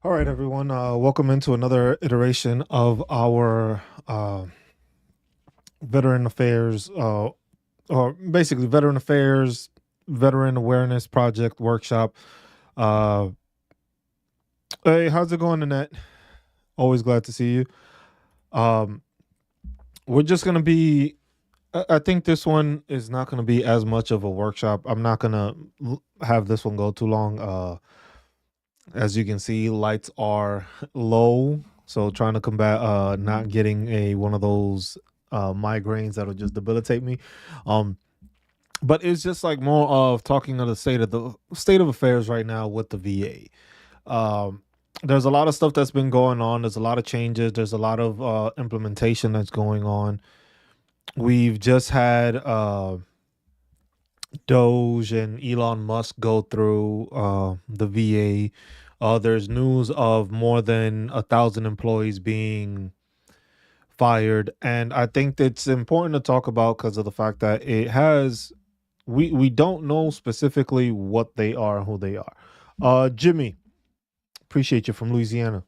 All right, everyone. Welcome into another iteration of our veteran affairs, or basically veteran affairs, veteran awareness project workshop. Uh, hey, how's it going, Annette? Always glad to see you. Um, we're just gonna be. I think this one is not gonna be as much of a workshop. I'm not gonna have this one go too long. As you can see, lights are low, so trying to combat not getting a one of those migraines that'll just debilitate me. Um, but it's just like more of talking of the state of affairs right now with the VA. There's a lot of stuff that's been going on. There's a lot of changes. There's a lot of implementation that's going on. We've just had Doge and Elon Musk go through the VA. There's news of more than 1,000 employees being fired, and I think it's important to talk about because of the fact that it has we don't know specifically what they are and who they are. Jimmy, appreciate you from Louisiana.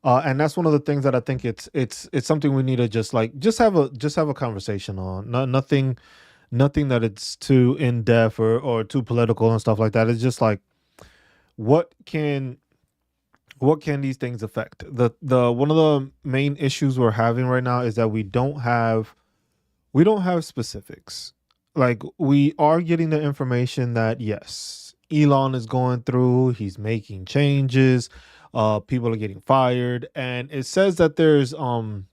And that's one of the things that I think it's something we need to just have a conversation on. Nothing that it's too in depth or too political and stuff like that. It's just like what can what can these things affect? The one of the main issues we're having right now is that we don't have specifics. Like we are getting the information that yes, Elon is going through, he's making changes, people are getting fired, and it says that there's from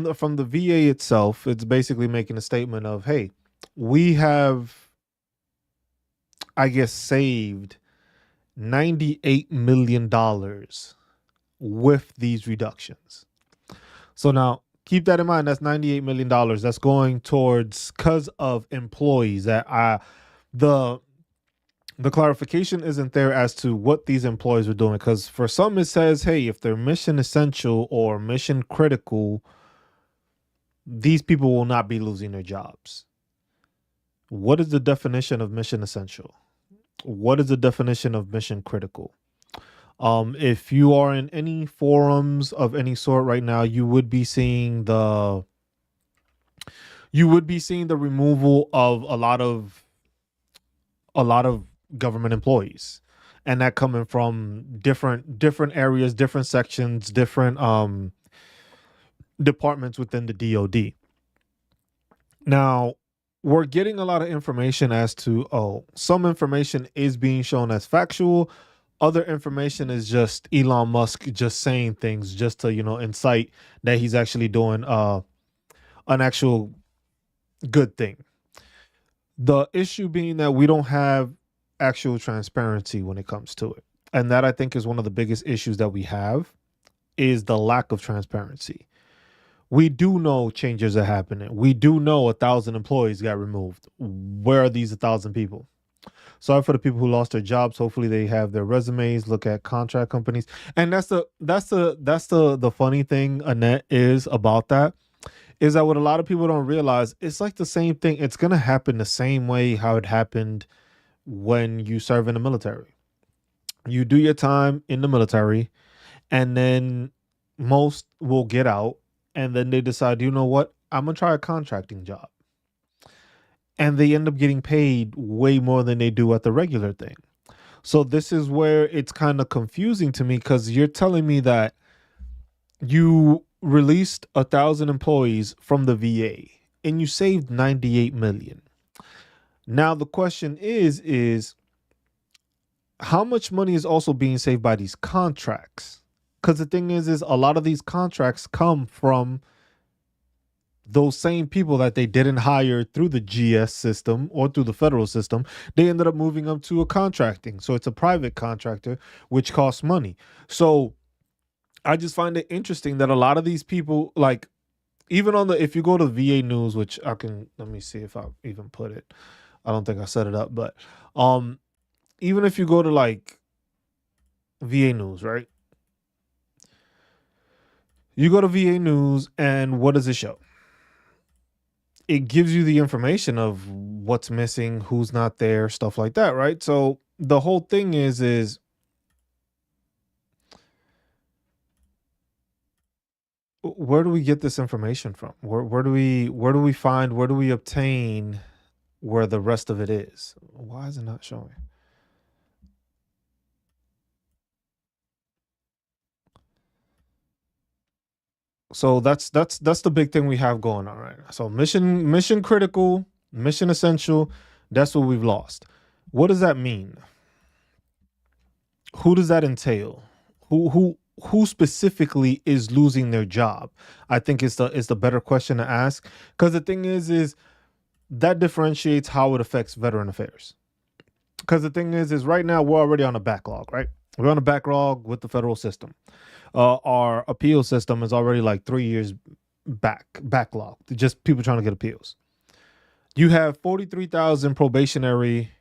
the VA itself, it's basically making a statement of, hey, we have, I guess, saved $98 million with these reductions. So now keep that in mind. That's $98 million. That's going towards because of employees that the the clarification isn't there as to what these employees are doing. Because for some it says, hey, if they're mission essential or mission critical, these people will not be losing their jobs. What is the definition of mission essential? What is the definition of mission critical? If you are in any forums of any sort right now, you would be seeing the removal of a lot of government employees, and that coming from different areas, different sections, different departments within the DoD. Now, we're getting a lot of information as to, some information is being shown as factual, other information is just Elon Musk just saying things just to incite that he's actually doing an actual good thing. The issue being that we don't have actual transparency when it comes to it. And that I think is one of the biggest issues that we have is the lack of transparency. We do know changes are happening. We do know 1,000 employees got removed. Where are these 1,000 people? Sorry for the people who lost their jobs. Hopefully they have their resumes, look at contract companies. And that's the funny thing, Annette, is about that is that what a lot of people don't realize, it's like the same thing. It's gonna happen the same way how it happened when you serve in the military. You do your time in the military, and then most will get out, and then they decide, you know what, I'm gonna try a contracting job. And they end up getting paid way more than they do at the regular thing. So this is where it's kind of confusing to me because you're telling me that you released 1,000 employees from the VA and you saved 98 million. Now the question is how much money is also being saved by these contracts? Because the thing is a lot of these contracts come from those same people that they didn't hire through the GS system or through the federal system. They ended up moving them to a contracting. So it's a private contractor, which costs money. So I just find it interesting that a lot of these people, like, even if you go to VA News, which let me see if I even put it. I don't think I set it up, but even if you go to like VA News, right? You go to VA News, and what does it show? It gives you the information of what's missing, who's not there, stuff like that, right? So the whole thing is Where do we get this information from? Where do we obtain where the rest of it is? Why is it not showing? So that's the big thing we have going on right now. So mission critical, mission essential, that's what we've lost. What does that mean? Who does that entail? Who specifically is losing their job? I think is the better question to ask, because the thing is that differentiates how it affects veteran affairs. Because the thing is right now we're already on a backlog, right? We're on a backlog with the federal system. Our appeal system is already like 3 years backlog. Just people trying to get appeals. You have 43,000 probationary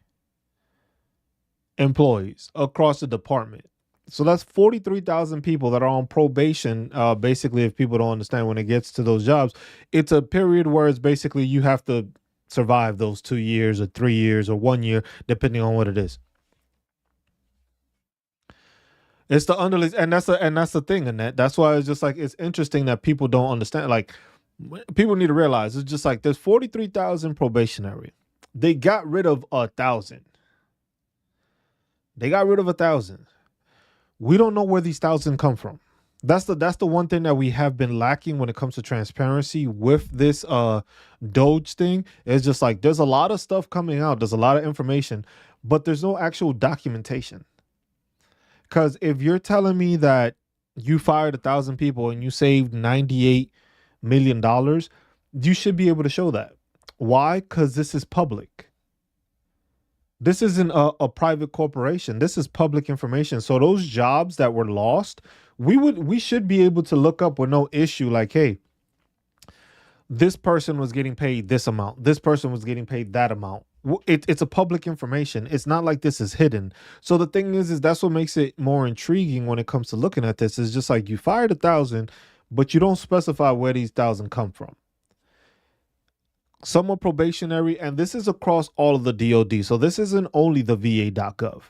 employees across the department. So that's 43,000 people that are on probation. Basically, if people don't understand, when it gets to those jobs, it's a period where it's basically you have to survive those 2 years or 3 years or 1 year, depending on what it is. It's the underlings, and that's the thing, and that's why it's just like it's interesting that people don't understand. Like, people need to realize it's just like there's 43,000 probationary. They got rid of 1,000. They got rid of 1,000. We don't know where these 1,000 come from. That's the one thing that we have been lacking when it comes to transparency with this Doge thing. It's just like there's a lot of stuff coming out. There's a lot of information, but there's no actual documentation. Because if you're telling me that you fired 1,000 people and you saved $98 million, you should be able to show that. Why? Because this is public. This isn't a private corporation. This is public information. So those jobs that were lost, we should be able to look up with no issue. Like, hey, this person was getting paid this amount. This person was getting paid that amount. It's a public information. It's not like this is hidden. So the thing is that's what makes it more intriguing when it comes to looking at this. Is just like you fired 1,000, but you don't specify where these 1,000 come from. Some are probationary, and this is across all of the DoD. So this isn't only the VA.gov.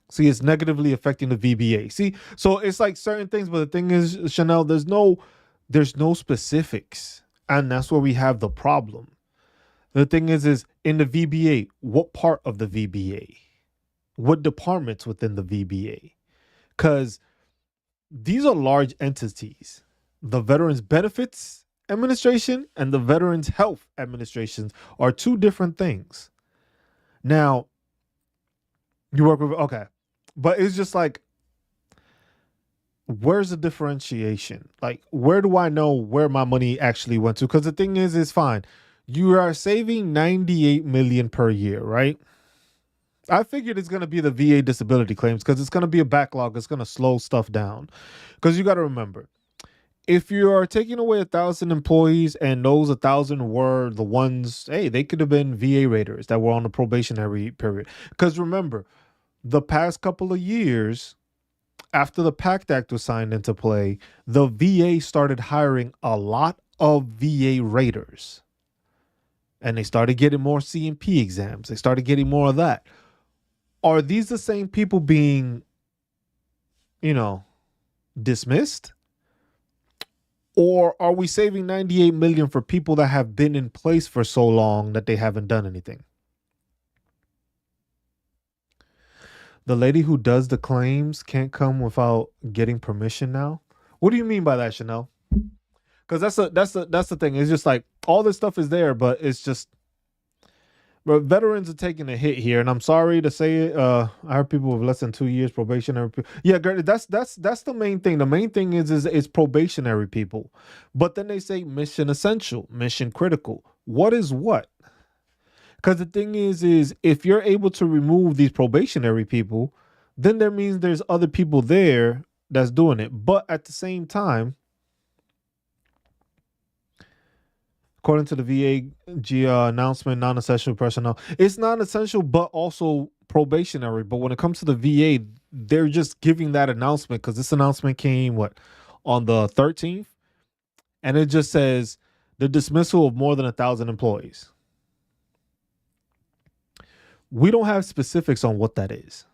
See, it's negatively affecting the VBA. See, so it's like certain things, but the thing is, Chanel, there's no specifics, and that's where we have the problem. The thing is in the VBA, what part of the VBA? What departments within the VBA? Because these are large entities. The Veterans Benefits Administration and the Veterans Health Administration are two different things. Now, you work with, okay, but it's just like, where's the differentiation? Like, where do I know where my money actually went to? Because the thing is, it's fine. You are saving 98 million per year, right? I figured it's going to be the VA disability claims because it's going to be a backlog. It's going to slow stuff down. Because you got to remember, if you are taking away 1,000 employees and those 1,000 were the ones, hey, they could have been VA raiders that were on the probationary period. Because remember, the past couple of years, after the PACT Act was signed into play, the VA started hiring a lot of VA raiders. And they started getting more C&P exams. They started getting more of that. Are these the same people being, dismissed? Or are we saving 98 million for people that have been in place for so long that they haven't done anything? The lady who does the claims can't come without getting permission now. What do you mean by that, Chanel? Because that's the thing. It's just like all this stuff is there, but it's just, but veterans are taking a hit here, and I'm sorry to say it. I heard people with less than 2 years probationary. Yeah, that's the main thing. The main thing is probationary people, but then they say mission essential, mission critical. What is what? Because the thing is if you're able to remove these probationary people, then there means there's other people there that's doing it. But at the same time, according to the VA announcement, non-essential personnel, it's non-essential, but also probationary. But when it comes to the VA, they're just giving that announcement because this announcement came on the 13th, and it just says the dismissal of more than 1,000 employees. We don't have specifics on what that is.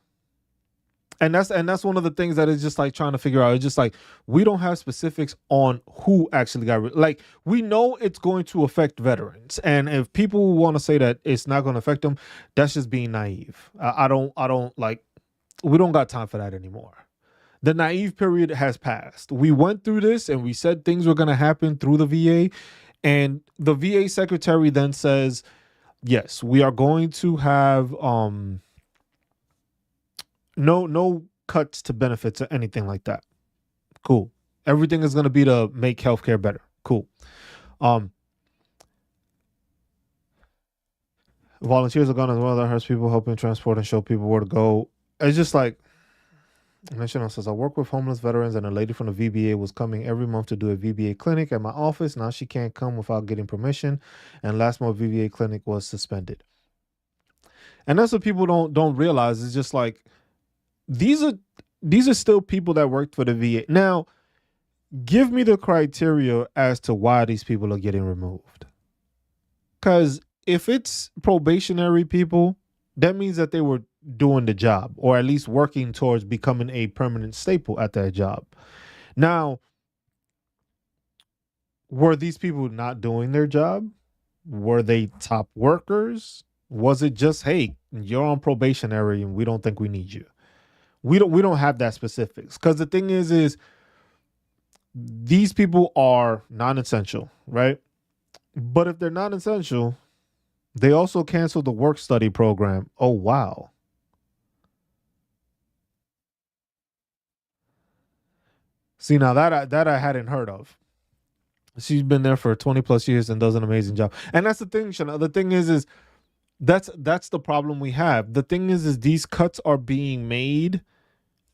And that's one of the things that is just like trying to figure out. It's just like we don't have specifics on who actually like we know it's going to affect veterans, and if people want to say that it's not going to affect them, that's just being naive. I don't like, we don't got time for that anymore. The naive period has passed. We went through this and we said things were going to happen through the VA, and the VA secretary then says, yes, we are going to have no cuts to benefits or anything like that. Cool. Everything is going to be to make healthcare better. Cool. Um, Volunteers are gone as well. That hurts people, helping transport and show people where to go. It's just like, National says, I work with homeless veterans, and a lady from the VBA was coming every month to do a VBA clinic at my office. Now she can't come without getting permission, and last month VBA clinic was suspended. And that's what people don't realize. It's just like these are still people that worked for the VA. Now, give me the criteria as to why these people are getting removed. Because if it's probationary people, that means that they were doing the job, or at least working towards becoming a permanent staple at that job. Now, were these people not doing their job? Were they top workers? Was it just, hey, you're on probationary and we don't think we need you? We don't have that specifics, because the thing is these people are non-essential, right? But if they're non-essential, they also canceled the work study program. Oh wow. See, now that I hadn't heard of. She's been there for 20 plus years and does an amazing job. And that's the thing, Shana. The thing is that's the problem we have. The thing is these cuts are being made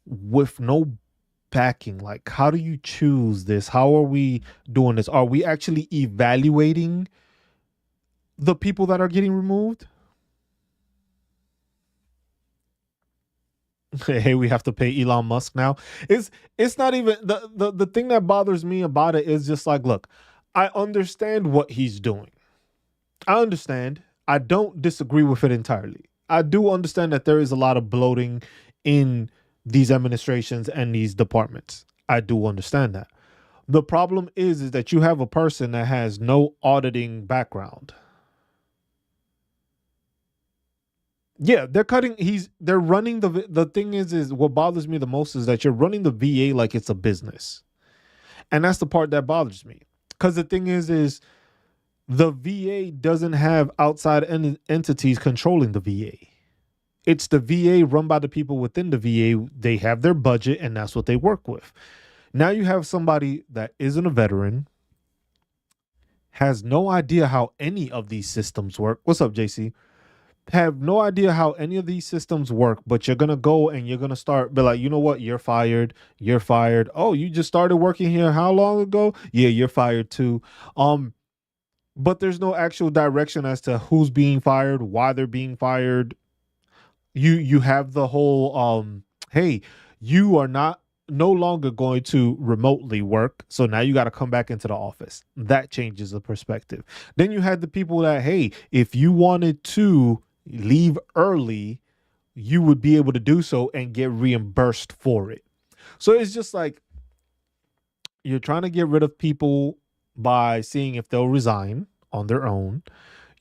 with no backing. Like, how do you choose this? How are we doing this? Are we actually evaluating the people that are getting removed? Hey, we have to pay Elon Musk now. It's not even the thing that bothers me about it is just like, look, I understand what he's doing. I understand. I don't disagree with it entirely. I do understand that there is a lot of bloating in these administrations and these departments. I do understand that. The problem is that you have a person that has no auditing background. Yeah, they're cutting. They're running the thing is what bothers me the most is that you're running the VA like it's a business, and that's the part that bothers me. Because the thing is the VA doesn't have outside entities controlling the VA. It's the VA run by the people within the VA. They have their budget, and that's what they work with. Now you have somebody that isn't a veteran, has no idea how any of these systems work. What's up, JC? Have no idea how any of these systems work, but you're gonna go and you're gonna start be like, you know what, you're fired. You're fired. Oh, you just started working here how long ago? Yeah, you're fired too. But there's no actual direction as to who's being fired, why they're being fired. You have the whole hey, you are not no longer going to remotely work, so now you got to come back into the office. That changes the perspective. Then you had the people that, hey, if you wanted to leave early, you would be able to do so and get reimbursed for it. So it's just like you're trying to get rid of people by seeing if they'll resign on their own.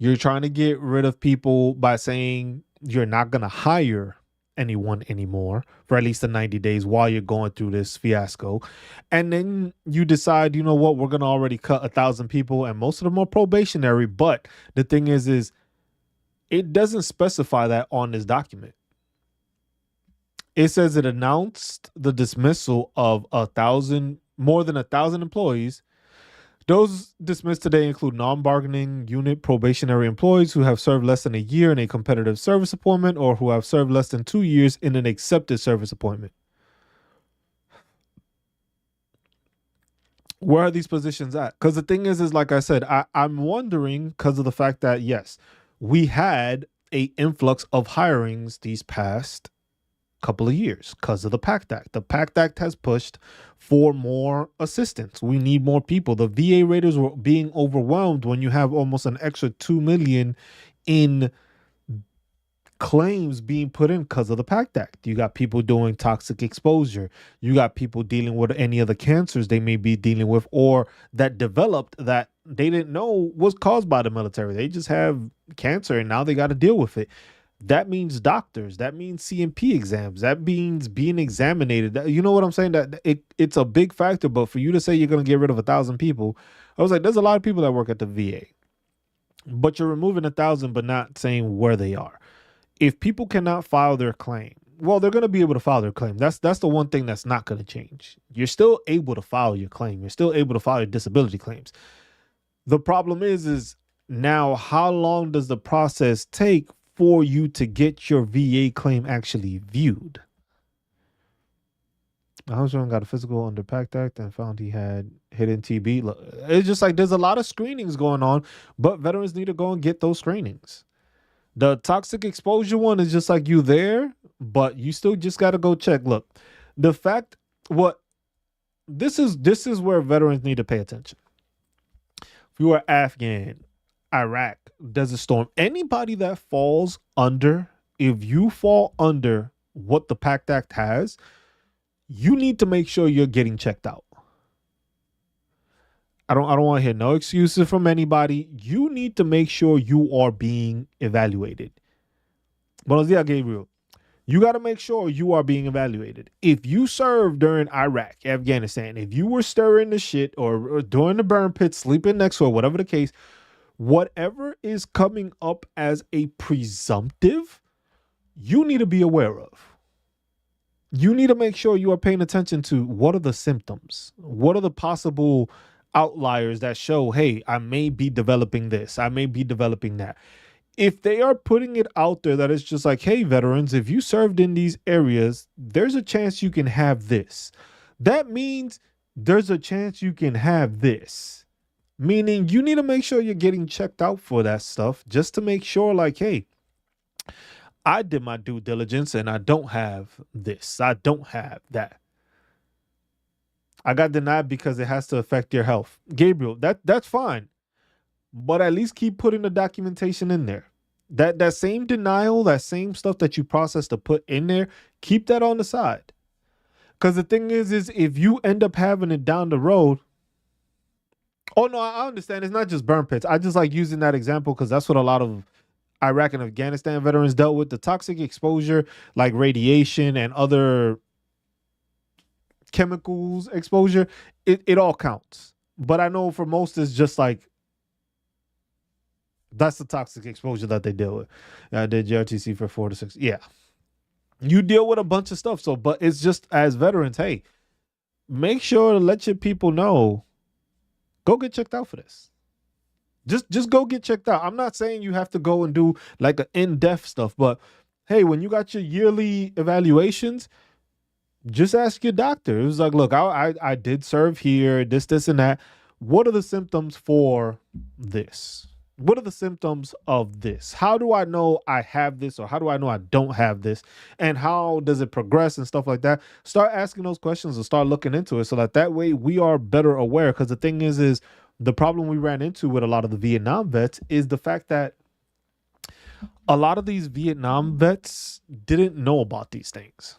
You're trying to get rid of people by saying you're not going to hire anyone anymore for at least the 90 days while you're going through this fiasco. And then you decide, you know what, we're going to already cut 1,000 people and most of them are probationary. But the thing is it doesn't specify that on this document. It says it announced the dismissal of more than 1,000 employees. Those dismissed today include non-bargaining unit probationary employees who have served less than a year in a competitive service appointment or who have served less than 2 years in an accepted service appointment. Where are these positions at? Because the thing is like I said, I'm wondering because of the fact that, yes, we had a influx of hirings these past couple of years because of the PACT Act. The PACT Act has pushed for more assistance. We need more people. The VA raiders were being overwhelmed when you have almost an extra 2 million in claims being put in because of the PACT Act. You got people doing toxic exposure. You got people dealing with any of the cancers they may be dealing with or that developed that they didn't know was caused by the military. They just have cancer and now they got to deal with it. That means doctors. That means CMP exams. That means being examined. You know what I'm saying? That it's a big factor. But for you to say you're going to get rid of 1,000 people, I was like, there's a lot of people that work at the VA, but you're removing 1,000, but not saying where they are. If people cannot file their claim, well, they're going to be able to file their claim. That's the one thing that's not going to change. You're still able to file your claim. You're still able to file your disability claims. The problem is now how long does the process take for you to get your VA claim actually viewed? My husband got a physical under PACT Act and found he had hidden TB. Look, it's just like there's a lot of screenings going on, but veterans need to go and get those screenings. The toxic exposure one is just like you there, but you still just got to go check. Look, the fact what this is where veterans need to pay attention. If you are Afghan, Iraq, Desert Storm, anybody that falls under, if you fall under what the PACT Act has, you need to make sure you're getting checked out. I don't want to hear no excuses from anybody. You need to make sure you are being evaluated. Buenos dias, Gabriel. You got to make sure you are being evaluated. If you served during Iraq, Afghanistan, if you were stirring the shit or during the burn pit, sleeping next to it, whatever the case, whatever is coming up as a presumptive, you need to be aware of. You need to make sure you are paying attention to what are the symptoms? What are the possible outliers that show, hey, I may be developing this, I may be developing that. If they are putting it out there that it's just like, hey, veterans, if you served in these areas, there's a chance you can have this. That means there's a chance you can have this. Meaning you need to make sure you're getting checked out for that stuff just to make sure like, hey, I did my due diligence and I don't have this. I don't have that. I got denied because it has to affect your health. Gabriel, that's fine. But at least keep putting the documentation in there. That same denial, that same stuff that you process to put in there, keep that on the side. Because the thing is if you end up having it down the road, oh no, I understand. It's not just burn pits. I just like using that example because that's what a lot of Iraq and Afghanistan veterans dealt with. The toxic exposure, like radiation and other chemicals exposure, it all counts. But I know for most it's just like, that's the toxic exposure that they deal with. I did JRTC for 4 to 6. Yeah. You deal with a bunch of stuff. So, but it's just as veterans, hey, make sure to let your people know, go get checked out for this. Just go get checked out. I'm not saying you have to go and do like an in-depth stuff, but hey, when you got your yearly evaluations, just ask your doctor. It was like, look, I did serve here, this, and that. What are the symptoms for this? What are the symptoms of this? How do I know I have this, or how do I know I don't have this? And how does it progress and stuff like that? Start asking those questions and start looking into it so that way we are better aware. Because the thing is the problem we ran into with a lot of the Vietnam vets is the fact that a lot of these Vietnam vets didn't know about these things.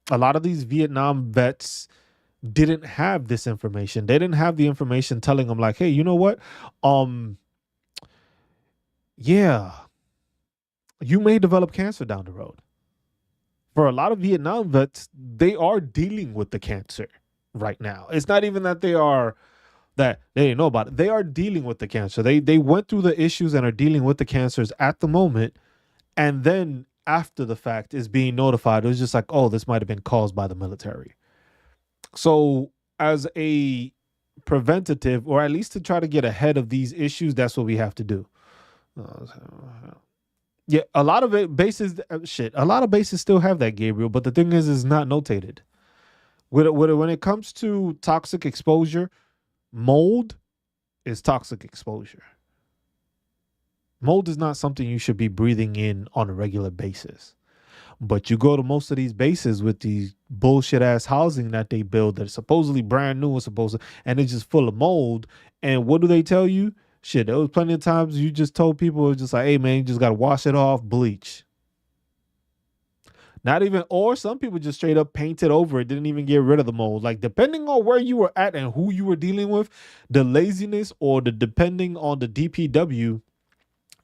A lot of these Vietnam vets didn't have this information. They didn't have the information telling them like, hey, you know what? Yeah, you may develop cancer down the road. For a lot of Vietnam vets, they are dealing with the cancer right now. It's not even that that they didn't know about it. They are dealing with the cancer. They went through the issues and are dealing with the cancers at the moment. And then after the fact is being notified. It was just like, oh, this might have been caused by the military. So as a preventative, or at least to try to get ahead of these issues, that's what we have to do. Yeah, a lot of bases still have that, Gabriel, but the thing is not notated. When it comes to toxic exposure, mold is toxic exposure. Mold is not something you should be breathing in on a regular basis. But you go to most of these bases with these bullshit ass housing that they build that's supposedly brand new and it's just full of mold. And what do they tell you? Shit, there was plenty of times you just told people, it's just like, hey man, you just got to wash it off, bleach. Not even, or some people just straight up painted over it, didn't even get rid of the mold. Like, depending on where you were at and who you were dealing with, the laziness or the depending on the DPW,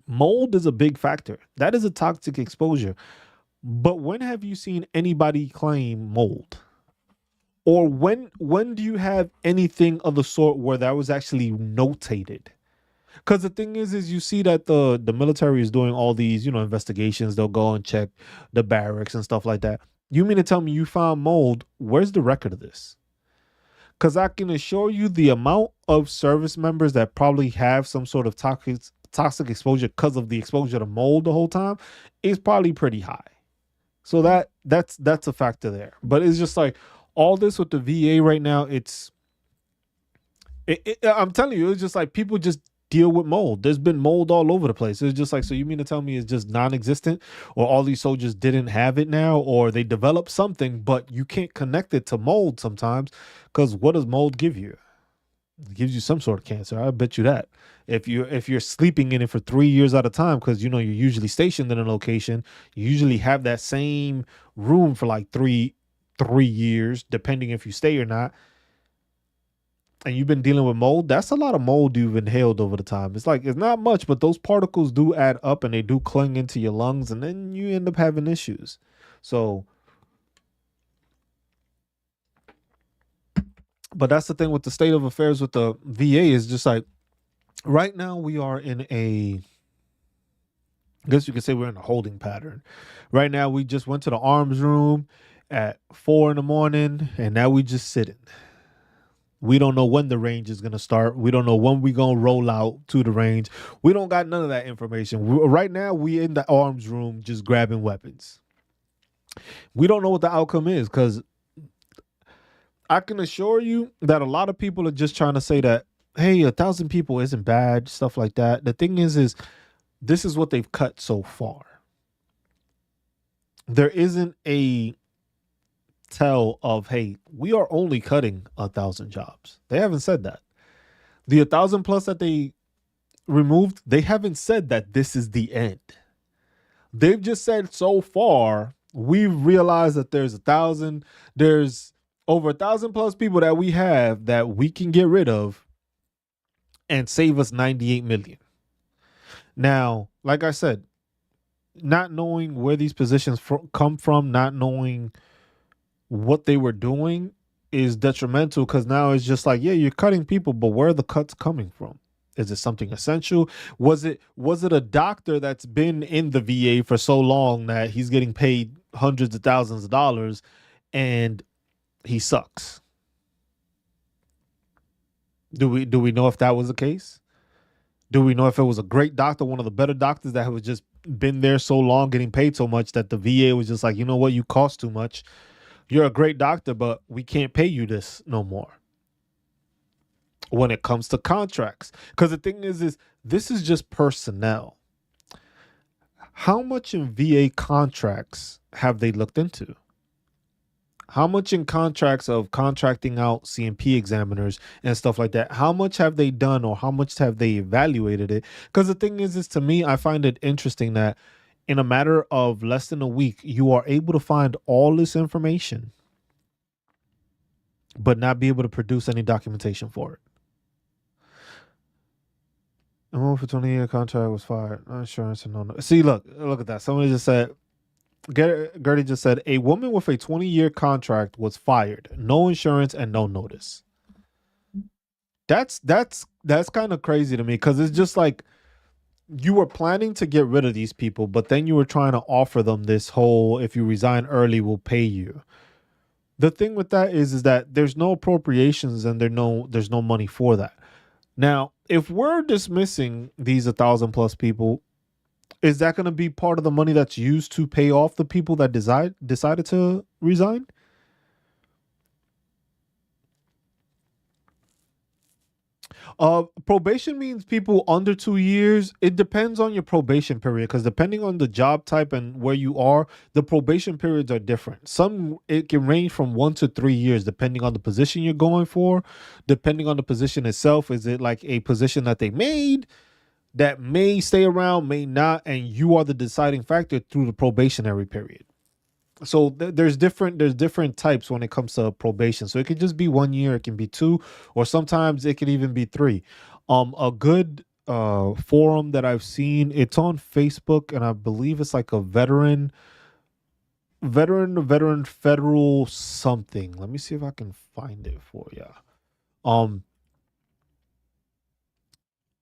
mold is a big factor. That is a toxic exposure. But when have you seen anybody claim mold? Or when do you have anything of the sort where that was actually notated? Because the thing is you see that the military is doing all these, investigations. They'll go and check the barracks and stuff like that. You mean to tell me you found mold? Where's the record of this? Because I can assure you the amount of service members that probably have some sort of toxic exposure because of the exposure to mold the whole time is probably pretty high. So that's a factor there. But it's just like all this with the VA right now. I'm telling you, it's just like people just deal with mold. There's been mold all over the place. It's just like, so you mean to tell me it's just non-existent, or all these soldiers didn't have it now, or they developed something, but you can't connect it to mold sometimes, because what does mold give you? It gives you some sort of cancer. I bet you that. If you're sleeping in it for 3 years at a time, because you're usually stationed in a location, you usually have that same room for like three years, depending if you stay or not, and you've been dealing with mold, that's a lot of mold you've inhaled over the time. It's like, it's not much, but those particles do add up and they do cling into your lungs, and then you end up having issues. So, but that's the thing with the state of affairs with the VA, is just like right now we are in I guess you could say we're in a holding pattern. Right now we just went to the arms room at 4 in the morning, and now we just sitting. We don't know when the range is going to start. We don't know when we going to roll out to the range. We don't got none of that information. Right now, we in the arms room just grabbing weapons. We don't know what the outcome is, because I can assure you that a lot of people are just trying to say that, hey, 1,000 people isn't bad, stuff like that. The thing is this is what they've cut so far. There isn't a tell of, hey, we are only cutting 1,000 jobs. They haven't said that. The 1,000 plus that they removed, they haven't said that this is the end. They've just said so far we've realized that there's over 1,000 plus people that we have that we can get rid of and save us 98 million. Now, like I said, not knowing where these positions come from, not knowing what they were doing is detrimental, because now it's just like, yeah, you're cutting people, but where are the cuts coming from? Is it something essential? Was it a doctor that's been in the VA for so long that he's getting paid hundreds of thousands of dollars and he sucks? Do we know if that was the case? Do we know if it was a great doctor, one of the better doctors that was just been there so long, getting paid so much that the VA was just like, you know what, you cost too much. You're a great doctor, but we can't pay you this no more. When it comes to contracts, because the thing is this is just personnel. How much in VA contracts have they looked into? How much in contracts of contracting out CMP examiners and stuff like that? How much have they done, or how much have they evaluated it? Because the thing is to me, I find it interesting that in a matter of less than a week, you are able to find all this information, but not be able to produce any documentation for it. A woman for 20-year contract was fired. No insurance and no. See, look at that. Somebody just said, Gertie just said, a woman with a 20-year contract was fired. No insurance and no notice. That's kind of crazy to me, because it's just like, you were planning to get rid of these people, but then you were trying to offer them this whole, if you resign early, we'll pay you. The thing with that is that there's no appropriations and there's no money for that. Now, if we're dismissing these 1,000 plus people, is that going to be part of the money that's used to pay off the people that decided to resign? Probation means people under 2 years. It depends on your probation period, because depending on the job type and where you are, the probation periods are different. It can range from 1 to 3 years, depending on the position you're going for, depending on the position itself. Is it like a position that they made that may stay around, may not, and you are the deciding factor through the probationary period? So there's different types when it comes to probation. So it could just be 1 year, it can be two, or sometimes it could even be three. A good forum that I've seen, it's on Facebook, and I believe it's like a veteran federal something. Let me see if I can find it for you. Um,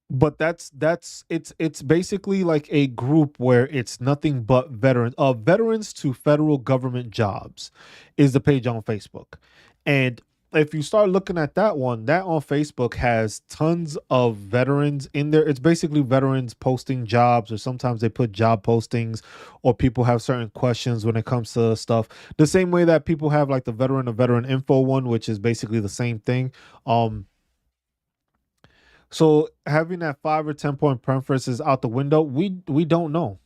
but it's basically like a group where it's nothing but veterans to federal government jobs is the page on Facebook. And if you start looking at that one, that on Facebook has tons of veterans in there. It's basically veterans posting jobs, or sometimes they put job postings, or people have certain questions when it comes to stuff, the same way that people have like the veteran info one, which is basically the same thing. Um so having that 5 or 10 point preference is out the window. We don't know.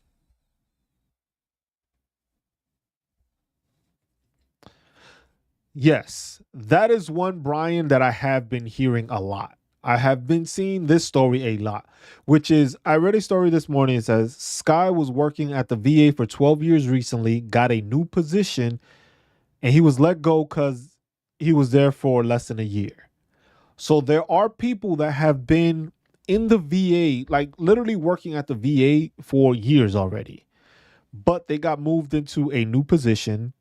Yes, that is one, Brian, that I have been hearing a lot. I have been seeing this story a lot, which is I read a story this morning. It says Sky was working at the VA for 12 years recently, got a new position, and he was let go because he was there for less than a year. So there are people that have been in the VA, like literally working at the VA for years already, but they got moved into a new position,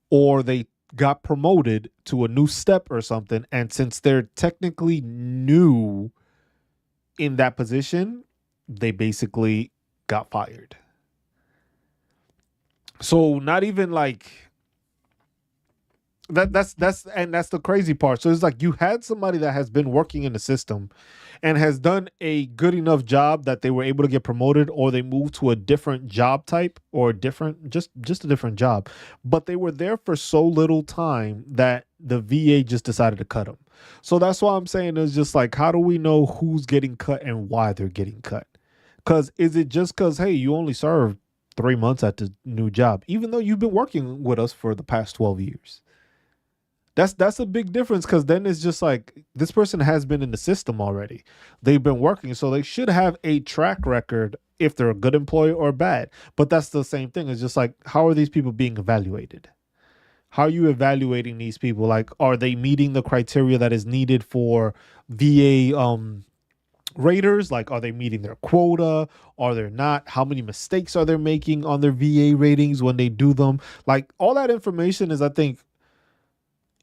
or they got promoted to a new step or something. And since they're technically new in that position, they basically got fired. So not even like that's the crazy part. So it's like you had somebody that has been working in the system and has done a good enough job that they were able to get promoted, or they moved to a different job type, or different just a different job, but they were there for so little time that the VA just decided to cut them. So that's why I'm saying it's just like, how do we know who's getting cut and why they're getting cut? Because is it just because, hey, you only served 3 months at the new job, even though you've been working with us for the past 12 years? That's a big difference, because then it's just like this person has been in the system already. They've been working, so they should have a track record if they're a good employee or bad. But that's the same thing. It's just like, how are these people being evaluated? How are you evaluating these people? Like, are they meeting the criteria that is needed for VA raters? Like, are they meeting their quota? Are they not? How many mistakes are they making on their VA ratings when they do them? Like, all that information is, I think,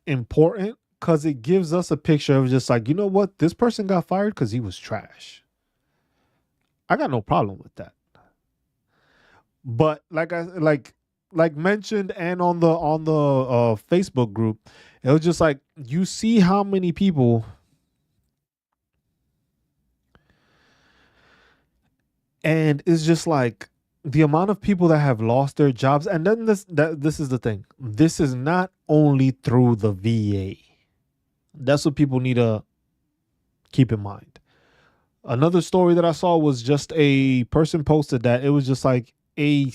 important, because it gives us a picture of just like, you know what, this person got fired because he was trash. I got no problem with that. But like mentioned, and on the Facebook group, it was just like you see how many people, and it's just like the amount of people that have lost their jobs. And then this is the thing. This is not only through the VA. That's what people need to keep in mind. Another story that I saw was just a person posted that it was just like a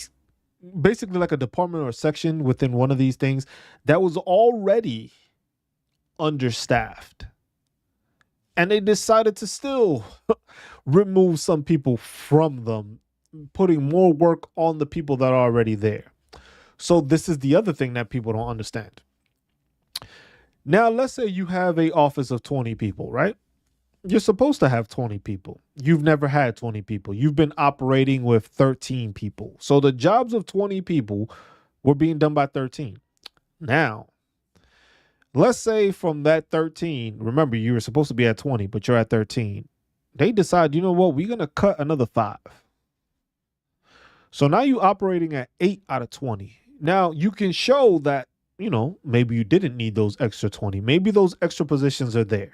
basically like a department or a section within one of these things that was already understaffed. And they decided to still remove some people from them, putting more work on the people that are already there. So this is the other thing that people don't understand. Now, let's say you have a office of 20 people, right? You're supposed to have 20 people. You've never had 20 people. You've been operating with 13 people. So the jobs of 20 people were being done by 13. Now, let's say from that 13, remember you were supposed to be at 20, but you're at 13. They decide, you know what, we're going to cut another 5. So now you're operating at 8 out of 20. Now you can show that, maybe you didn't need those extra 20. Maybe those extra positions are there.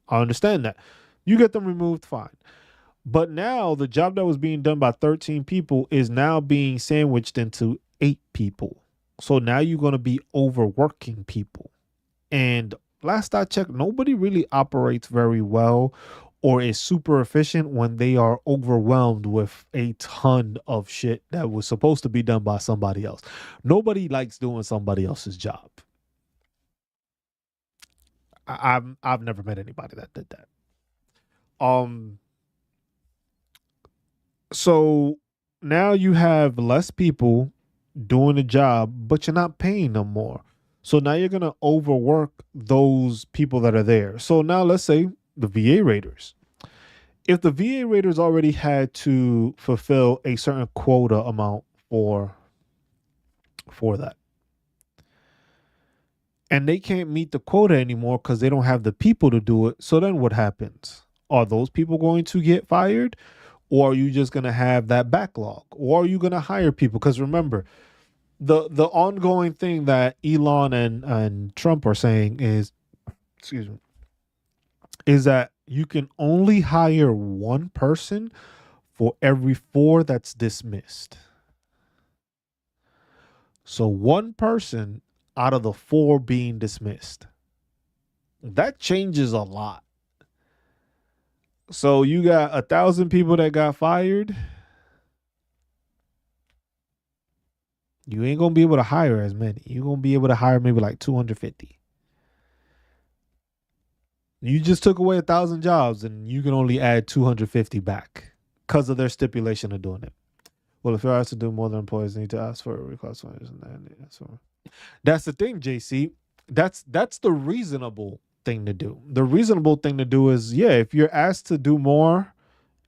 I understand that. You get them removed, fine. But now the job that was being done by 13 people is now being sandwiched into 8 people. So now you're going to be overworking people. And last I checked, nobody really operates very well or is super efficient when they are overwhelmed with a ton of shit that was supposed to be done by somebody else. Nobody likes doing somebody else's job. I've never met anybody that did that. Um, so now you have less people doing a job, but you're not paying them more. So now you're gonna overwork those people that are there. So now let's say the VA raiders. If the VA raiders already had to fulfill a certain quota amount for that, and they can't meet the quota anymore because they don't have the people to do it. So then what happens? Are those people going to get fired? Or are you just going to have that backlog? Or are you going to hire people? Because remember, the ongoing thing that Elon and Trump are saying is, excuse me, is that you can only hire one person for every four that's dismissed. So one person out of the four being dismissed. That changes a lot. So you got 1,000 people that got fired. You ain't gonna be able to hire as many. You're gonna be able to hire maybe like 250. You just took away 1,000 jobs and you can only add 250 back because of their stipulation of doing it. Well, if you're asked to do more than employees need to ask for a reclassification. That's the thing, JC. That's the reasonable thing to do. The reasonable thing to do is, yeah, if you're asked to do more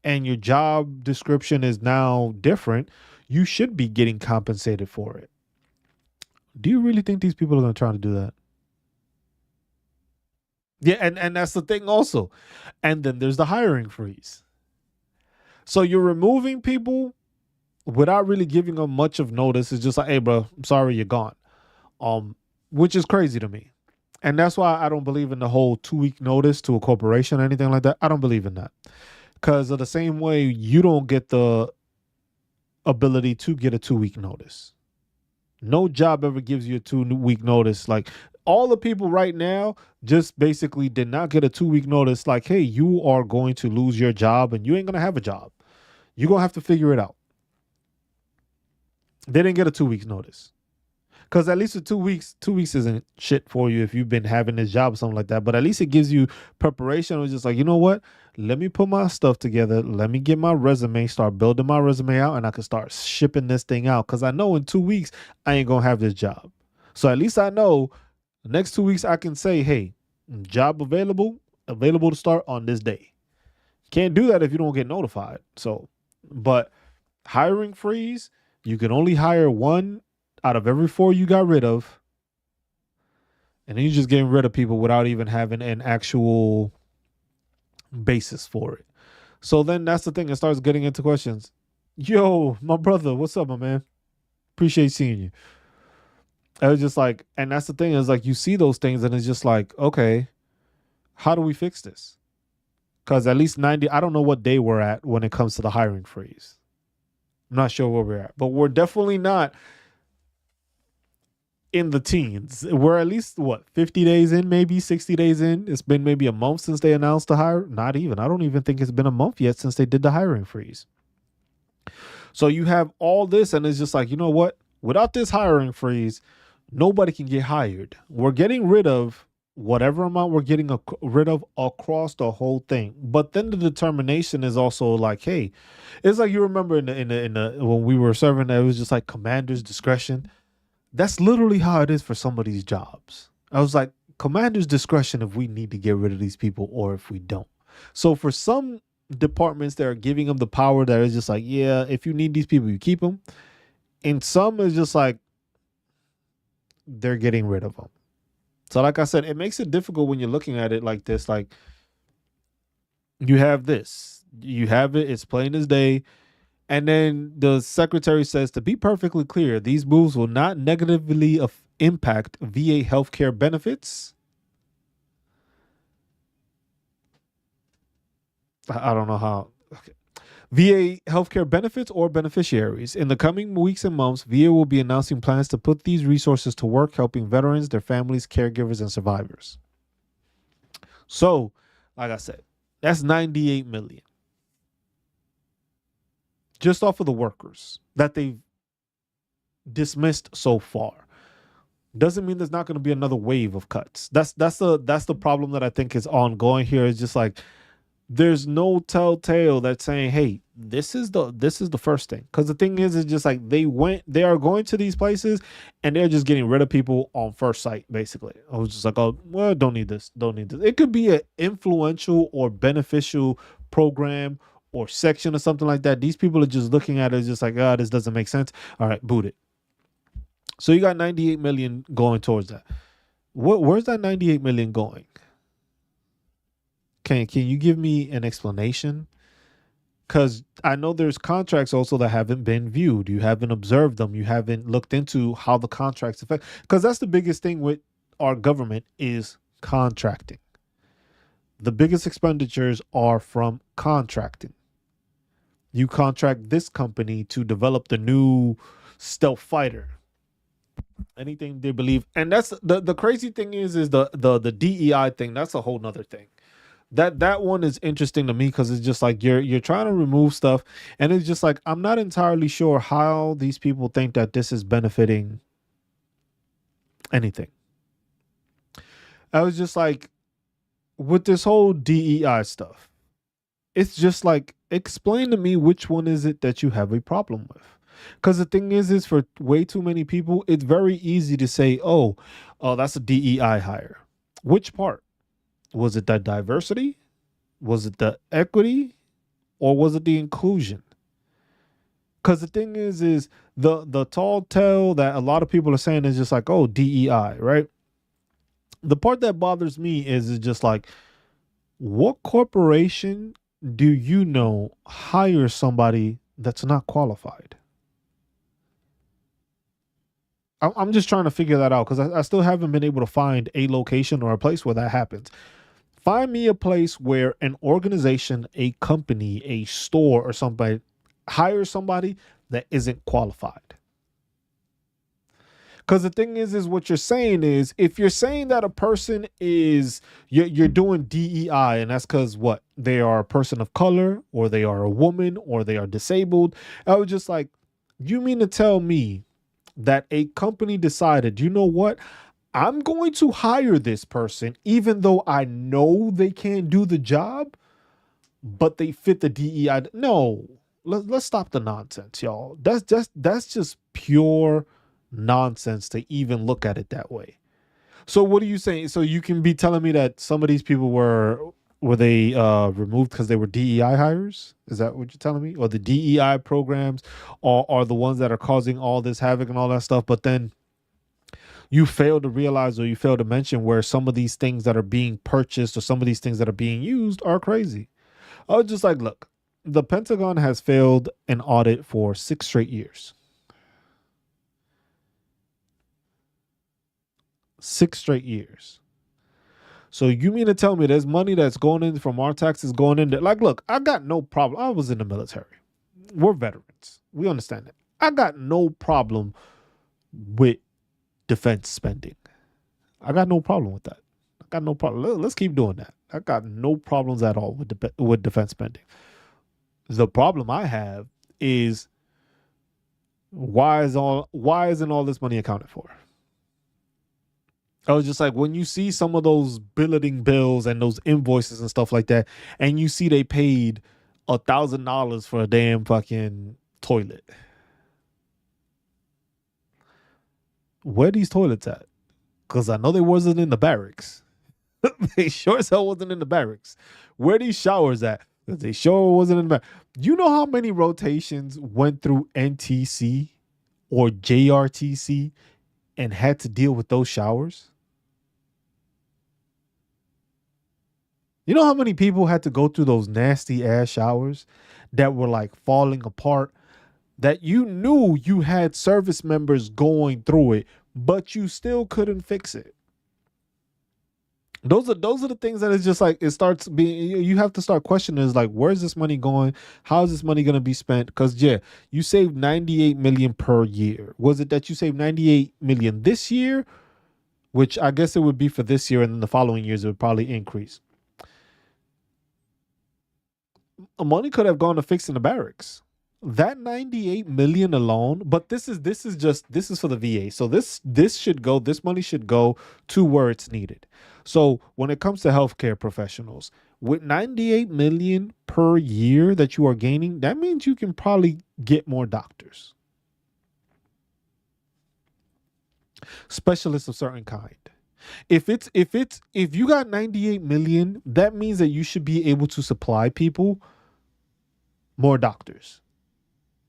and your job description is now different, you should be getting compensated for it. Do you really think these people are going to try to do that? Yeah, and that's the thing also. And then there's the hiring freeze. So you're removing people without really giving them much of notice. It's just like, hey, bro, I'm sorry, you're gone. Which is crazy to me. And that's why I don't believe in the whole 2-week notice to a corporation or anything like that. I don't believe in that. Because of the same way you don't get the ability to get a 2-week notice. No job ever gives you a 2-week notice. Like all the people right now just basically did not get a 2-week notice. Like, hey, you are going to lose your job and you ain't going to have a job. You're going to have to figure it out. They didn't get a 2 weeks notice. Because at least the 2 weeks isn't shit for you if you've been having this job or something like that. But at least it gives you preparation. It was just like, you know what? Let me put my stuff together. Let me get my resume, start building my resume out, and I can start shipping this thing out. Because I know in 2 weeks, I ain't going to have this job. So at least I know the next 2 weeks I can say, hey, job available to start on this day. Can't do that if you don't get notified. So, but hiring freeze, you can only hire one out of every four you got rid of. And then you're just getting rid of people without even having an actual basis for it. So then that's the thing. It starts getting into questions. Yo, my brother, what's up, my man? Appreciate seeing you. I was just like, and that's the thing is like, you see those things and it's just like, okay, how do we fix this? Because at least 90, I don't know what day we're at when it comes to the hiring freeze. I'm not sure where we're at, but we're definitely not in the teens. We're at least 50 days in, maybe 60 days in. It's been maybe a month since they announced the hire. Not even. I don't even think it's been a month yet since they did the hiring freeze. So you have all this, and it's just like, you know what? Without this hiring freeze, nobody can get hired. We're getting rid of whatever amount we're getting rid of across the whole thing. But then the determination is also like, hey, it's like you remember in the when we were serving, it was just like commander's discretion. That's literally how it is for some of these jobs. I was like, commander's discretion if we need to get rid of these people or if we don't. So for some departments that are giving them the power that is just like, yeah, if you need these people, you keep them. And some is just like, they're getting rid of them. So like I said, it makes it difficult when you're looking at it like this. Like you have this, you have it, it's plain as day. And then the secretary says, to be perfectly clear, these moves will not negatively impact VA healthcare benefits. I don't know how. Okay. VA healthcare benefits or beneficiaries. In the coming weeks and months, VA will be announcing plans to put these resources to work, helping veterans, their families, caregivers, and survivors. So, like I said, that's 98 million. Just off of the workers that they've dismissed so far. Doesn't mean there's not going to be another wave of cuts. That's the problem that I think is ongoing here. Is just like There's no telltale that's saying, hey, this is the first thing. Because the thing is just like they are going to these places and they're just getting rid of people on first sight, basically. I was just like, oh, well, don't need this, don't need this. It could be an influential or beneficial program or section or something like that. These people are just looking at it just like, ah, this doesn't make sense. All right, boot it. So you got 98 million going towards that. Where's that 98 million going? Can you give me an explanation? Because I know there's contracts also that haven't been viewed. You haven't observed them. You haven't looked into how the contracts affect. Because that's the biggest thing with our government is contracting. The biggest expenditures are from contracting. You contract this company to develop the new stealth fighter. Anything they believe, and that's the crazy thing is the DEI thing. That's a whole nother thing. That one is interesting to me because it's just like you're trying to remove stuff, and it's just like I'm not entirely sure how these people think that this is benefiting anything. I was just like, with this whole DEI stuff, it's just like, explain to me which one is it that you have a problem with. Because the thing is for way too many people, it's very easy to say, oh, that's a DEI hire. Which part? Was it the diversity? Was it the equity? Or was it the inclusion? Because the thing is the tall tale that a lot of people are saying is just like, oh, DEI, right? The part that bothers me is just like, what corporation do you know hire somebody that's not qualified? I'm just trying to figure that out because I still haven't been able to find a location or a place where that happens. Find me a place where an organization, a company, a store, or somebody hires somebody that isn't qualified. Because the thing is what you're saying is, if you're saying that a person is, you're doing DEI, and that's because what? They are a person of color, or they are a woman, or they are disabled. I was just like, you mean to tell me that a company decided, you know what? I'm going to hire this person, even though I know they can't do the job, but they fit the DEI. No, let's stop the nonsense, y'all. That's just pure nonsense to even look at it that way. So what are you saying? So you can be telling me that some of these people were they removed because they were DEI hires? Is that what you're telling me? Or the DEI programs are the ones that are causing all this havoc and all that stuff, but then you fail to realize or you fail to mention where some of these things that are being purchased or some of these things that are being used are crazy. I was just like, look, the Pentagon has failed an audit for 6 straight years. 6 straight years. So you mean to tell me there's money that's going in from our taxes going in there? Like, look, I got no problem. I was in the military. We're veterans. We understand that. I got no problem with defense spending. I got no problem with that. I got no problem. Let's keep doing that. I got no problems at all with defense spending. The problem I have is why isn't all this money accounted for? I was just like, when you see some of those billeting bills and those invoices and stuff like that, and you see they paid $1,000 for a damn fucking toilet. Where are these toilets at? Because I know they wasn't in the barracks. They sure as hell wasn't in the barracks. Where are these showers at? Because they sure wasn't in the barracks. You know how many rotations went through NTC or JRTC and had to deal with those showers? You know how many people had to go through those nasty ass showers that were like falling apart, that you knew you had service members going through it, but you still couldn't fix it? Those are the things that it's just like, it starts being, you have to start questioning, is like, where's this money going? How is this money going to be spent? Because yeah, you saved 98 million per year. Was it that you saved 98 million this year, which I guess it would be for this year, and then the following years it would probably increase? Money could have gone to fixing the barracks. That 98 million alone, but this is for the VA. So this money should go to where it's needed. So when it comes to healthcare professionals, With 98 million per year that you are gaining, that means you can probably get more doctors, specialists of certain kind. If you got 98 million, that means that you should be able to supply people more doctors.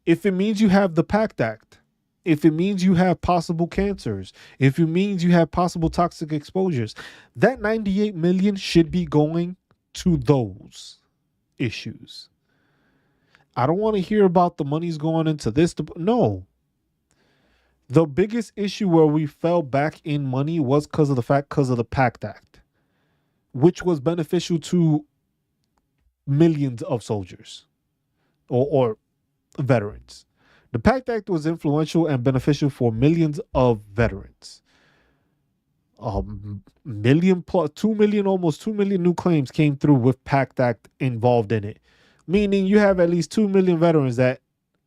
If it means you have the PACT Act, if it means you have possible cancers, if it means you have possible toxic exposures, that 98 million should be going to those issues. I don't want to hear about the money's going into this. No. The biggest issue where we fell back in money was because of the PACT Act, which was beneficial to millions of soldiers or veterans. The PACT Act was influential and beneficial for millions of veterans. Million plus 2 million, almost 2 million new claims came through with PACT Act involved in it, meaning you have at least 2 million veterans that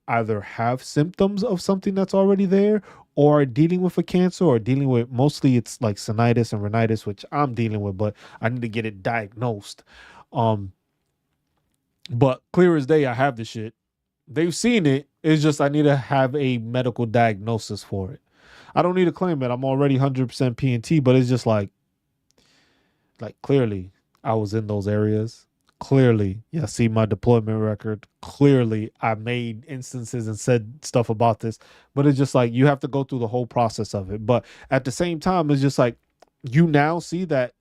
either have symptoms of something that's already there or are dealing with a cancer or dealing with, mostly it's like sinitis and rhinitis, which I'm dealing with, but I need to get it diagnosed. But clear as day, I have the shit. They've seen it. It's just I need to have a medical diagnosis for it. I don't need to claim it. I'm already 100% P&T, but it's just like clearly I was in those areas. Clearly, yeah, see my deployment record. Clearly, I made instances and said stuff about this, but it's just like you have to go through the whole process of it. But at the same time, it's just like you now see that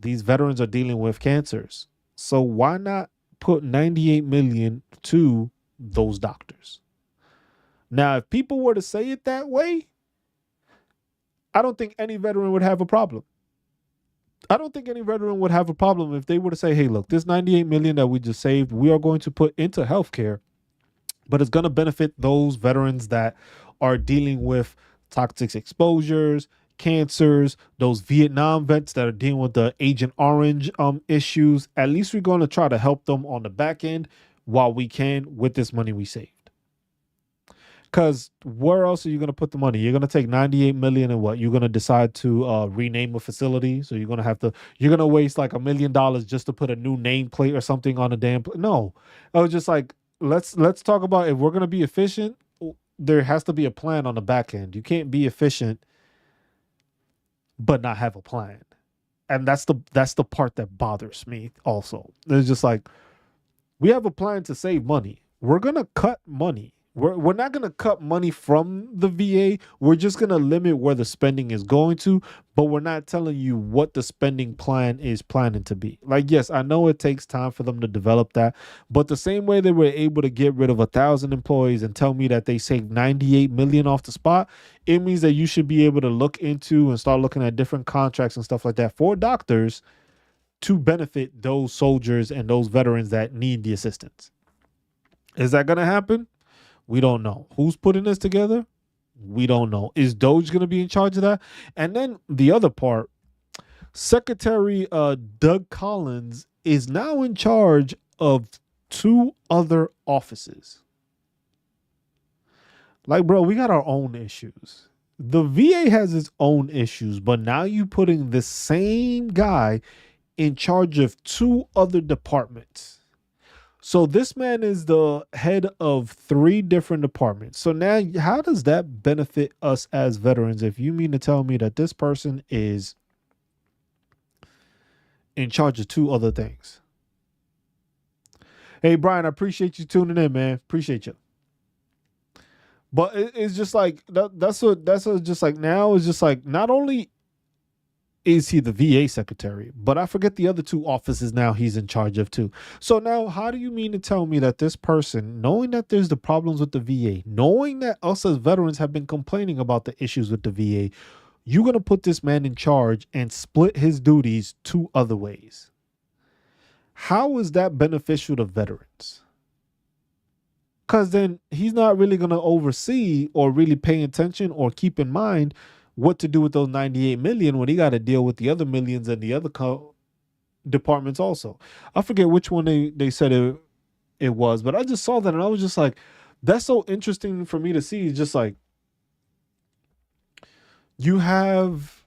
these veterans are dealing with cancers. So why not put 98 million to those doctors? Now, if people were to say it that way, I don't think any veteran would have a problem. I don't think any veteran would have a problem if they were to say, hey, look, this 98 million that we just saved, we are going to put into healthcare, but it's going to benefit those veterans that are dealing with toxic exposures, cancers, those Vietnam vets that are dealing with the Agent Orange issues. At least we're going to try to help them on the back end while we can with this money we saved. Because where else are you going to put the money? You're going to take 98 million and what? You're going to decide to rename a facility. So you're going to waste like $1 million just to put a new nameplate or something on a damn. No, I was just like, let's talk about if we're going to be efficient. There has to be a plan on the back end. You can't be efficient but not have a plan. And that's the part that bothers me also. It's just like we have a plan to save money. We're going to cut money. We're not going to cut money from the VA. We're just going to limit where the spending is going to, but we're not telling you what the spending plan is planning to be. Like, yes, I know it takes time for them to develop that, but the same way they were able to get rid of 1,000 employees and tell me that they saved 98 million off the spot, it means that you should be able to look into and start looking at different contracts and stuff like that for doctors to benefit those soldiers and those veterans that need the assistance. Is that going to happen? We don't know. Who's putting this together? We don't know. Is Doge going to be in charge of that? And then the other part, Secretary Doug Collins is now in charge of 2 other offices. Like, bro, we got our own issues. The VA has its own issues, but now you putting the same guy in charge of 2 other departments. So this man is the head of 3 different departments. So now how does that benefit us as veterans if you mean to tell me that this person is in charge of 2 other things? Hey, Brian, I appreciate you tuning in, man. Appreciate you. But it's just like that's just like now it's just like not only is he the VA secretary, but I forget the other 2 offices now he's in charge of too. So now how do you mean to tell me that this person, knowing that there's the problems with the VA, knowing that us as veterans have been complaining about the issues with the VA, you're going to put this man in charge and split his duties 2 other ways? How is that beneficial to veterans? Because then he's not really going to oversee or really pay attention or keep in mind what to do with those 98 million when he got to deal with the other millions and the other departments also. I forget which one they said it was, but I just saw that and I was just like, that's so interesting for me to see. It's just like you have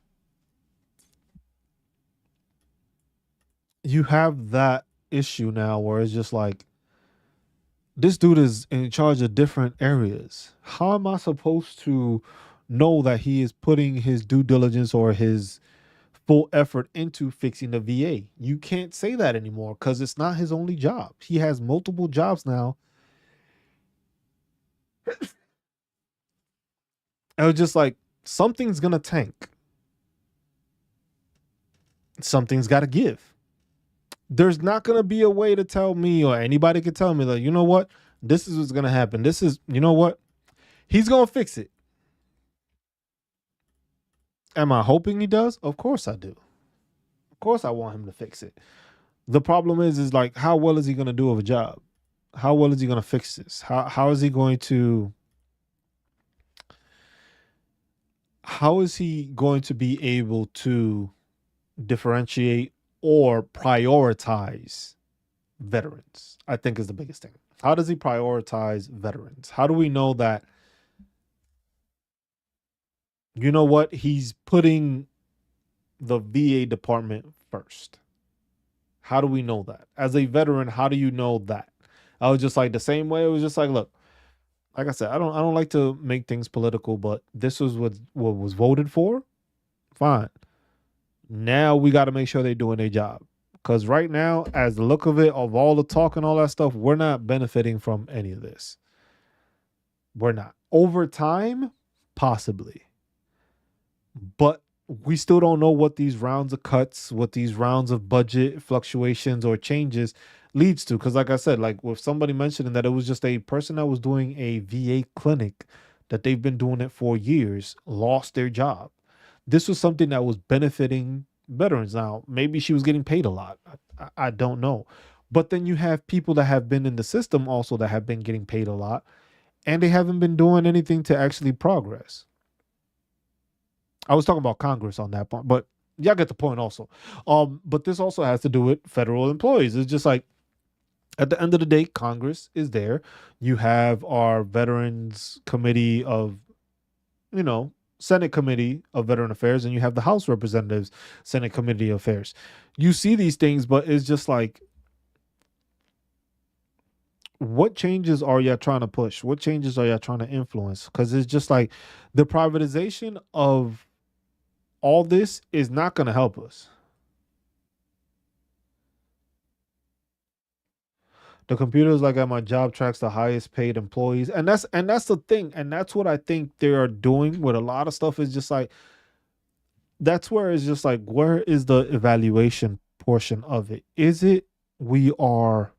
you have that issue now where it's just like this dude is in charge of different areas. How am I supposed to know that he is putting his due diligence or his full effort into fixing the VA? You can't say that anymore because it's not his only job. He has multiple jobs now. I was just like, something's gonna tank. Something's got to give. There's not gonna be a way to tell me or anybody could tell me that, you know what, this is what's gonna happen. This is, you know what, he's gonna fix it. Am I hoping he does? Of course I do. Of course I want him to fix it. The problem is like, how well is he gonna do of a job? How well is he gonna fix this? How is he going to be able to differentiate or prioritize veterans? I think is the biggest thing. How does he prioritize veterans? How do we know that, you know what, he's putting the VA department first? How do we know that? As a veteran, how do you know that? I was just like the same way. It was just like, look, like I said, I don't like to make things political, but this was what was voted for. Fine. Now we got to make sure they're doing their job. Because right now, as the look of it, of all the talk and all that stuff, we're not benefiting from any of this. We're not. Over time, possibly. But we still don't know what these rounds of cuts, what these rounds of budget fluctuations or changes leads to. Because, like I said, like with somebody mentioning that it was just a person that was doing a VA clinic that they've been doing it for years, lost their job. This was something that was benefiting veterans. Now, maybe she was getting paid a lot. I don't know. But then you have people that have been in the system also that have been getting paid a lot and they haven't been doing anything to actually progress. I was talking about Congress on that point, but y'all get the point also. But this also has to do with federal employees. It's just like at the end of the day, Congress is there. You have our Veterans Committee of, Senate Committee of Veteran Affairs, and you have the House Representatives Senate Committee of Affairs. You see these things, but it's just like, what changes are y'all trying to push? What changes are y'all trying to influence? Because it's just like the privatization of all this is not going to help us. The computers like at my job tracks the highest paid employees, and that's the thing, and that's what I think they are doing with a lot of stuff. Is just like, that's where it's just like, where is the evaluation portion of it? Is it we are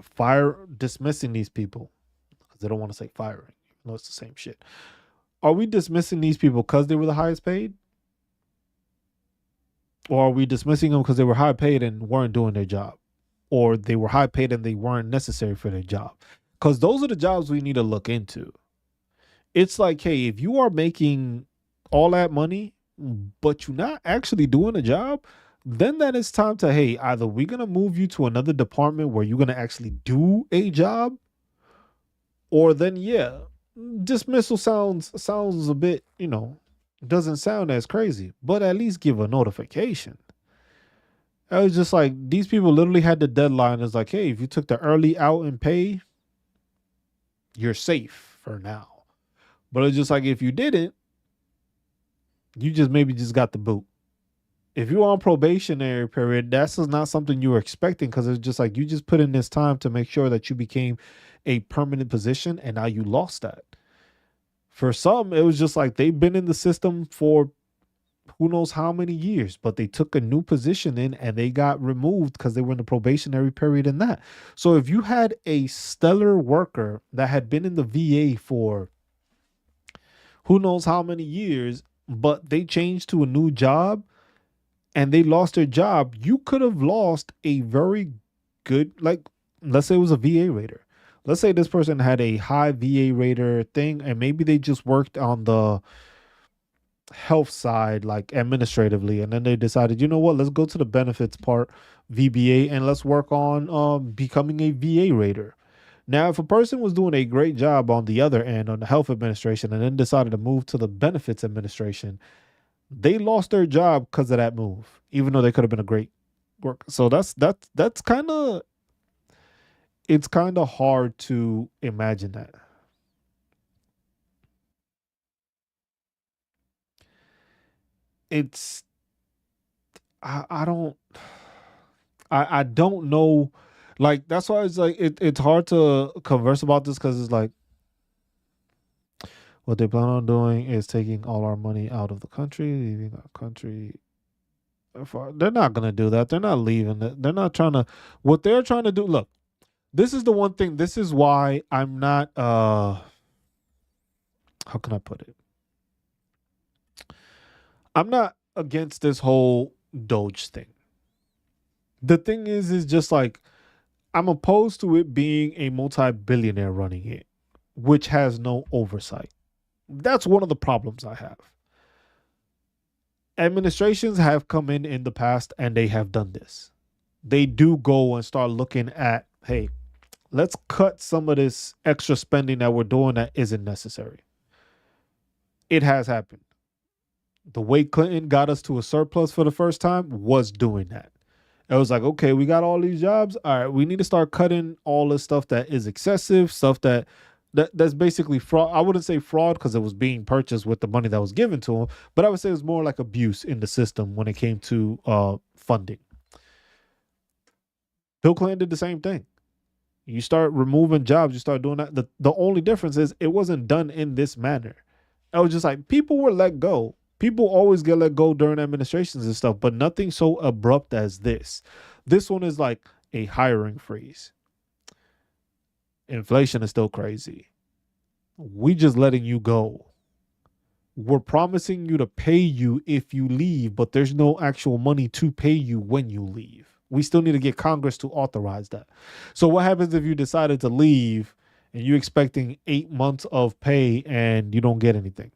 fire dismissing these people because they don't want to say firing? No, it's the same shit. Are we dismissing these people because they were the highest paid? Or are we dismissing them because they were high paid and weren't doing their job? Or they were high paid and they weren't necessary for their job? Because those are the jobs we need to look into. It's like, hey, if you are making all that money, but you're not actually doing a job, then that is time to, hey, either we're going to move you to another department where you're going to actually do a job, or then, yeah, dismissal sounds a bit, doesn't sound as crazy, but at least give a notification. I was just like, these people literally had the deadline. It's like, hey, if you took the early out and pay, you're safe for now. But it's just like, if you didn't, you just maybe just got the boot. If you're on probationary period, that's not something you were expecting, because it's just like you just put in this time to make sure that you became a permanent position, and now you lost that. For some, it was just like they've been in the system for who knows how many years, but they took a new position in and they got removed because they were in the probationary period in that. So if you had a stellar worker that had been in the VA for who knows how many years, but they changed to a new job and they lost their job, you could have lost a very good, like, let's say it was a VA rater. Let's say this person had a high VA rater thing, and maybe they just worked on the health side, like administratively, and then they decided, you know what, let's go to the benefits part, VBA, and let's work on becoming a VA rater. Now, if a person was doing a great job on the other end on the health administration and then decided to move to the benefits administration, they lost their job because of that move, even though they could have been a great work. So that's kind of, it's kind of hard to imagine that. It's I don't I don't know. Like that's why it's like it's hard to converse about this because it's like what they plan on doing is taking all our money out of the country, leaving our country. They're not gonna do that. They're not leaving it. They're not trying to. What they're trying to do. Look, this is the one thing. This is why I'm not. How can I put it? I'm not against this whole Doge thing. The thing is just like I'm opposed to it being a multi-billionaire running it, which has no oversight. That's one of the problems I have. Administrations have come in the past and they have done this. They do go and start looking at, hey, let's cut some of this extra spending that we're doing that isn't necessary. It has happened. The way Clinton got us to a surplus for the first time was doing that. It was like, okay, we got all these jobs. All right, we need to start cutting all this stuff that is excessive, stuff that's basically fraud. I wouldn't say fraud because it was being purchased with the money that was given to him, but I would say it was more like abuse in the system when it came to funding. Bill Clinton did the same thing. You start removing jobs, you start doing that. The only difference is it wasn't done in this manner. It was just like people were let go. People always get let go during administrations and stuff, but nothing so abrupt as this. This one is like a hiring freeze. Inflation is still crazy. We just letting you go. We're promising you to pay you if you leave, but there's no actual money to pay you when you leave. We still need to get Congress to authorize that. So what happens if you decided to leave and you're expecting 8 months of pay and you don't get anything?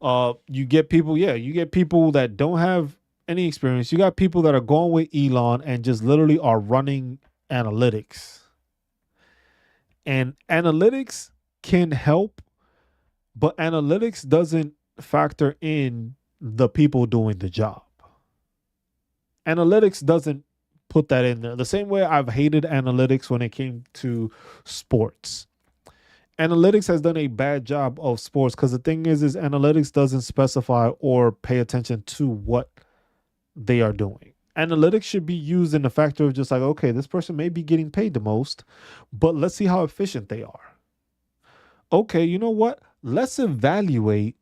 You get people, yeah, you get people that don't have any experience. You got people that are going with Elon and just literally are running analytics. And analytics can help, but analytics doesn't factor in the people doing the job. Analytics doesn't put that in there. The same way I've hated analytics when it came to sports. Analytics has done a bad job of sports because the thing is analytics doesn't specify or pay attention to what they are doing. Analytics should be used in the factor of just like, okay, this person may be getting paid the most, but let's see how efficient they are. Okay, you know what? Let's evaluate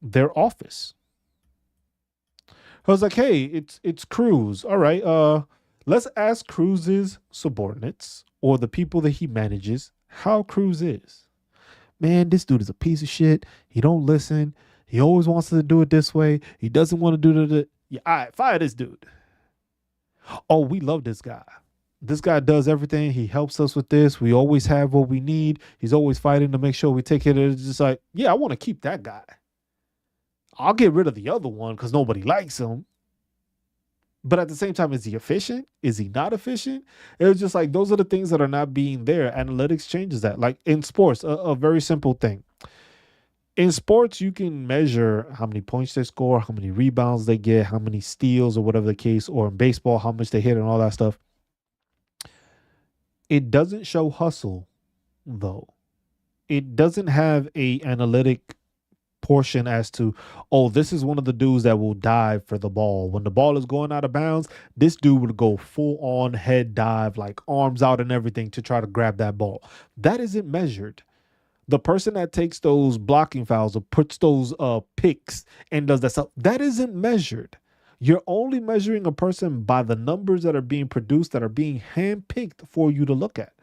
their office. I was like, hey, it's Cruz. All right, let's ask Cruz's subordinates or the people that he manages how Cruz is. Man, this dude is a piece of shit. He don't listen. He always wants to do it this way. He doesn't want to do it. Yeah, all right, fire this dude. Oh, we love this guy. This guy does everything. He helps us with this. We always have what we need. He's always fighting to make sure we take care of it. It's just like, yeah, I want to keep that guy. I'll get rid of the other one because nobody likes him. But at the same time, is he efficient? Is he not efficient? It was just like those are the things that are not being there. Analytics changes that. Like in sports, a very simple thing. In sports, you can measure how many points they score, how many rebounds they get, how many steals or whatever the case, or in baseball, how much they hit and all that stuff. It doesn't show hustle, though. It doesn't have a analytic portion as to, oh, this is one of the dudes that will dive for the ball. When the ball is going out of bounds, this dude would go full on head dive, like arms out and everything to try to grab that ball. That isn't measured. The person that takes those blocking fouls or puts those picks and does that stuff, that isn't measured. You're only measuring a person by the numbers that are being produced that are being handpicked for you to look at.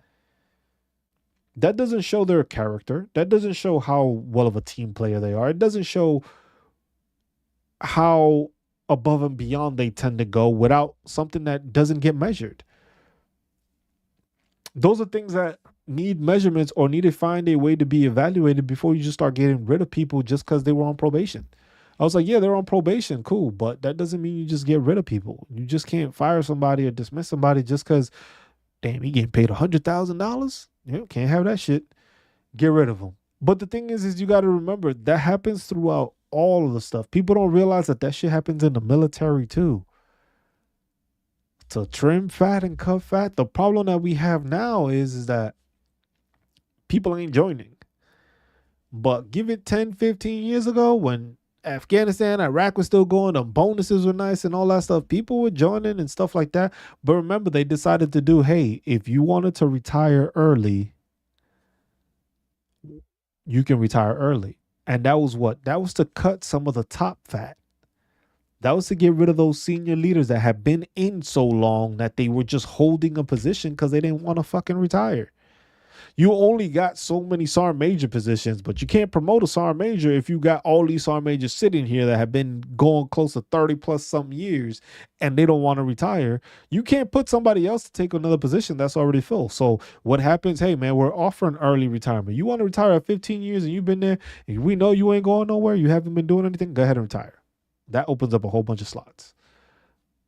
That doesn't show their character. That doesn't show how well of a team player they are. It doesn't show how above and beyond they tend to go without something that doesn't get measured. Those are things that need measurements or need to find a way to be evaluated before you just start getting rid of people just because they were on probation. I was like, yeah, they're on probation, cool, but that doesn't mean you just get rid of people. You just can't fire somebody or dismiss somebody just because, damn, he getting paid $100,000. You can't have that shit. Get rid of them. But the thing is you got to remember that happens throughout all of the stuff. People don't realize that shit happens in the military too. to trim fat and cut fat. The problem that we have now is that people ain't joining. But give it 10, 15 years ago when Afghanistan, Iraq was still going, the bonuses were nice and all that stuff. People were joining and stuff like that. But remember, they decided to do, hey, if you wanted to retire early, you can retire early. And that was what? That was to cut some of the top fat. That was to get rid of those senior leaders that had been in so long that they were just holding a position because they didn't want to fucking retire. You only got so many SAR major positions, but you can't promote a SAR major if you got all these SAR majors sitting here that have been going close to 30 plus some years and they don't want to retire. You can't put somebody else to take another position that's already filled. So what happens? Hey man, we're offering early retirement. You want to retire at 15 years and you've been there and we know you ain't going nowhere. You haven't been doing anything. Go ahead and retire. That opens up a whole bunch of slots.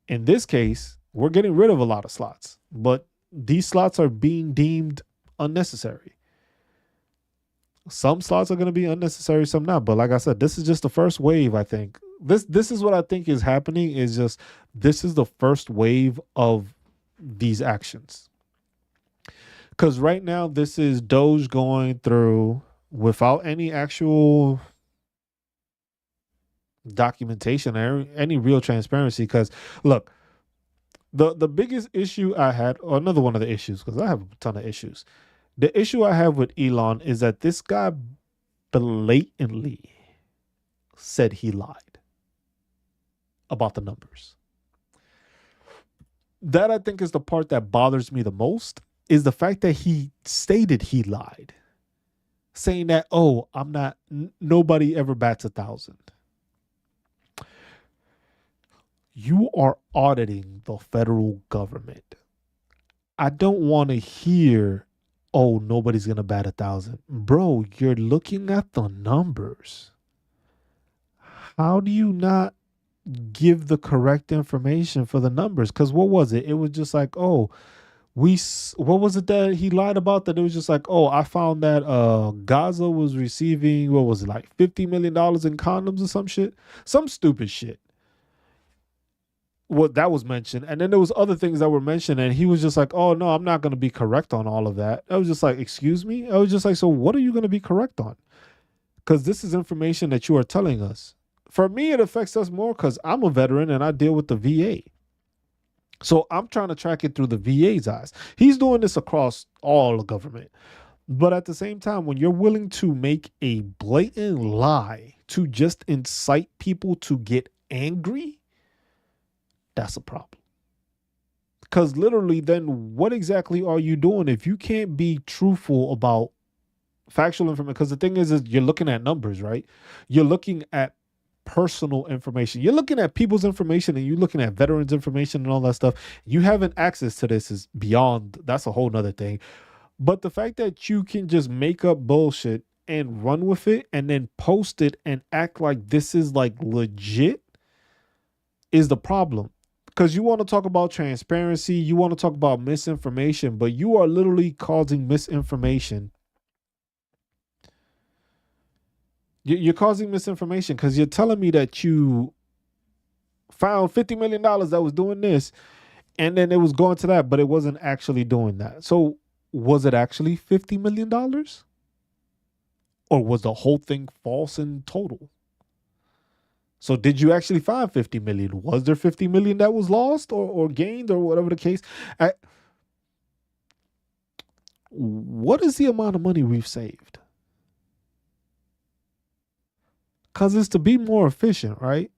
In this case, we're getting rid of a lot of slots, but these slots are being deemed unnecessary. Some slots are going to be unnecessary, some not. But like I said, this is just the first wave. I think this is what I think is happening. Is just this is the first wave of these actions. Because right now, this is Doge going through without any actual documentation or any real transparency. Because look, the biggest issue I had, or another one of the issues, because I have a ton of issues. The issue I have with Elon is that this guy blatantly said he lied about the numbers. That I think is the part that bothers me the most, is the fact that he stated he lied, saying that, oh, I'm not, nobody ever bats 1,000. You are auditing the federal government. I don't want to hear, oh, nobody's going to bat 1,000. Bro, you're looking at the numbers. How do you not give the correct information for the numbers? Because what was it? It was just like, oh, what was it that he lied about? That it was just like, oh, I found that Gaza was receiving, what was it, like $50 million in condoms or some shit? Some stupid shit. What that was mentioned, and then there was other things that were mentioned, and he was just like, oh no, I'm not going to be correct on all of that. I was just like, excuse me. I was just like, so what are you going to be correct on? Because this is information that you are telling us. For me, it affects us more because I'm a veteran and I deal with the VA, so I'm trying to track it through the VA's eyes. He's doing this across all the government, but at the same time, when you're willing to make a blatant lie to just incite people to get angry, that's a problem. Because literally, then what exactly are you doing if you can't be truthful about factual information? Because the thing is you're looking at numbers, right? You're looking at personal information. You're looking at people's information and you're looking at veterans' information and all that stuff. You having access to this is beyond, that's a whole nother thing. But the fact that you can just make up bullshit and run with it and then post it and act like this is like legit is the problem. Because you want to talk about transparency, you want to talk about misinformation, but you are literally causing misinformation. You're causing misinformation because you're telling me that you found $50 million that was doing this, and then it was going to that, but it wasn't actually doing that. So was it actually $50 million? Or was the whole thing false in total? So did you actually find 50 million? Was there 50 million that was lost or gained or whatever the case? What is the amount of money we've saved? Because it's to be more efficient, right?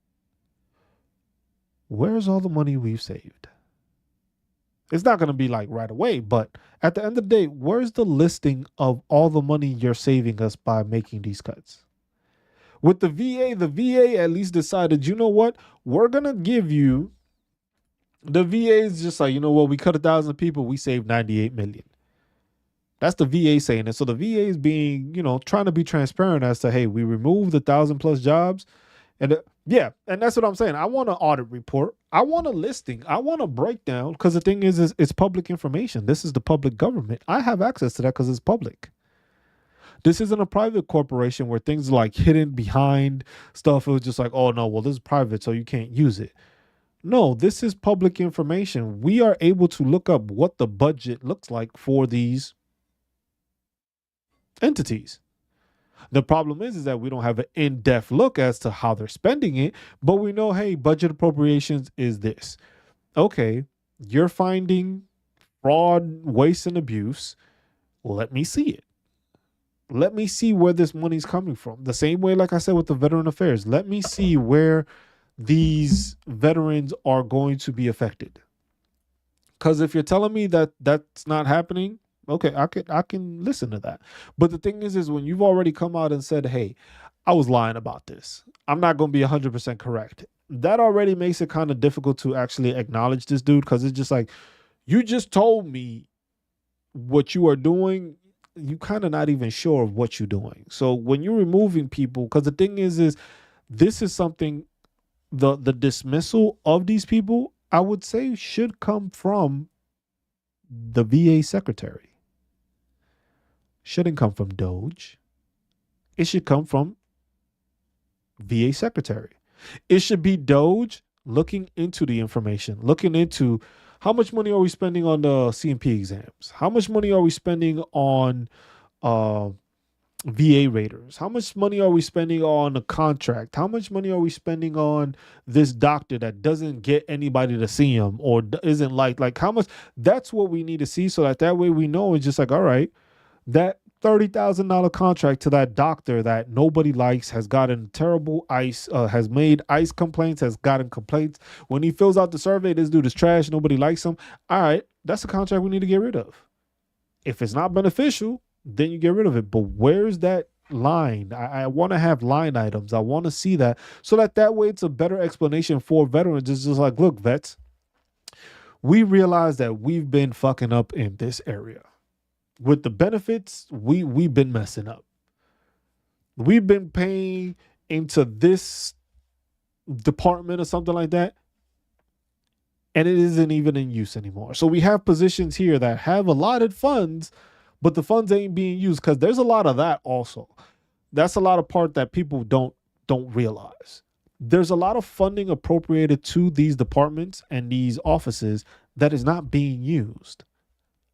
Where's all the money we've saved? It's not going to be like right away, but at the end of the day, where's the listing of all the money you're saving us by making these cuts? With the VA at least decided, you know what? We're going to give you, the VA is just like, you know what? We cut 1,000 people. We saved 98 million. That's the VA saying it. So the VA is being, trying to be transparent as to, hey, we removed 1,000 plus jobs. And yeah, and that's what I'm saying. I want an audit report. I want a listing. I want a breakdown because the thing is it's public information. This is the public government. I have access to that because it's public. This isn't a private corporation where things are like hidden behind stuff. It was just like, oh no, well, this is private, so you can't use it. No, this is public information. We are able to look up what the budget looks like for these entities. The problem is that we don't have an in-depth look as to how they're spending it, but we know, hey, budget appropriations is this. Okay, you're finding fraud, waste, and abuse. Let me see it. Let me see where this money's coming from. The same way, like I said, with the veteran affairs, let me see where these veterans are going to be affected. Because if you're telling me that that's not happening, okay, I can listen to that. But the thing is when you've already come out and said, hey, I was lying about this, I'm not going to be 100% correct. That already makes it kind of difficult to actually acknowledge this dude, because it's just like, you just told me what you are doing. You kind of not even sure of what you're doing. So when you're removing people, because the thing is this is something, the dismissal of these people, I would say, should come from the VA secretary. Shouldn't come from Doge. It should come from VA secretary. It should be Doge looking into the information, looking into how much money are we spending on the CMP exams? How much money are we spending on uh, VA raters? How much money are we spending on a contract? How much money are we spending on this doctor that doesn't get anybody to see him or isn't like how much? That's what we need to see, so that way we know it's just like, all right, that $30,000 contract to that doctor that nobody likes, has gotten terrible ice, has made ice complaints, has gotten complaints. When he fills out the survey, this dude is trash, nobody likes him. All right, that's a contract we need to get rid of. If it's not beneficial, then you get rid of it. But where's that line? I want to have line items. I want to see that, so that way it's a better explanation for veterans. It's just like, look, vets, we realize that we've been fucking up in this area. With the benefits, we've been messing up. We've been paying into this department or something like that, and it isn't even in use anymore. So we have positions here that have allotted funds, but the funds ain't being used, because there's a lot of that also. That's a lot of part that people don't realize. There's a lot of funding appropriated to these departments and these offices that is not being used.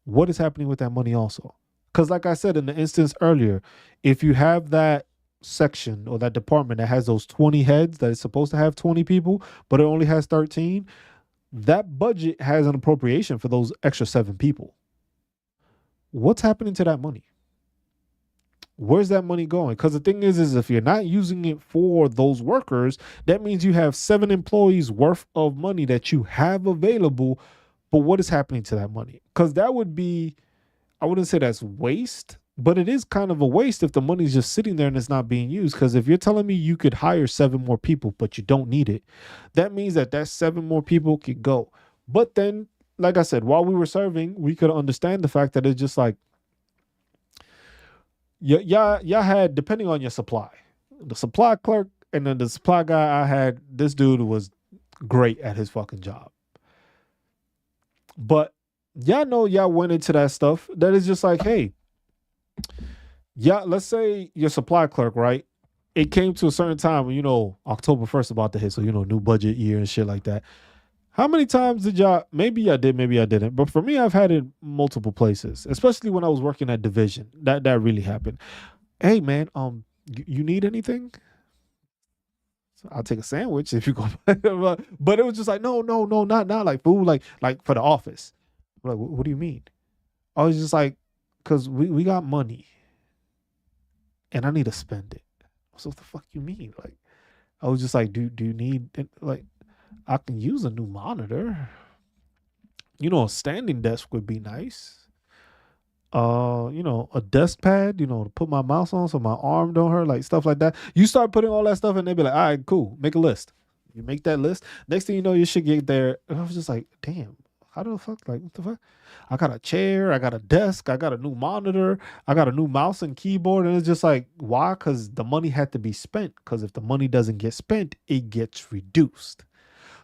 What is happening with that money also? Because like I said in the instance earlier, if you have that section or that department that has those 20 heads that is supposed to have 20 people, but it only has 13, that budget has an appropriation for those extra 7 people. What's happening to that money? Where's that money going? Because the thing is if you're not using it for those workers, that means you have 7 employees worth of money that you have available. But what is happening to that money? Because that would be, I wouldn't say that's waste, but it is kind of a waste if the money's just sitting there and it's not being used. Because if you're telling me you could hire 7 more people, but you don't need it, that means that 7 more people could go. But then, like I said, while we were serving, we could understand the fact that it's just like, y'all had, depending on your supply, the supply clerk and then the supply guy I had, this dude was great at his fucking job. But y'all know y'all went into that stuff that is just like, hey, yeah, let's say your supply clerk, right? It came to a certain time when, October 1st about to hit. So, new budget year and shit like that. How many times did y'all, maybe I did, maybe I didn't. But for me, I've had it multiple places, especially when I was working at division. That really happened. Hey man, you need anything? I'll take a sandwich if you go. But it was just like, no, not like food, like for the office. I'm like, what do you mean? I was just like, because we got money and I need to spend it. So what the fuck you mean? Like, I was just like, do you need, like, I can use a new monitor. A standing desk would be nice. A desk pad, to put my mouse on so my arm don't hurt, like stuff like that. You start putting all that stuff and they be like, all right, cool, make a list. You make that list. Next thing you know, you should get there. And I was just like, damn, how the fuck? Like, what the fuck? I got a chair, I got a desk, I got a new monitor, I got a new mouse and keyboard. And it's just like, why? Because the money had to be spent. Because if the money doesn't get spent, it gets reduced.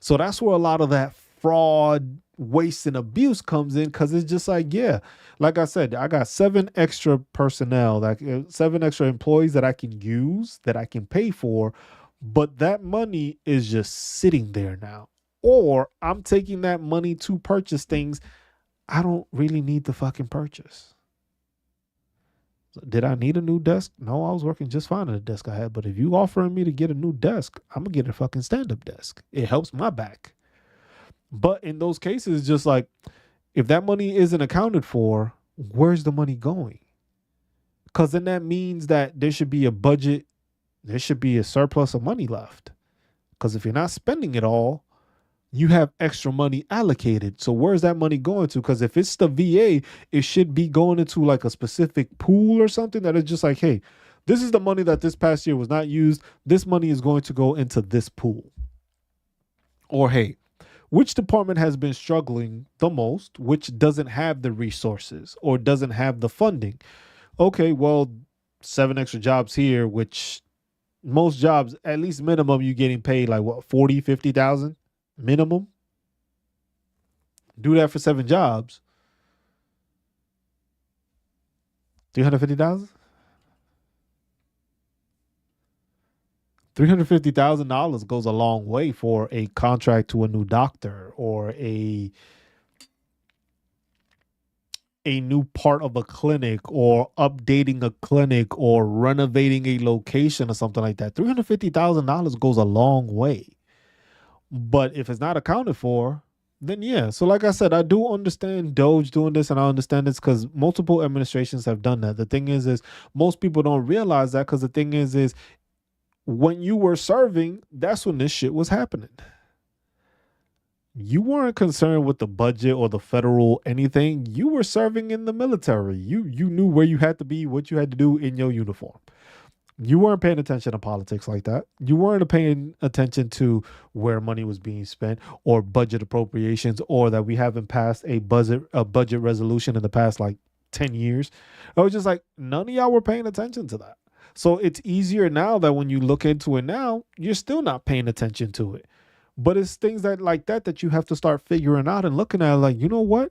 So that's where a lot of that fraud, waste, and abuse comes in, because it's just like, yeah, like I said, I got 7 extra personnel, like 7 extra employees that I can use, that I can pay for, but that money is just sitting there now. or I'm taking that money to purchase things I don't really need to fucking purchase. Did I need a new desk? No, I was working just fine on the desk I had. But if you offering me to get a new desk, I'm gonna get a fucking stand-up desk. It helps my back. But in those cases, just like if that money isn't accounted for, where's the money going? Because then that means that there should be a budget, there should be a surplus of money left. Because if you're not spending it all, you have extra money allocated. So where's that money going to? Because if it's the VA, it should be going into like a specific pool or something that is just like, hey, this is the money that this past year was not used. This money is going to go into this pool. Or hey, which department has been struggling the most, which doesn't have the resources or doesn't have the funding? Okay, well, 7 extra jobs here, which most jobs, at least minimum, you getting paid like what, 40, 50,000 minimum? Do that for 7 jobs. 350,000? $350,000 goes a long way for a contract to a new doctor or a new part of a clinic or updating a clinic or renovating a location or something like that. $350,000 goes a long way. But if it's not accounted for, then yeah. So like I said, I do understand Doge doing this, and I understand this because multiple administrations have done that. The thing is most people don't realize that, because the thing is when you were serving, that's when this shit was happening. You weren't concerned with the budget or the federal anything. You were serving in the military. You knew where you had to be, what you had to do in your uniform. You weren't paying attention to politics like that. You weren't paying attention to where money was being spent or budget appropriations, or that we haven't passed a budget resolution in the past like 10 years. I was just like, none of y'all were paying attention to that. So it's easier now that when you look into it now, you're still not paying attention to it. But it's things that like that you have to start figuring out and looking at, like, you know what?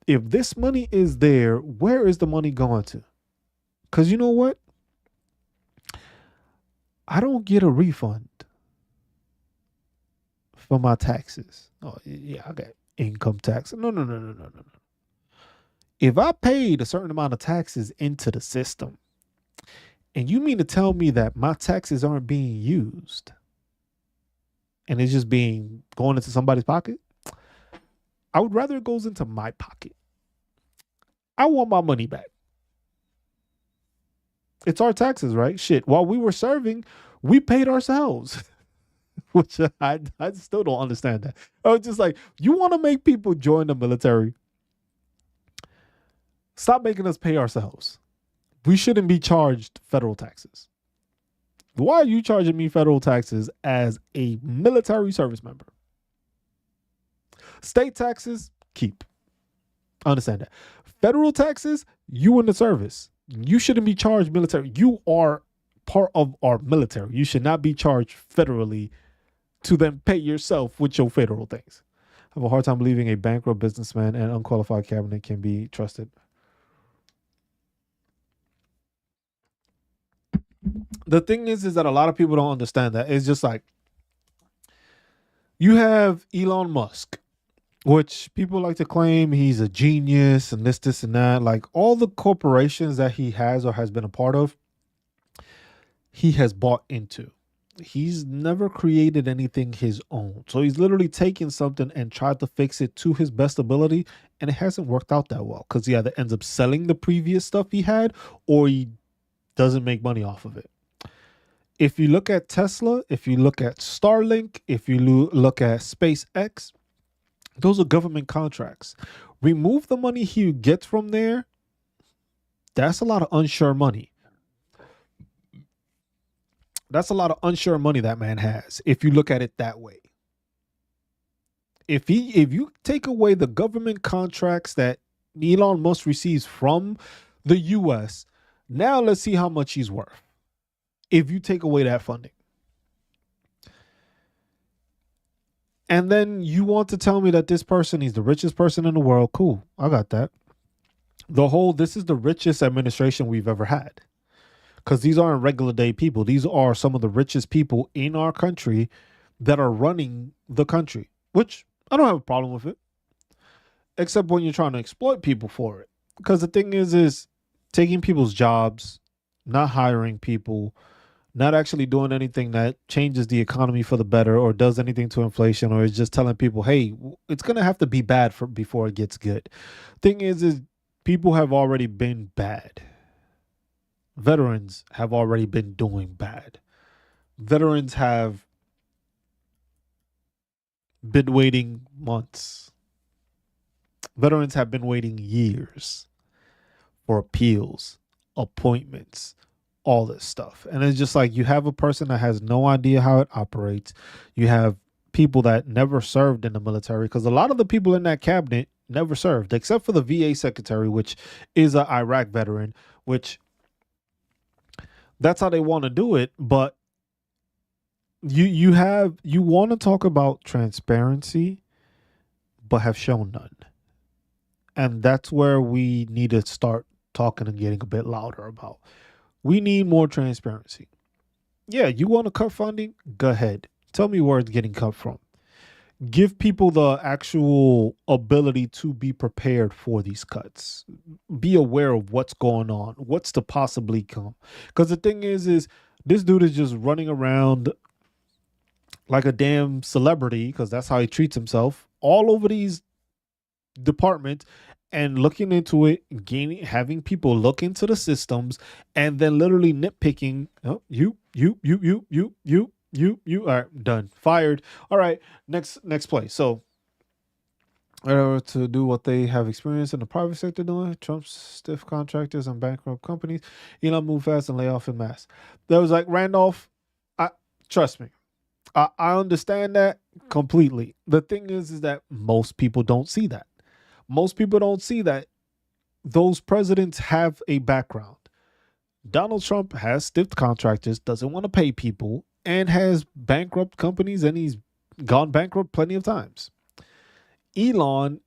If this money is there, where is the money going to? Because you know what? I don't get a refund for my taxes. Oh, yeah, I got income tax. No. If I paid a certain amount of taxes into the system, and you mean to tell me that my taxes aren't being used and it's just being going into somebody's pocket, I would rather it goes into my pocket. I want my money back. It's our taxes, right? Shit. While we were serving, we paid ourselves, which I still don't understand that. I was just like, you want to make people join the military? Stop making us pay ourselves. We shouldn't be charged federal taxes. Why are you charging me federal taxes as a military service member? State taxes, keep. I understand that. Federal taxes, you in the service. You shouldn't be charged military. You are part of our military. You should not be charged federally to then pay yourself with your federal things. I have a hard time believing a bankrupt businessman and unqualified cabinet can be trusted. The thing is that a lot of people don't understand that. It's just like, you have Elon Musk, which people like to claim he's a genius and this and that. Like, all the corporations that he has or has been a part of, he has bought into. He's never created anything his own. So he's literally taken something and tried to fix it to his best ability, and it hasn't worked out that well, because he either ends up selling the previous stuff he had, or he doesn't make money off of it. If you look at Tesla, if you look at Starlink, if you look at SpaceX, those are government contracts. Remove the money he gets from there, that's a lot of unsure money. That's a lot of unsure money that man has, if you look at it that way. If you take away the government contracts that Elon Musk receives from the US, now let's see how much he's worth. If you take away that funding. And then you want to tell me that this person is the richest person in the world. Cool. I got that. This is the richest administration we've ever had. Because these aren't regular day people. These are some of the richest people in our country that are running the country. which I don't have a problem with it, except when you're trying to exploit people for it. Because the thing is taking people's jobs, not hiring people, not actually doing anything that changes the economy for the better or does anything to inflation, or is just telling people, hey, it's gonna have to be bad for before it gets good. Thing is people have already been bad. Veterans have already been doing bad. Veterans have been waiting months. Veterans have been waiting years for appeals, appointments, all this stuff. And it's just like you have a person that has no idea how it operates. You have people that never served in the military, because a lot of the people in that cabinet never served, except for the VA secretary, which is an Iraq veteran, which that's how they want to do it. But you want to talk about transparency, but have shown none. And that's where we need to start talking and getting a bit louder about. We need more transparency. Yeah, you want to cut funding? Go ahead. Tell me where it's getting cut from. Give people the actual ability to be prepared for these cuts. Be aware of what's going on, what's to possibly come. Because the thing is this dude is just running around like a damn celebrity, because that's how he treats himself, all over these departments and looking into it, gaining, having people look into the systems, and then literally nitpicking. Oh, you. All right, done, fired. All right, next play. So, to do what they have experienced in the private sector doing, Trump's stiff contractors and bankrupt companies, move fast and lay off in mass. There was like Randolph. I trust me. I understand that completely. The thing is that most people don't see that. Most people don't see that those presidents have a background. Donald Trump has stiff contractors, doesn't want to pay people, and has bankrupt companies, and he's gone bankrupt plenty of times. Elon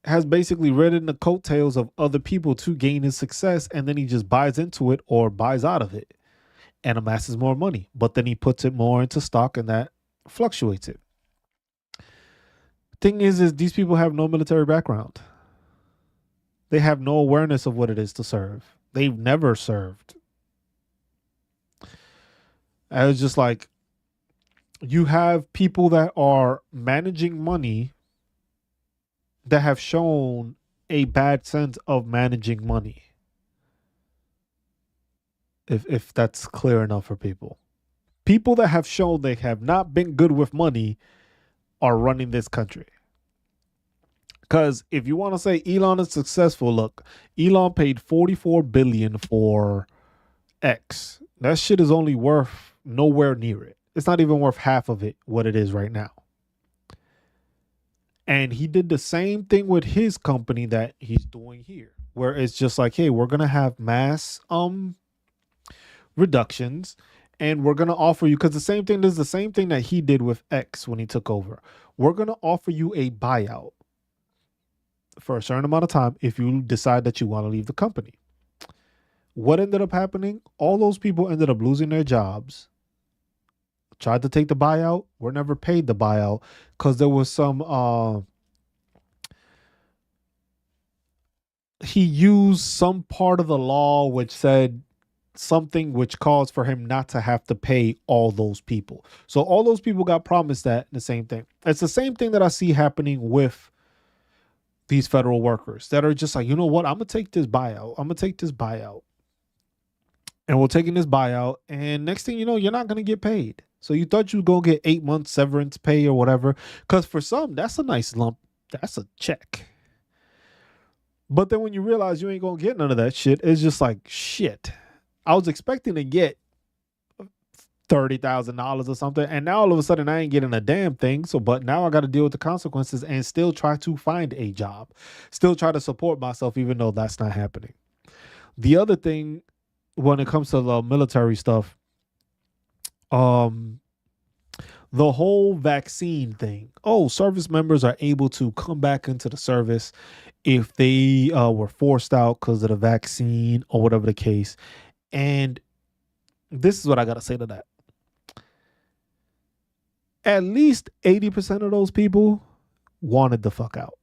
has basically ridden the coattails of other people to gain his success, and then he just buys into it or buys out of it and amasses more money. But then he puts it more into stock, and that fluctuates it. Thing is these people have no military background. They have no awareness of what it is to serve. They've never served. And it's just like you have people that are managing money that have shown a bad sense of managing money. If that's clear enough for people. People that have shown they have not been good with money are running this country. Because if you want to say Elon is successful, look, Elon paid $44 billion for X. That shit is only worth nowhere near it. It's not even worth half of it, what it is right now. And he did the same thing with his company that he's doing here, where it's just like, hey, we're gonna have mass reductions, and we're gonna offer you, because the same thing, this is the same thing that he did with X when he took over. We're gonna offer you a buyout for a certain amount of time if you decide that you want to leave the company. What ended up happening? All those people ended up losing their jobs. Tried to take the buyout, were never paid the buyout because there was some he used some part of the law which said something which caused for him not to have to pay all those people. So all those people got promised that the same thing. It's the same thing that I see happening with these federal workers that are just like, you know what? I'm going to take this buyout. I'm going to take this buyout. And we're taking this buyout. And next thing you know, you're not going to get paid. So you thought you were going to get 8 months severance pay or whatever. Because for some, that's a nice lump. That's a check. But then when you realize you ain't going to get none of that shit, it's just like, shit. I was expecting to get $30,000 or something, and now all of a sudden I ain't getting a damn thing. So, but now I got to deal with the consequences and still try to find a job, still try to support myself, even though that's not happening. The other thing, when it comes to the military stuff, the whole vaccine thing. Oh, service members are able to come back into the service if they were forced out because of the vaccine or whatever the case. And this is what I got to say to that. At least 80% of those people wanted the fuck out.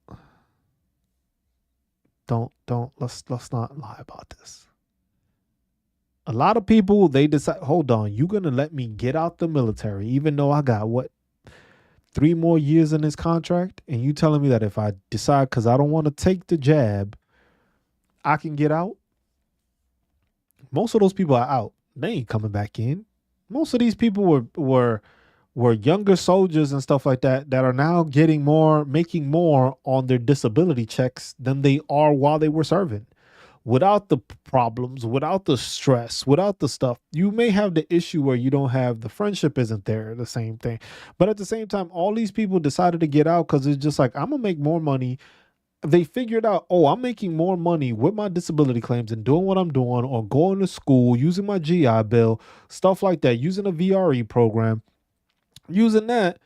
Don't let's not lie about this. A lot of people they decide, hold on, you gonna let me get out the military, even though I got what 3 more years in this contract, and you telling me that if I decide because I don't want to take the jab, I can get out. Most of those people are out. They ain't coming back in. Most of these people were younger soldiers and stuff like that that are now getting more, making more on their disability checks than they are while they were serving. Without the problems, without the stress, without the stuff, you may have the issue where you don't have the friendship isn't there, the same thing. But at the same time, all these people decided to get out because it's just like, I'm gonna make more money. They figured out, oh, I'm making more money with my disability claims and doing what I'm doing, or going to school, using my GI Bill, stuff like that, using a VRE program, using that,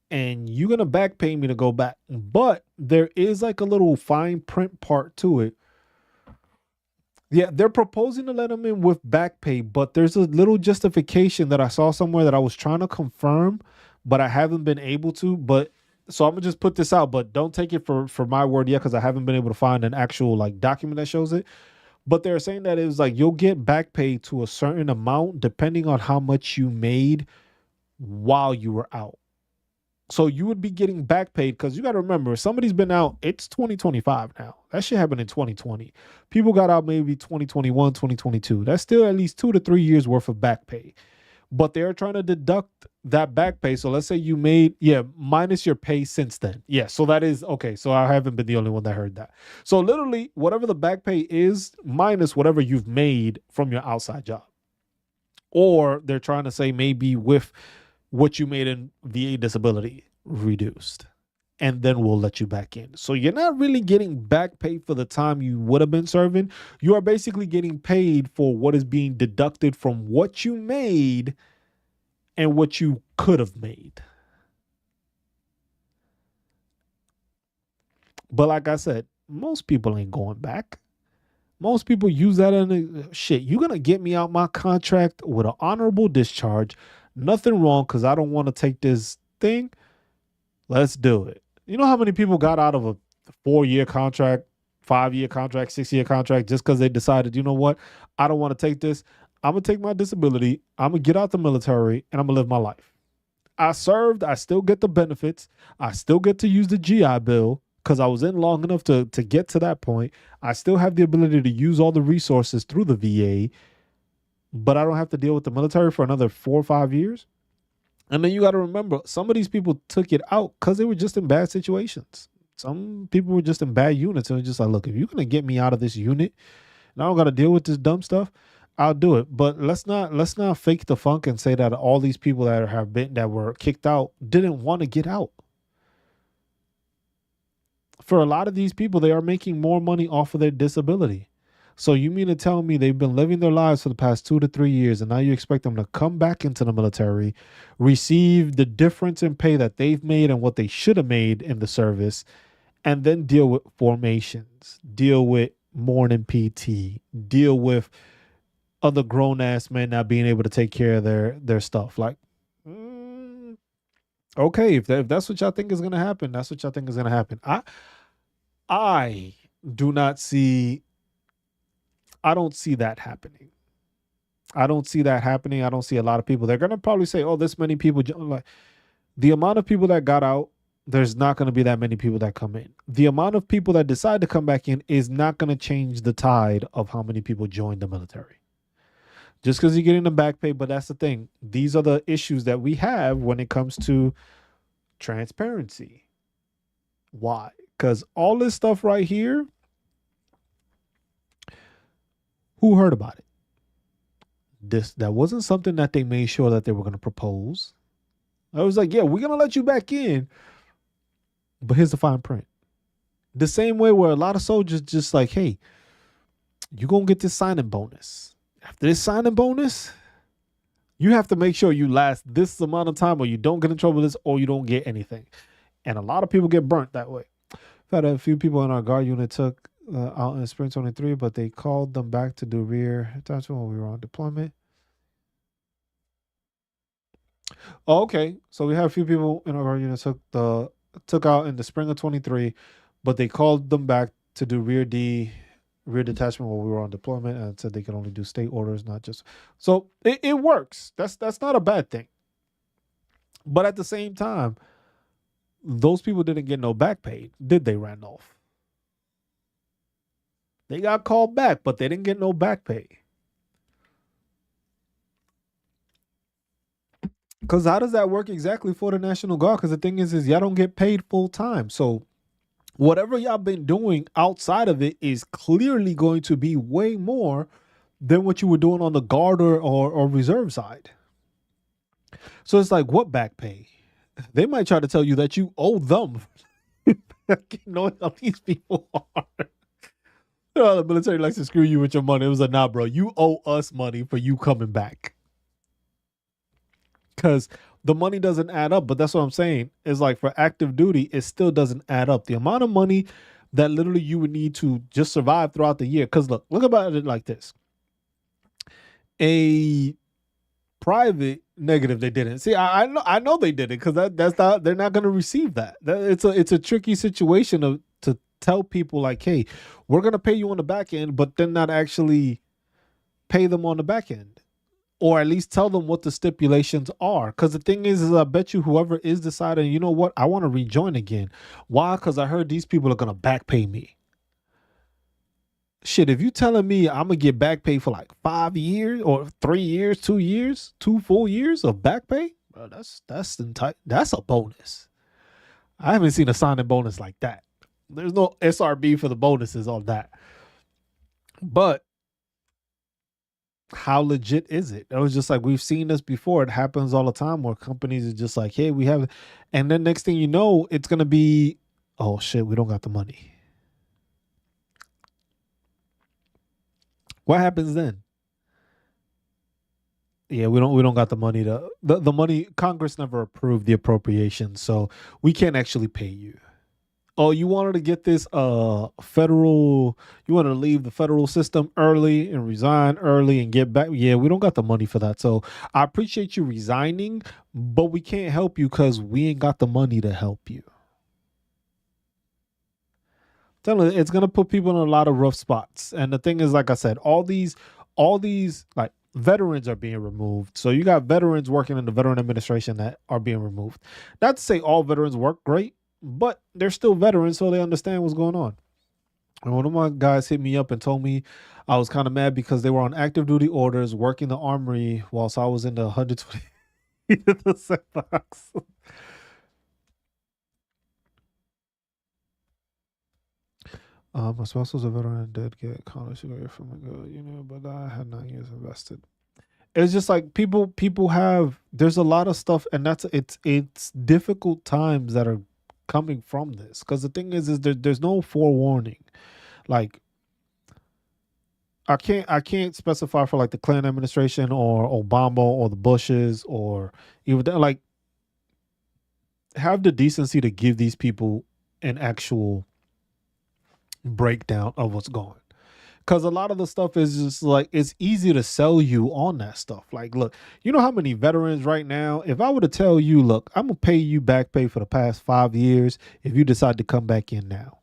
and you're gonna back pay me to go back. But there is like a little fine print part to it. Yeah, they're proposing to let them in with back pay, but there's a little justification that I saw somewhere that I was trying to confirm, but I haven't been able to. But so I'm gonna just put this out, but don't take it for my word yet because I haven't been able to find an actual like document that shows it. But they're saying that it was like you'll get back pay to a certain amount depending on how much you made while you were out. So you would be getting back paid because you got to remember somebody's been out. It's 2025 now. That shit happened in 2020. People got out maybe 2021, 2022. That's still at least 2 to 3 years worth of back pay. But they're trying to deduct that back pay. So let's say you made, yeah, minus your pay since then. Yeah. So that is okay. So I haven't been the only one that heard that. So literally, whatever the back pay is, minus whatever you've made from your outside job. Or they're trying to say maybe with what you made in VA disability reduced, and then we'll let you back in. So you're not really getting back pay for the time you would have been serving. You are basically getting paid for what is being deducted from what you made and what you could have made. But like I said, most people ain't going back. Most people use that in shit. You're gonna get me out my contract with an honorable discharge. Nothing wrong because I don't want to take this thing. Let's do it. You know how many people got out of a 4 year contract, 5 year contract, 6 year contract just because they decided, you know what? I don't want to take this. I'm going to take my disability. I'm going to get out the military and I'm going to live my life. I served. I still get the benefits. I still get to use the GI Bill because I was in long enough to get to that point. I still have the ability to use all the resources through the VA, but I don't have to deal with the military for another 4 or 5 years. And then you got to remember, some of these people took it out because they were just in bad situations. Some people were just in bad units and just like, look, if you're gonna get me out of this unit and I don't got to deal with this dumb stuff, I'll do it. But let's not fake the funk and say that all these people that were kicked out didn't want to get out. For a lot of these people, they are making more money off of their disability. So you mean to tell me they've been living their lives for the past 2 to 3 years, and now you expect them to come back into the military, receive the difference in pay that they've made and what they should have made in the service, and then deal with formations, deal with morning PT, deal with other grown ass men not being able to take care of their stuff. Like, mm, okay, if that's what y'all think is gonna happen, that's what y'all think is gonna happen. I do not see. I don't see that happening. I don't see that happening. I don't see a lot of people. They're gonna probably say, "Oh, this many people." Like the amount of people that got out, there's not gonna be that many people that come in. The amount of people that decide to come back in is not gonna change the tide of how many people join the military. Just because you're getting the back pay, but that's the thing. These are the issues that we have when it comes to transparency. Why? Because all this stuff right here, who heard about it? This that wasn't something that they made sure that they were going to propose. I was like, yeah, we're going to let you back in, but here's the fine print. The same way where a lot of soldiers just like, hey, you're going to get this signing bonus. After this signing bonus, you have to make sure you last this amount of time or you don't get in trouble with this or you don't get anything. And a lot of people get burnt that way. I've had a few people in our guard unit took out in spring 23, but they called them back to do rear attachment when we were on deployment. Oh, okay. So we have a few people in our guard unit took the took out in the spring of 23, but they called them back to do rear detachment while we were on deployment and said they could only do state orders, not just. So it works. That's not a bad thing. But at the same time, those people didn't get no back pay, did they, Randolph? They got called back, but they didn't get no back pay. Because how does that work exactly for the National Guard? Because the thing is y'all don't get paid full time. So whatever y'all been doing outside of it is clearly going to be way more than what you were doing on the guard or reserve side. So it's like, what back pay? They might try to tell you that you owe them. You know how these people are. The military likes to screw you with your money. It was like, nah, bro, you owe us money for you coming back. Because the money doesn't add up. But that's what I'm saying. It's like for active duty, it still doesn't add up. The amount of money that literally you would need to just survive throughout the year. Because look about it like this. A private negative, they didn't. See, I know they did it because that's not, they're not going to receive that. It's a tricky situation to tell people like, hey, we're going to pay you on the back end, but then not actually pay them on the back end, or at least tell them what the stipulations are. Because the thing is I bet you whoever is deciding, you know what, I want to rejoin again. Why? Because I heard these people are going to back pay me. Shit, if you telling me I'm gonna get back pay for like 5 years or 3 years, 2 years, 2 full years of back pay, bro, that's a bonus. I haven't seen a signing bonus like that. There's no SRB for the bonuses on that. But how legit is it? It was just like, we've seen this before. It happens all the time where companies are just like, hey, we have, and then next thing you know, it's gonna be, oh shit, we don't got the money. What happens then? Yeah, we don't got the money to the money. Congress never approved the appropriation, so we can't actually pay you. Oh, you wanted to get this federal, you wanted to leave the federal system early and resign early and get back. Yeah, we don't got the money for that. So I appreciate you resigning, but we can't help you because we ain't got the money to help you. Tell you, it's gonna put people in a lot of rough spots. And the thing is, like I said, all these like veterans are being removed. So you got veterans working in the veteran administration that are being removed. Not to say all veterans work great, but they're still veterans, so they understand what's going on. And one of my guys hit me up and told me I was kind of mad because they were on active duty orders working the armory whilst I was in the 120 the set box. My spouse was a veteran and did get college degree from a good, but I had 9 years invested. It's just like people have, there's a lot of stuff, and it's difficult times that are coming from this, because the thing is there's no forewarning. Like I can't specify for like the Clinton administration or Obama or the Bushes or even like have the decency to give these people an actual breakdown of what's going, because a lot of the stuff is just like, it's easy to sell you on that stuff. Like, look, you know how many veterans right now, if I were to tell you, look, I'm gonna pay you back pay for the past 5 years if you decide to come back in now,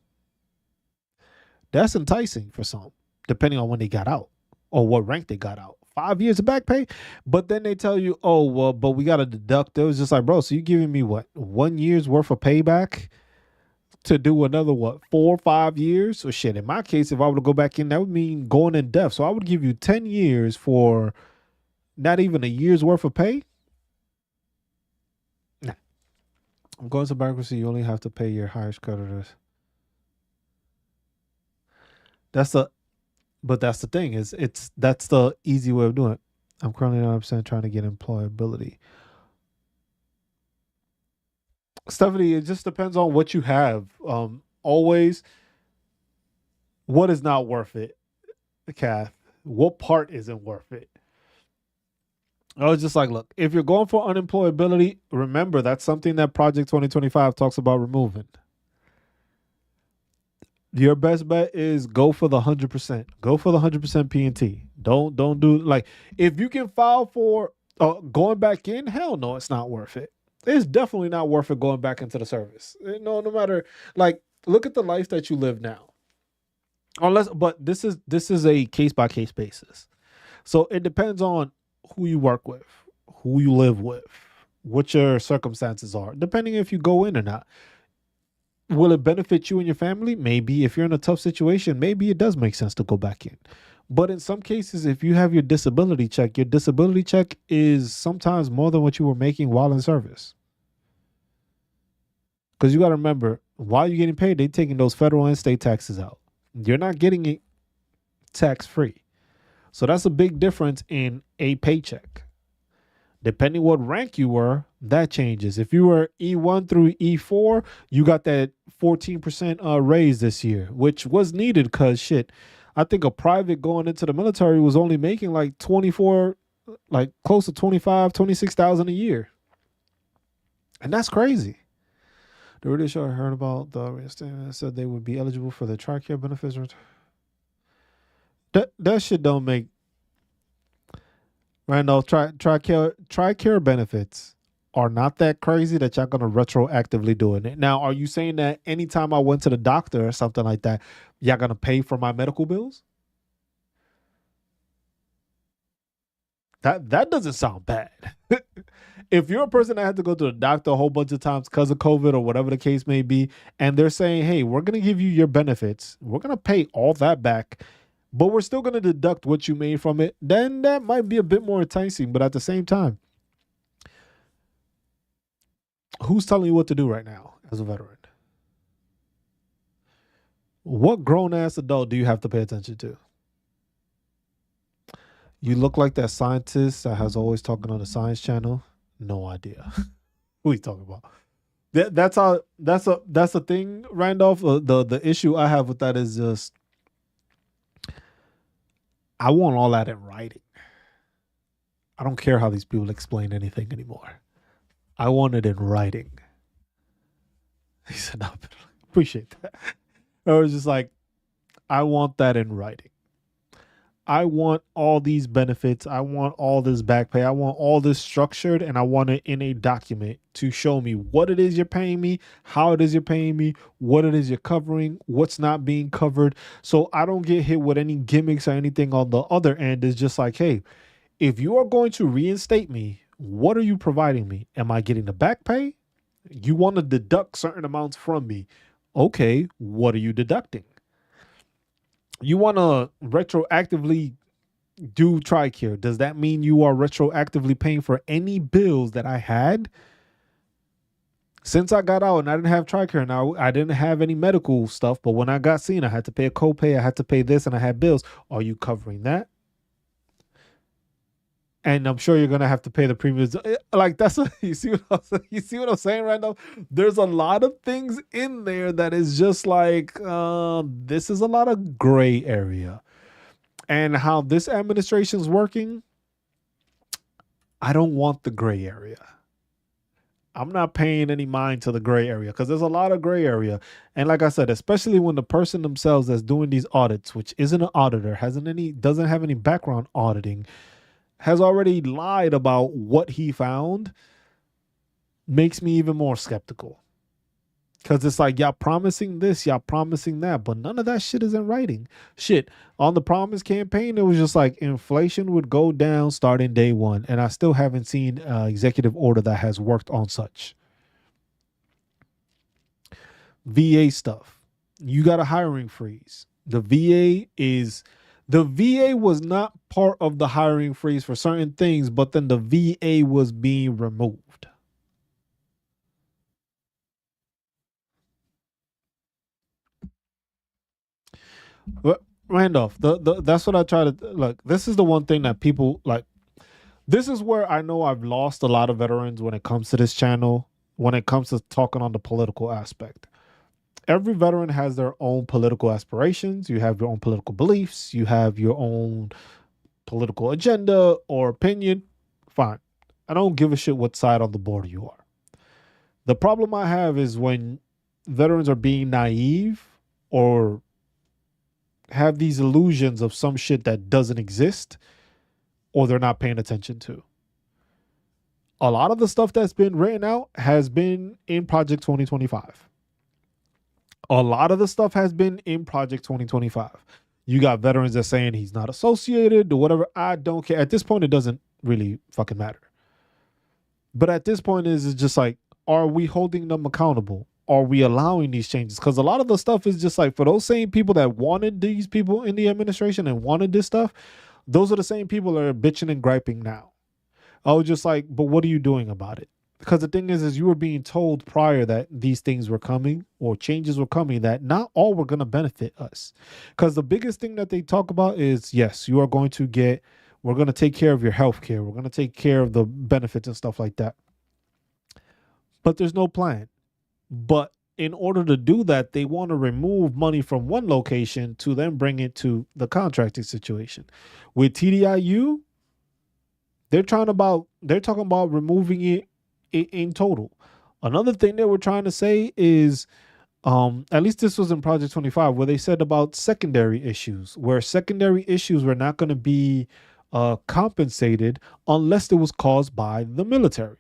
that's enticing for some, depending on when they got out or what rank they got out. 5 years of back pay, but then they tell you, oh well, but we got to deduct. It was just like, bro, so you giving me what, 1 year's worth of payback to do another what, 4 or 5 years? So shit, in my case, if I were to go back in, that would mean going in depth. So I would give you 10 years for not even a year's worth of pay. Nah. I'm going to bankruptcy. You only have to pay your highest creditors. That's the But that's the thing, is that's the easy way of doing it. I'm currently 9% trying to get employability. Stephanie, it just depends on what you have. Always, what is not worth it, Kath? What part isn't worth it? I was just like, look, if you're going for unemployability, remember that's something that Project 2025 talks about removing. Your best bet is go for the 100%. Go for the 100% P&T. Don't do, like, if you can file for going back in, hell no, it's not worth it. It's definitely not worth it going back into the service. No matter, like, look at the life that you live now. Unless, but this is a case by case basis. So it depends on who you work with, who you live with, what your circumstances are, depending if you go in or not. Will it benefit you and your family? Maybe. If you're in a tough situation, maybe it does make sense to go back in. But in some cases, if you have your disability check is sometimes more than what you were making while in service. Because you got to remember, while you're getting paid, they're taking those federal and state taxes out. You're not getting it tax free. So that's a big difference in a paycheck. Depending what rank you were, that changes. If you were E1 through E4, you got that 14% raise this year, which was needed because shit, I think a private going into the military was only making like 24, like close to 25, 26,000 a year. And that's crazy. The British I heard about the reinstatement said they would be eligible for the TRICARE benefits. That shit don't make Randolph, TRICARE benefits are not that crazy that y'all gonna retroactively doing it. Now, are you saying that anytime I went to the doctor or something like that, y'all gonna pay for my medical bills? That doesn't sound bad. If you're a person that had to go to the doctor a whole bunch of times because of COVID or whatever the case may be, and they're saying, hey, we're gonna give you your benefits, we're gonna pay all that back, but we're still gonna deduct what you made from it, then that might be a bit more enticing. But at the same time, who's telling you what to do right now as a veteran? What grown ass adult do you have to pay attention to? You look like that scientist that has always talking on the science channel. No idea. Who you talking about? That's how that's the thing, Randolph. The issue I have with that is just I want all that in writing. I don't care how these people explain anything anymore. I want it in writing. He said, no, appreciate that. I was just like, I want that in writing. I want all these benefits. I want all this back pay. I want all this structured, and I want it in a document to show me what it is you're paying me, how it is you're paying me, what it is you're covering, what's not being covered. So I don't get hit with any gimmicks or anything on the other end. It's just like, hey, if you are going to reinstate me, what are you providing me? Am I getting the back pay? You want to deduct certain amounts from me. Okay, what are you deducting? You want to retroactively do TRICARE. Does that mean you are retroactively paying for any bills that I had since I got out and I didn't have TRICARE? Now I didn't have any medical stuff, but when I got seen, I had to pay a copay. I had to pay this, and I had bills. Are you covering that? And I'm sure you're gonna have to pay the premiums. Like that's what, you see you see what I'm saying right now. There's a lot of things in there that is just like this is a lot of gray area, and how this administration is working. I don't want the gray area. I'm not paying any mind to the gray area because there's a lot of gray area. And like I said, especially when the person themselves that's doing these audits, which isn't an auditor, doesn't have any background auditing, has already lied about what he found, makes me even more skeptical. Because it's like, y'all promising this, y'all promising that, but none of that shit is in writing. Shit, on the promise campaign, it was just like inflation would go down starting day one. And I still haven't seen an executive order that has worked on such. VA stuff. You got a hiring freeze. The VA was not part of the hiring freeze for certain things, but then the VA was being removed. But Randolph, that's what I try to look. This is the one thing that people like. This is where I know I've lost a lot of veterans when it comes to this channel, when it comes to talking on the political aspect. Every veteran has their own political aspirations. You have your own political beliefs. You have your own political agenda or opinion. Fine. I don't give a shit what side on the border you are. The problem I have is when veterans are being naive or have these illusions of some shit that doesn't exist or they're not paying attention to. A lot of the stuff that's been written out has been in Project 2025. A lot of the stuff has been in Project 2025. You got veterans that saying he's not associated or whatever. I don't care. At this point, it doesn't really fucking matter. But at this point, is it's just like, are we holding them accountable? Are we allowing these changes? Because a lot of the stuff is just like for those same people that wanted these people in the administration and wanted this stuff, those are the same people that are bitching and griping now. I was just like, but what are you doing about it? Because the thing is you were being told prior that these things were coming or changes were coming, that not all were going to benefit us. Because the biggest thing that they talk about is, yes, you are going to get, we're going to take care of your health care. We're going to take care of the benefits and stuff like that. But there's no plan. But in order to do that, they want to remove money from one location to then bring it to the contracting situation. With TDIU, they're talking about removing it in total. Another thing they were trying to say is, at least this was in Project 25, where they said about secondary issues, where secondary issues were not going to be compensated unless it was caused by the military.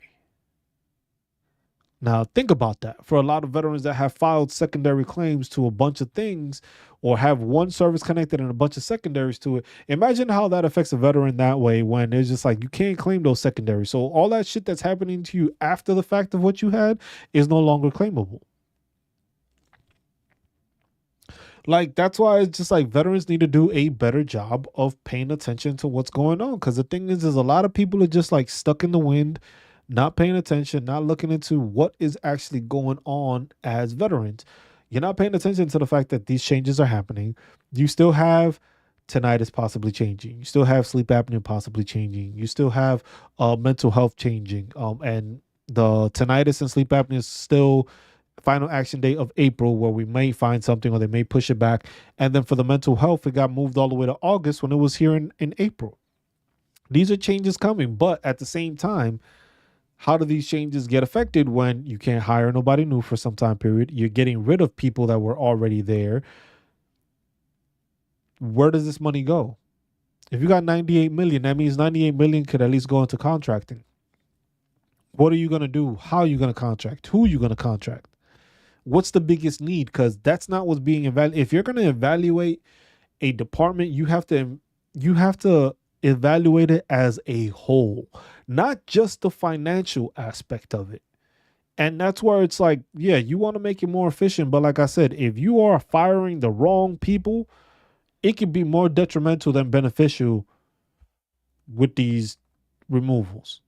Now, think about that. For a lot of veterans that have filed secondary claims to a bunch of things or have one service connected and a bunch of secondaries to it, imagine how that affects a veteran that way when it's just like you can't claim those secondaries. So all that shit that's happening to you after the fact of what you had is no longer claimable. Like, that's why it's just like veterans need to do a better job of paying attention to what's going on. Because the thing is a lot of people are just like stuck in the wind, not paying attention, not looking into what is actually going on as veterans. You're not paying attention to the fact that these changes are happening. You still have tinnitus possibly changing. You still have sleep apnea possibly changing. You still have mental health changing. And the tinnitus and sleep apnea is still final action date of April, where we may find something or they may push it back. And then for the mental health, it got moved all the way to August when it was here in April. These are changes coming, but at the same time, how do these changes get affected when you can't hire nobody new for some time period? You're getting rid of people that were already there. Where does this money go? If you got 98 million, that means 98 million could at least go into contracting. What are you going to do? How are you going to contract? Who are you going to contract? What's the biggest need? Because that's not what's being evaluated. If you're going to evaluate a department, you have to evaluate it as a whole, not just the financial aspect of it. And that's where it's like, yeah, you want to make it more efficient. But like I said, if you are firing the wrong people, it can be more detrimental than beneficial with these removals.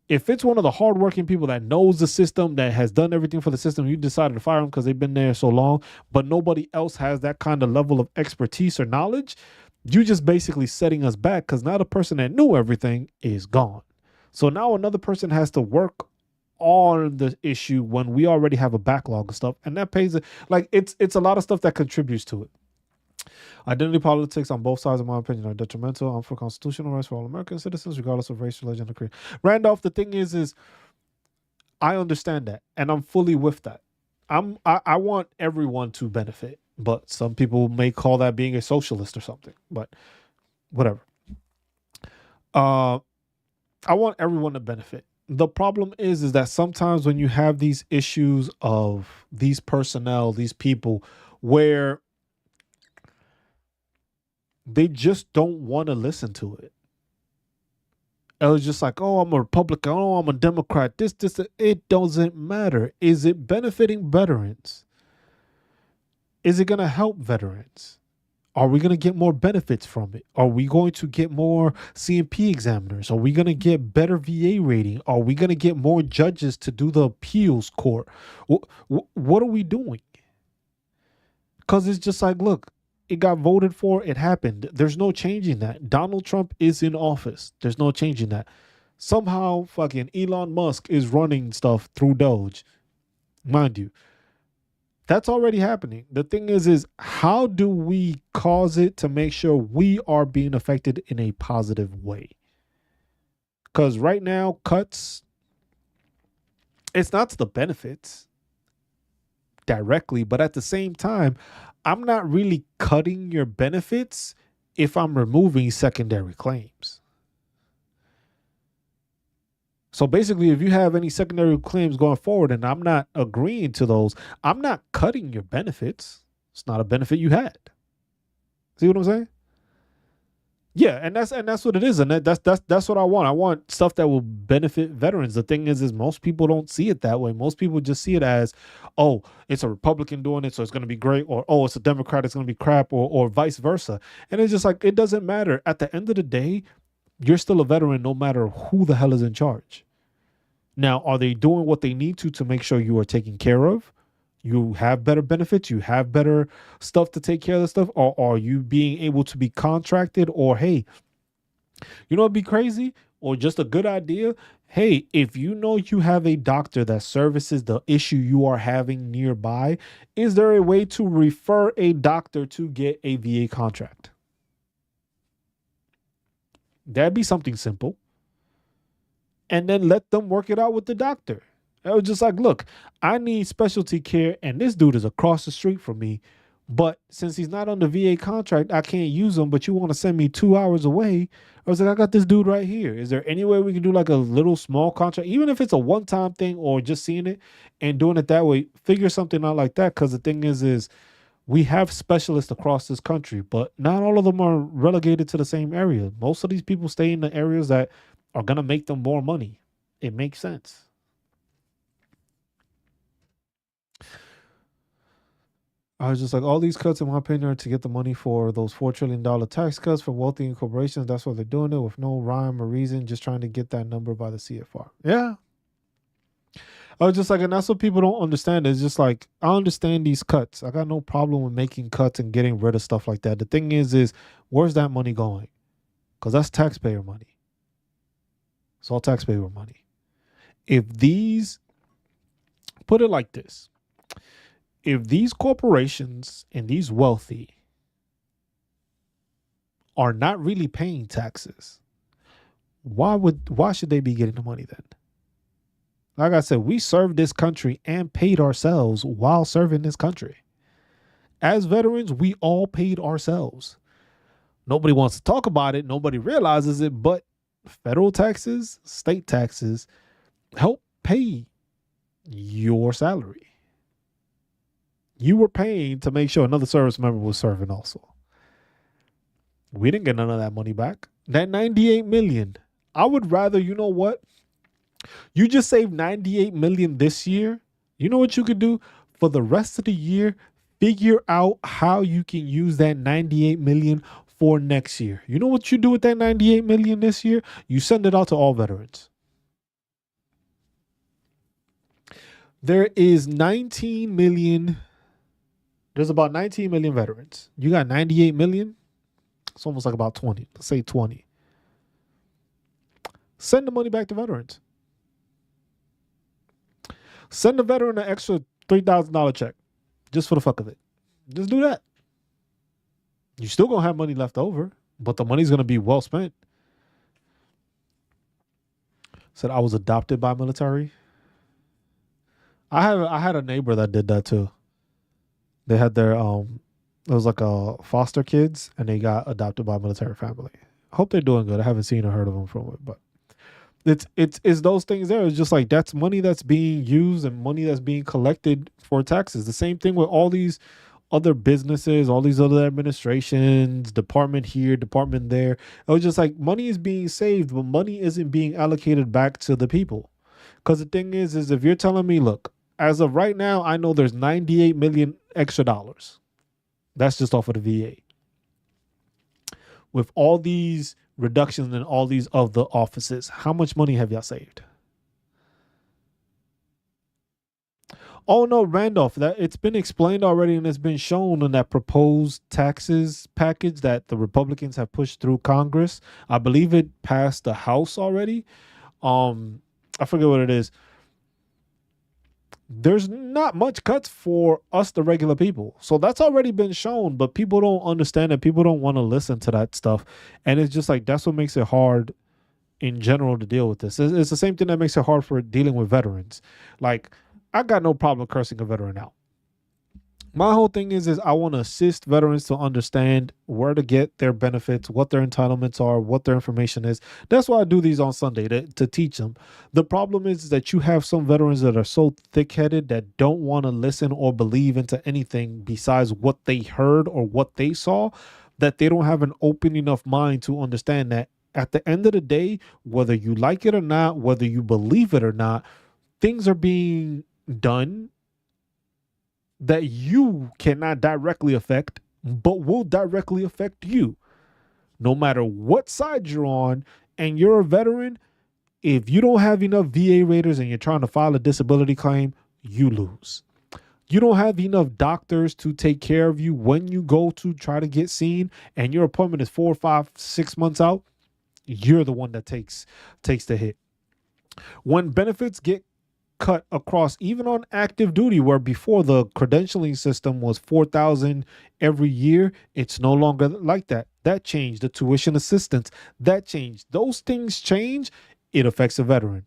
If it's one of the hardworking people that knows the system, that has done everything for the system, you decided to fire them because they've been there so long, but nobody else has that kind of level of expertise or knowledge, you just basically setting us back, because now the person that knew everything is gone. So now another person has to work on the issue when we already have a backlog of stuff, and that pays it. Like, it's a lot of stuff that contributes to it. Identity politics on both sides, in my opinion, are detrimental for constitutional rights for all American citizens, regardless of race, religion, or creed. Randolph, the thing is I understand that, and I'm fully with that. I want everyone to benefit, but some people may call that being a socialist or something. But whatever. I want everyone to benefit. The problem is that sometimes when you have these issues of these personnel, these people, where they just don't want to listen to it. It was just like, oh, I'm a Republican. Oh, I'm a Democrat. This. It doesn't matter. Is it benefiting veterans? Is it going to help veterans? Are we going to get more benefits from it? Are we going to get more CMP examiners? Are we going to get better VA rating? Are we going to get more judges to do the appeals court? What are we doing? Because it's just like, look, it got voted for. It happened. There's no changing that. Donald Trump is in office. There's no changing that. Somehow fucking Elon Musk is running stuff through Doge. Mind you, that's already happening. The thing is how do we cause it to make sure we are being affected in a positive way? Because right now, cuts, it's not to the benefits directly, but at the same time, I'm not really cutting your benefits if I'm removing secondary claims. So basically, if you have any secondary claims going forward and I'm not agreeing to those, I'm not cutting your benefits. It's not a benefit you had. See what I'm saying? Yeah, and that's what it is, and that's what I want. I want stuff that will benefit veterans. The thing is most people don't see it that way. Most people just see it as, oh, it's a Republican doing it, so it's going to be great, or oh, it's a Democrat, it's going to be crap, or vice versa. And it's just like it doesn't matter. At the end of the day, you're still a veteran, no matter who the hell is in charge. Now, are they doing what they need to make sure you are taken care of? You have better benefits, you have better stuff to take care of the stuff, or are you being able to be contracted? Or hey, you know what'd be crazy? Or just a good idea? Hey, if you know you have a doctor that services the issue you are having nearby, is there a way to refer a doctor to get a VA contract? That'd be something simple. And then let them work it out with the doctor. I was just like, look, I need specialty care, and this dude is across the street from me. But since he's not on the VA contract, I can't use him. But you want to send me 2 hours away? I was like, I got this dude right here. Is there any way we can do like a little small contract, even if it's a one-time thing or just seeing it and doing it that way? Figure something out like that. Because the thing is we have specialists across this country, but not all of them are relegated to the same area. Most of these people stay in the areas that are gonna make them more money. It makes sense. I was just like, all these cuts, in my opinion, are to get the money for those $4 trillion tax cuts for wealthy corporations. That's why they're doing it with no rhyme or reason, just trying to get that number by the CFR. Yeah. I was just like, and that's what people don't understand. It's just like, I understand these cuts. I got no problem with making cuts and getting rid of stuff like that. The thing is where's that money going? Because that's taxpayer money. It's all taxpayer money. If these, put it like this, if these corporations and these wealthy are not really paying taxes, why should they be getting the money then? Like I said, we served this country and paid ourselves while serving this country. As veterans, we all paid ourselves. Nobody wants to talk about it. Nobody realizes it, but federal taxes, state taxes help pay your salary. You were paying to make sure another service member was serving also. We didn't get none of that money back. That 98 million. I would rather, you know what? You just saved 98 million this year. You know what you could do for the rest of the year? Figure out how you can use that 98 million for next year. You know what you do with that 98 million this year? You send it out to all veterans. There is 19 million. There's about 19 million veterans. You got 98 million. It's almost like about 20. Let's say 20. Send the money back to veterans. Send the veteran an extra $3,000 check just for the fuck of it. Just do that. You're still going to have money left over, but the money's going to be well spent. Said I was adopted by military. I had a neighbor that did that too. They had their it was like a foster kids, and they got adopted by a military family. Hope they're doing good. I haven't seen or heard of them from it, but it's those things there. It's just like that's money that's being used and money that's being collected for taxes. The same thing with all these other businesses, all these other administrations, department here, department there. It was just like money is being saved, but money isn't being allocated back to the people. Because the thing is if you're telling me, look, as of right now, I know there's 98 million extra dollars. That's just off of the VA. With all these reductions in all these other offices, how much money have y'all saved? Oh no, Randolph, that it's been explained already and it's been shown in that proposed taxes package that the Republicans have pushed through Congress. I believe it passed the House already. I forget what it is. There's not much cuts for us, the regular people. So that's already been shown, but people don't understand it. People don't want to listen to that stuff. And it's just like, that's what makes it hard in general to deal with this. It's the same thing that makes it hard for dealing with veterans. Like, I got no problem cursing a veteran out. My whole thing is I want to assist veterans to understand where to get their benefits, what their entitlements are, what their information is. That's why I do these on Sunday to teach them. The problem is that you have some veterans that are so thick-headed that don't want to listen or believe into anything besides what they heard or what they saw, that they don't have an open enough mind to understand that at the end of the day, whether you like it or not, whether you believe it or not, things are being done that you cannot directly affect, but will directly affect you. No matter what side you're on, and you're a veteran, if you don't have enough VA raters and you're trying to file a disability claim, you lose. You don't have enough doctors to take care of you when you go to try to get seen, and your appointment is 4, 5, 6 months out. You're the one that takes the hit. When benefits get cut across, even on active duty, where before the credentialing system was 4,000 every year, it's no longer like that. That changed. The tuition assistance, that changed. Those things change, it affects a veteran.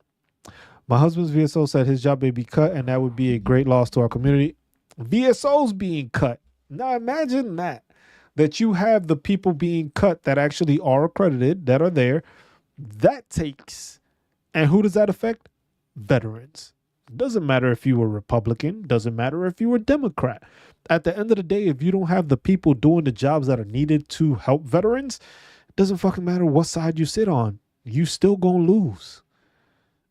My husband's VSO said his job may be cut, and that would be a great loss to our community. VSOs being cut. Now imagine that you have the people being cut that actually are accredited, that are there. That takes, and who does that affect? Veterans. Doesn't matter if you were Republican, doesn't matter if you were Democrat. At the end of the day, if you don't have the people doing the jobs that are needed to help veterans, it doesn't fucking matter what side you sit on. You still gonna lose.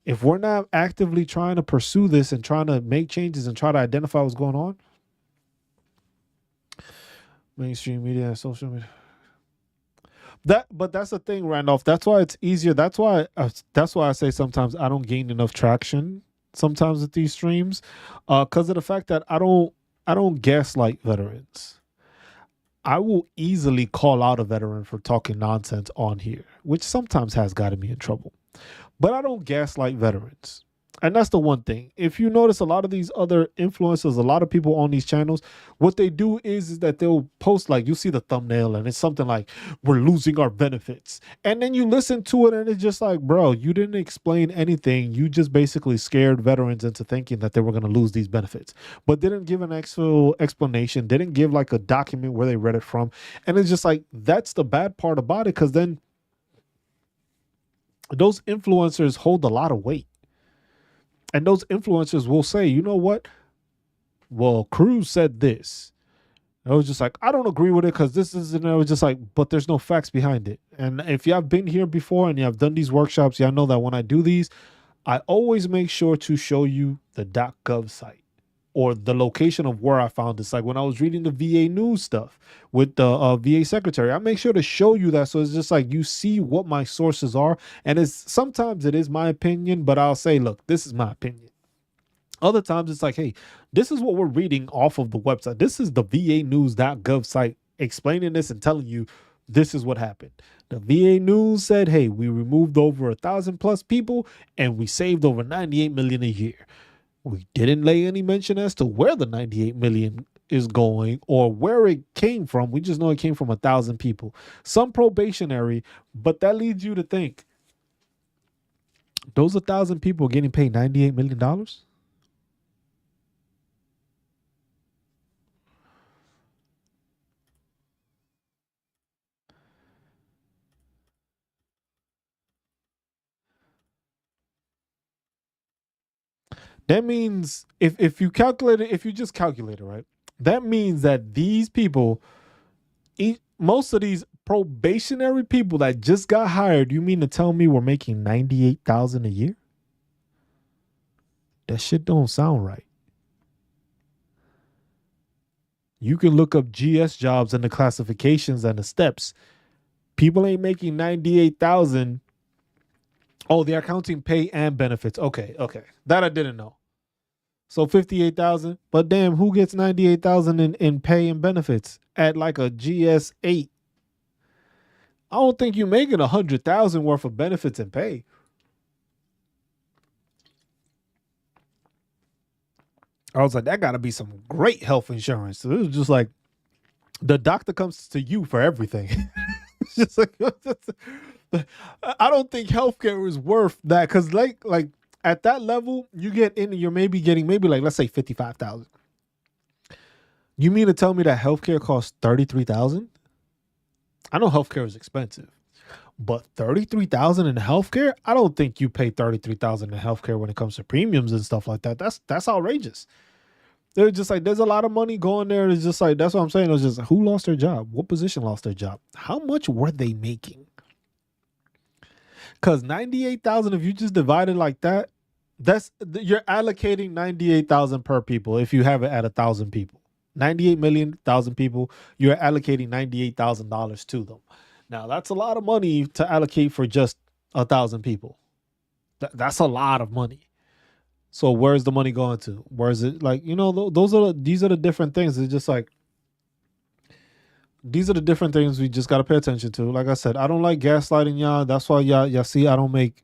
If we're not actively trying to pursue this and trying to make changes and try to identify what's going on, mainstream media and social media. But that's the thing, Randolph. That's why it's easier. That's why I say sometimes I don't gain enough traction sometimes with these streams, because of the fact that I don't gaslight veterans. I will easily call out a veteran for talking nonsense on here, which sometimes has gotten me in trouble. But I don't gaslight veterans. And that's the one thing. If you notice a lot of these other influencers, a lot of people on these channels, what they do is that they'll post, like, you see the thumbnail and it's something like, we're losing our benefits. And then you listen to it and it's just like, bro, you didn't explain anything. You just basically scared veterans into thinking that they were going to lose these benefits, but didn't give an actual explanation, didn't give like a document where they read it from. And it's just like, that's the bad part about it, because then those influencers hold a lot of weight. And those influencers will say, you know what? Well, Cruz said this. I was just like, I don't agree with it because this is, and I was just like, but there's no facts behind it. And if y'all been here before and y'all done these workshops, y'all know that when I do these, I always make sure to show you the .gov site or the location of where I found this. Like when I was reading the VA news stuff with the VA secretary, I make sure to show you that. So it's just like you see what my sources are. And it's sometimes it is my opinion, but I'll say, look, this is my opinion. Other times it's like, hey, this is what we're reading off of the website. This is the VAnews.gov site explaining this and telling you this is what happened. The VA News said, hey, we removed over 1,000 plus people and we saved over 98 million a year. We didn't lay any mention as to where the 98 million is going or where it came from. We just know it came from 1,000 people. Some probationary, but that leads you to think those 1,000 people getting paid $98 million? That means if you calculate it, if you just calculate it, right? That means that these people, most of these probationary people that just got hired, you mean to tell me we're making 98,000 a year? That shit don't sound right. You can look up GS jobs and the classifications and the steps. People ain't making 98,000. Oh, they're counting pay and benefits. Okay. That I didn't know. So 58,000. But damn, who gets 98,000 in pay and benefits at like a GS8? I don't think you're making 100,000 worth of benefits and pay. I was like, that gotta be some great health insurance. So it was just like the doctor comes to you for everything. It's just like I don't think healthcare is worth that, because like at that level, you get in, you're maybe getting maybe like let's say 55,000. You mean to tell me that healthcare costs 33,000? I know healthcare is expensive, but 33,000 in healthcare? I don't think you pay 33,000 in healthcare when it comes to premiums and stuff like that. That's outrageous. They're just like there's a lot of money going there. It's just like that's what I'm saying. It was just who lost their job? What position lost their job? How much were they making? Because 98,000, if you just divide it like that, you're allocating 98,000 per people if you have it at 1,000 people. 98,000,000 people, you're allocating $98,000 to them. Now, that's a lot of money to allocate for just 1,000 people. That's a lot of money. So where's the money going to? Where is it like, these are the different things. It's just like, these are the different things we just got to pay attention to. Like I said, I don't like gaslighting y'all. That's why y'all see I don't make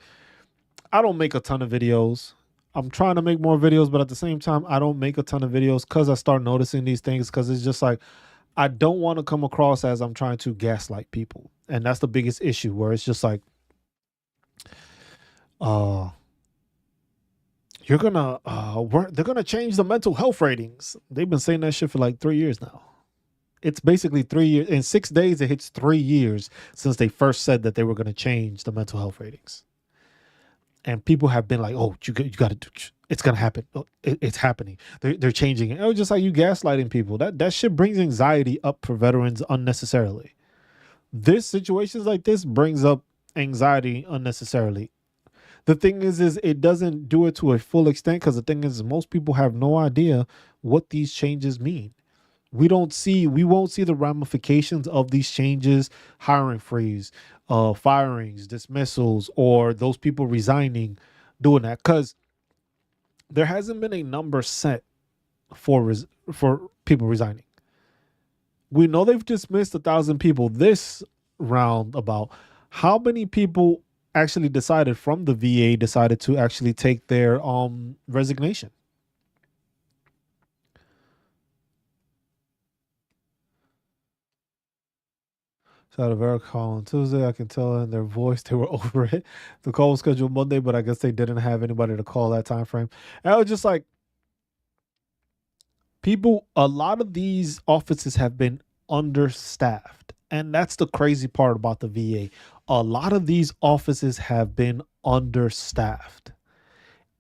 a ton of videos. I'm trying to make more videos, but at the same time, I don't make a ton of videos because I start noticing these things because it's just like I don't want to come across as I'm trying to gaslight people. And that's the biggest issue where it's just like, uh, they're gonna change the mental health ratings. They've been saying that shit for like 3 years now. It's basically 3 years. In 6 days, it hits 3 years since they first said that they were gonna change the mental health ratings. And people have been like, "Oh, you got to do. It's gonna happen. Oh, it's happening. They're changing it." It was just like you gaslighting people. That shit brings anxiety up for veterans unnecessarily. This situations like this brings up anxiety unnecessarily. The thing is it doesn't do it to a full extent because the thing is most people have no idea what these changes mean. We won't see the ramifications of these changes, hiring freeze, firings, dismissals, or those people resigning, doing that because there hasn't been a number set for people resigning. We know they've dismissed 1,000 people this round. About how many people actually decided from the VA decided to actually take their resignation. Shout out to Vera call on Tuesday. I can tell in their voice they were over it. The call was scheduled Monday, but I guess they didn't have anybody to call that time frame. And I was just like, people, a lot of these offices have been understaffed. And that's the crazy part about the VA. A lot of these offices have been understaffed.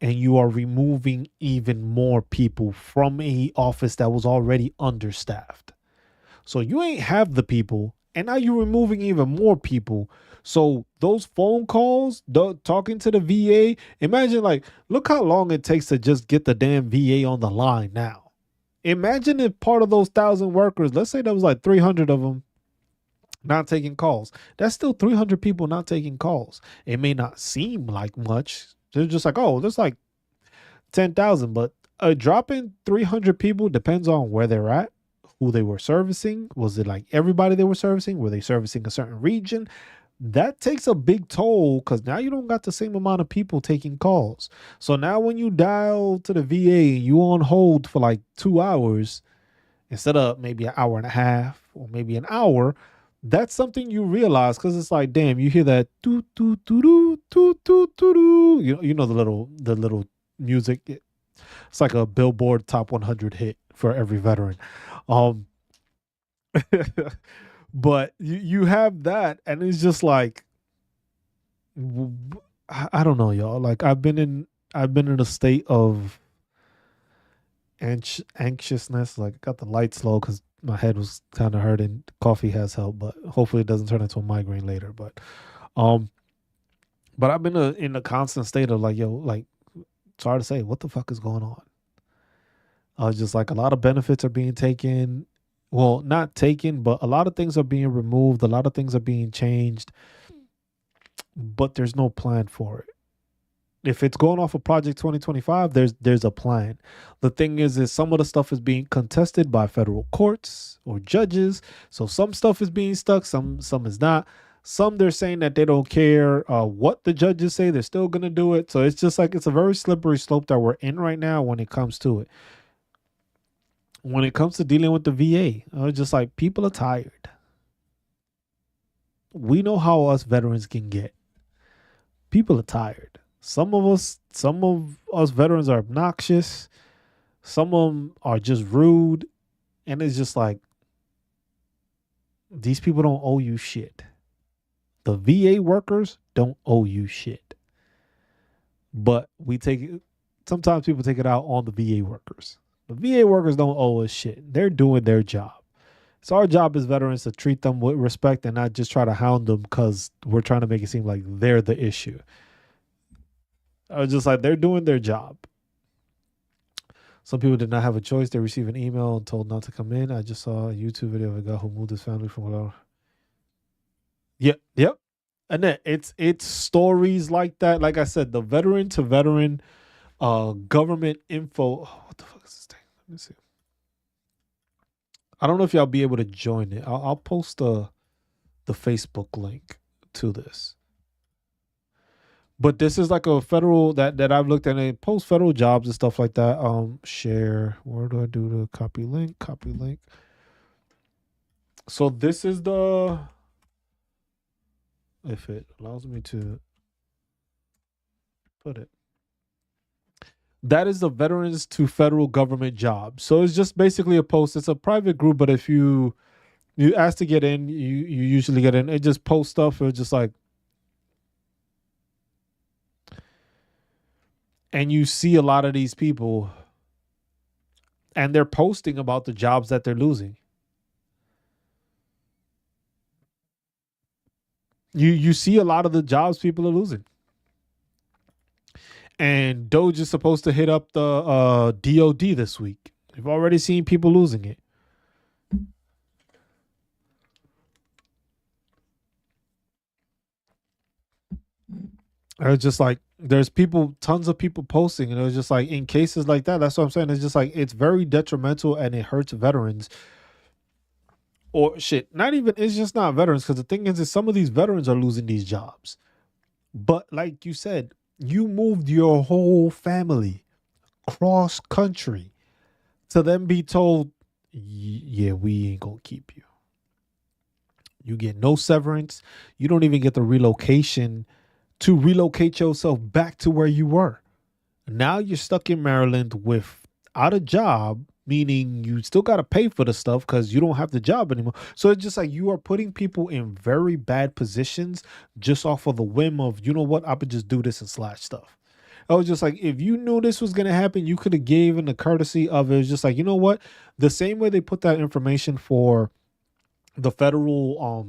And you are removing even more people from a office that was already understaffed. So you ain't have the people, and now you're removing even more people. So those phone calls, talking to the VA, imagine like, look how long it takes to just get the damn VA on the line now. Imagine if part of those 1,000 workers, let's say there was like 300 of them not taking calls. That's still 300 people not taking calls. It may not seem like much. They're just like, oh, there's like 10,000, but dropping 300 people depends on where they're at, who they were servicing. Was it like everybody they were servicing? Were they servicing a certain region? That takes a big toll because now you don't got the same amount of people taking calls. So now when you dial to the VA and you on hold for like 2 hours instead of maybe an hour and a half or maybe an hour, that's something you realize because it's like, damn, you hear that doo doo doo doo doo doo doo doo. You know the little music. It's like a Billboard Top 100 hit for every veteran. Um, but you have that, and it's just like I don't know, y'all. Like I've been in a state of anxiousness. Like I got the lights low because my head was kind of hurting. Coffee has helped, but hopefully it doesn't turn into a migraine later. Um, but I've been in a constant state of like, yo, like it's hard to say what the fuck is going on. Just like a lot of benefits are being taken. Well, not taken, but a lot of things are being removed. A lot of things are being changed, but there's no plan for it. If it's going off of Project 2025, there's a plan. The thing is some of the stuff is being contested by federal courts or judges. So some stuff is being stuck, some is not. Some they're saying that they don't care what the judges say, they're still gonna do it. So it's just like it's a very slippery slope that we're in right now when it comes to it. When it comes to dealing with the VA, I was just like people are tired. We know how us veterans can get. People are tired. Some of us veterans are obnoxious. Some of them are just rude. And it's just like, these people don't owe you shit. The VA workers don't owe you shit. But we take it, sometimes people take it out on the VA workers. The VA workers don't owe us shit. They're doing their job. So our job as veterans to treat them with respect and not just try to hound them because we're trying to make it seem like they're the issue. I was just like, they're doing their job. Some people did not have a choice. They received an email and told not to come in. I just saw a YouTube video of a guy who moved his family from whatever. Yep, yep. And then it's stories like that. Like I said, the veteran to veteran government info. Oh, what the fuck is this thing? Let me see. I don't know if y'all be able to join it. I'll post the Facebook link to this. But this is like a federal that I've looked at. It post federal jobs and stuff like that. Share. Where do I do the copy link? Copy link. So this is the, if it allows me to put it. That is the veterans to federal government job. So it's just basically a post. It's a private group, but if you ask to get in, you usually get in. It just posts stuff. It's just like, and you see a lot of these people and they're posting about the jobs that they're losing. You see a lot of the jobs people are losing. And Doge is supposed to hit up the DOD this week. We've already seen people losing it. It was just like, there's people, tons of people posting, and it was just like, in cases like that, that's what I'm saying. It's just like, it's very detrimental and it hurts veterans. Or shit, not even, it's just not veterans, because the thing is some of these veterans are losing these jobs. But like you said, you moved your whole family cross country to then be told, yeah, we ain't gonna keep you. You get no severance. You don't even get the relocation to relocate yourself back to where you were. Now you're stuck in Maryland without a job, meaning you still got to pay for the stuff because you don't have the job anymore. So it's just like you are putting people in very bad positions just off of the whim of, you know what, I could just do this and slash stuff. I was just like, if you knew this was going to happen, you could have given the courtesy of it. It's just like, you know what? The same way they put that information for the federal,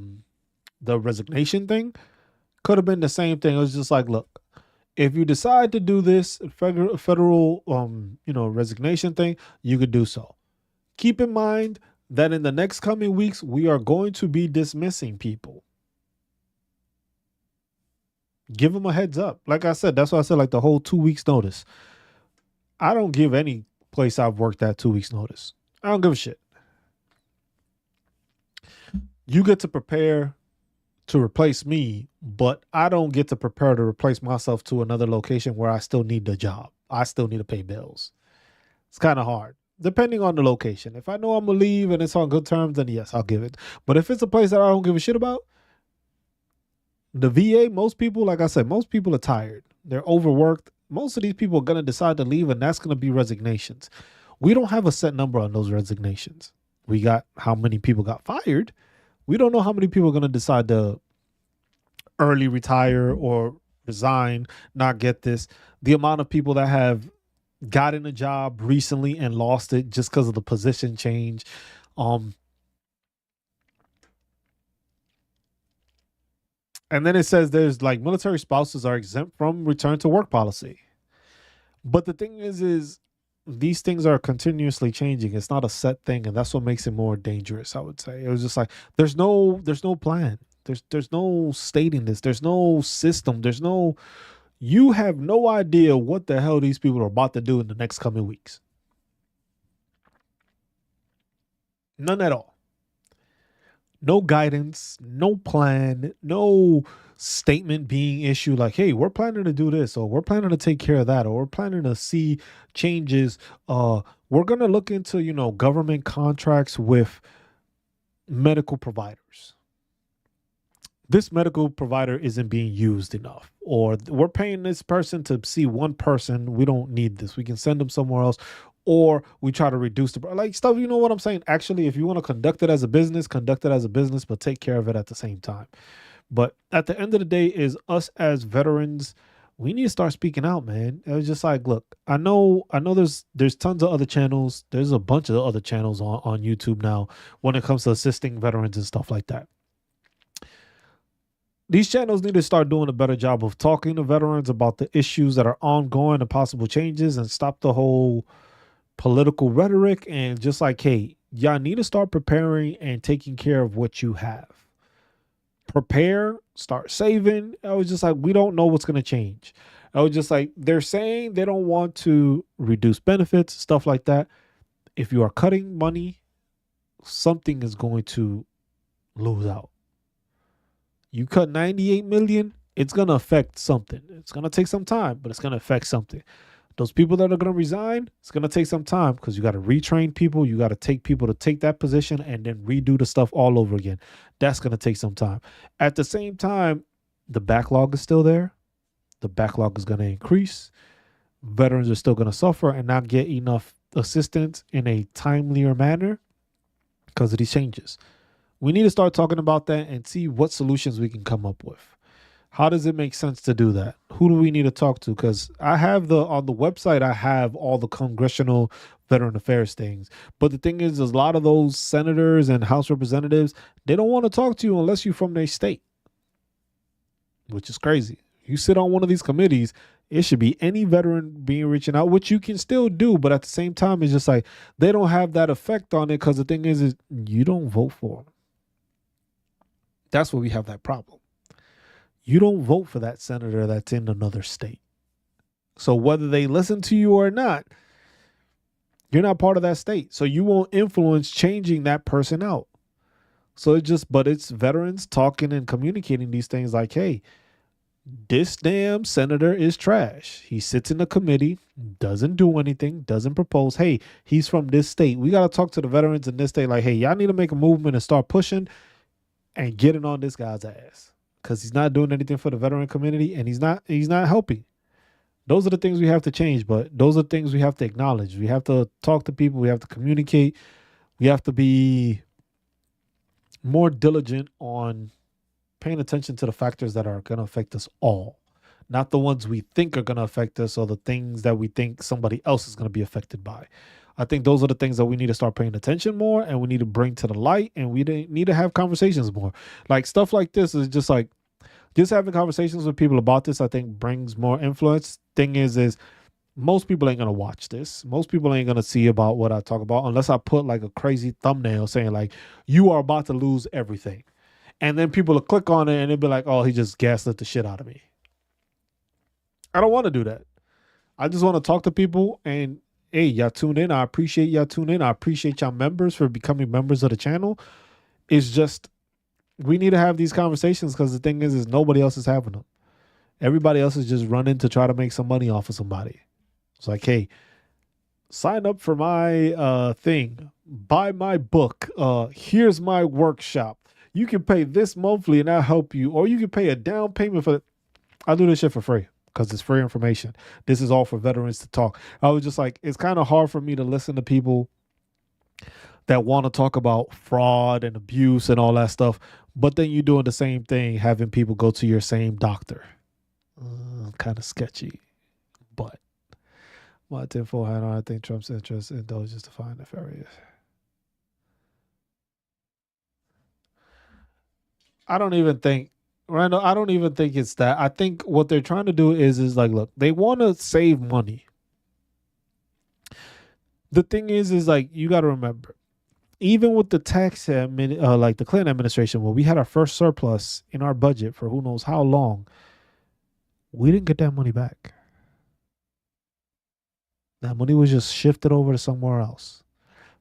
the resignation thing could have been the same thing. It was just like, look, if you decide to do this federal resignation thing, you could do so. Keep in mind that in the next coming weeks, we are going to be dismissing people. Give them a heads up. Like I said, that's why I said like the whole 2 weeks notice. I don't give any place I've worked at 2 weeks notice. I don't give a shit. You get to prepare to replace me, but I don't get to prepare to replace myself to another location where I still need the job. I still need to pay bills. It's kind of hard, depending on the location. If I know I'm gonna leave and it's on good terms, then yes, I'll give it. But if it's a place that I don't give a shit about, the VA, most people, like I said, most people are tired. They're overworked. Most of these people are gonna decide to leave, and that's gonna be resignations. We don't have a set number on those resignations. We got how many people got fired. We don't know how many people are going to decide to early retire or resign, not get this. The amount of people that have gotten a job recently and lost it just because of the position change. And then it says there's like military spouses are exempt from return to work policy. But the thing is these things are continuously changing. It's not a set thing, and that's what makes it more dangerous, I would say. It was just like there's no plan. There's no stating this. There's no system. You have no idea what the hell these people are about to do in the next coming weeks. None at all. No guidance, no plan, no statement being issued like, hey, we're planning to do this, or we're planning to take care of that, or we're planning to see changes. We're going to look into, government contracts with medical providers. This medical provider isn't being used enough, or we're paying this person to see one person. We don't need this. We can send them somewhere else. or we try to reduce the like stuff. You know what I'm saying? Actually, if you want to conduct it as a business, conduct it as a business, but take care of it at the same time. But at the end of the day, is us as veterans, we need to start speaking out, man. It was just like, look, I know there's tons of other channels. There's a bunch of other channels on YouTube now when it comes to assisting veterans and stuff like that. These channels need to start doing a better job of talking to veterans about the issues that are ongoing and possible changes, and stop the whole political rhetoric. And just like, hey, y'all need to start preparing and taking care of what you have. Prepare, start saving. I was just like, we don't know what's going to change. I was just like, they're saying they don't want to reduce benefits, stuff like that. If you are cutting money, something is going to lose out. You cut 98 million, it's going to affect something. It's going to take some time, but it's going to affect something. Those people that are going to resign, it's going to take some time because you got to retrain people. You got to take people to take that position and then redo the stuff all over again. That's going to take some time. At the same time, the backlog is still there. The backlog is going to increase. Veterans are still going to suffer and not get enough assistance in a timelier manner because of these changes. We need to start talking about that and see what solutions we can come up with. How does it make sense to do that? Who do we need to talk to? Because I have on the website, I have all the congressional veteran affairs things. But the thing is, a lot of those senators and House representatives, they don't want to talk to you unless you're from their state, which is crazy. You sit on one of these committees, it should be any veteran being reaching out, which you can still do. But at the same time, it's just like they don't have that effect on it because the thing is you don't vote for them. That's where we have that problem. You don't vote for that senator that's in another state. So whether they listen to you or not, you're not part of that state. So you won't influence changing that person out. So it's veterans talking and communicating these things like, hey, this damn senator is trash. He sits in the committee, doesn't do anything, doesn't propose. Hey, he's from this state. We got to talk to the veterans in this state like, hey, y'all need to make a movement and start pushing and getting on this guy's ass. Because he's not doing anything for the veteran community and he's not helping. Those are the things we have to change, but those are things we have to acknowledge. We have to talk to people. We have to communicate. We have to be more diligent on paying attention to the factors that are going to affect us all, not the ones we think are going to affect us or the things that we think somebody else is going to be affected by. I think those are the things that we need to start paying attention more and we need to bring to the light, and we need to have conversations more. Like stuff like this is just like, just having conversations with people about this, I think brings more influence. Thing is most people ain't going to watch this. Most people ain't going to see about what I talk about unless I put like a crazy thumbnail saying like, you are about to lose everything. And then people will click on it and they'll be like, oh, he just gaslit the shit out of me. I don't want to do that. I just want to talk to people and, hey, y'all tune in. I appreciate y'all tune in. I appreciate y'all members for becoming members of the channel. It's just, we need to have these conversations because the thing is nobody else is having them. Everybody else is just running to try to make some money off of somebody. It's like, hey, sign up for my thing. Buy my book. Here's my workshop. You can pay this monthly and I'll help you. Or you can pay a down payment for it. I do this shit for free because it's free information. This is all for veterans to talk. I was just like, it's kind of hard for me to listen to people that want to talk about fraud and abuse and all that stuff, but then you're doing the same thing, having people go to your same doctor. Kind of sketchy, but my tinfoil hat on, I think Trump's interest in those justifying nefarious. I don't even think, Randall, I don't even think it's that. I think what they're trying to do is like, look, they want to save money. The thing is like, you got to remember, even with the like the Clinton administration, where we had our first surplus in our budget for who knows how long, we didn't get that money back. That money was just shifted over to somewhere else.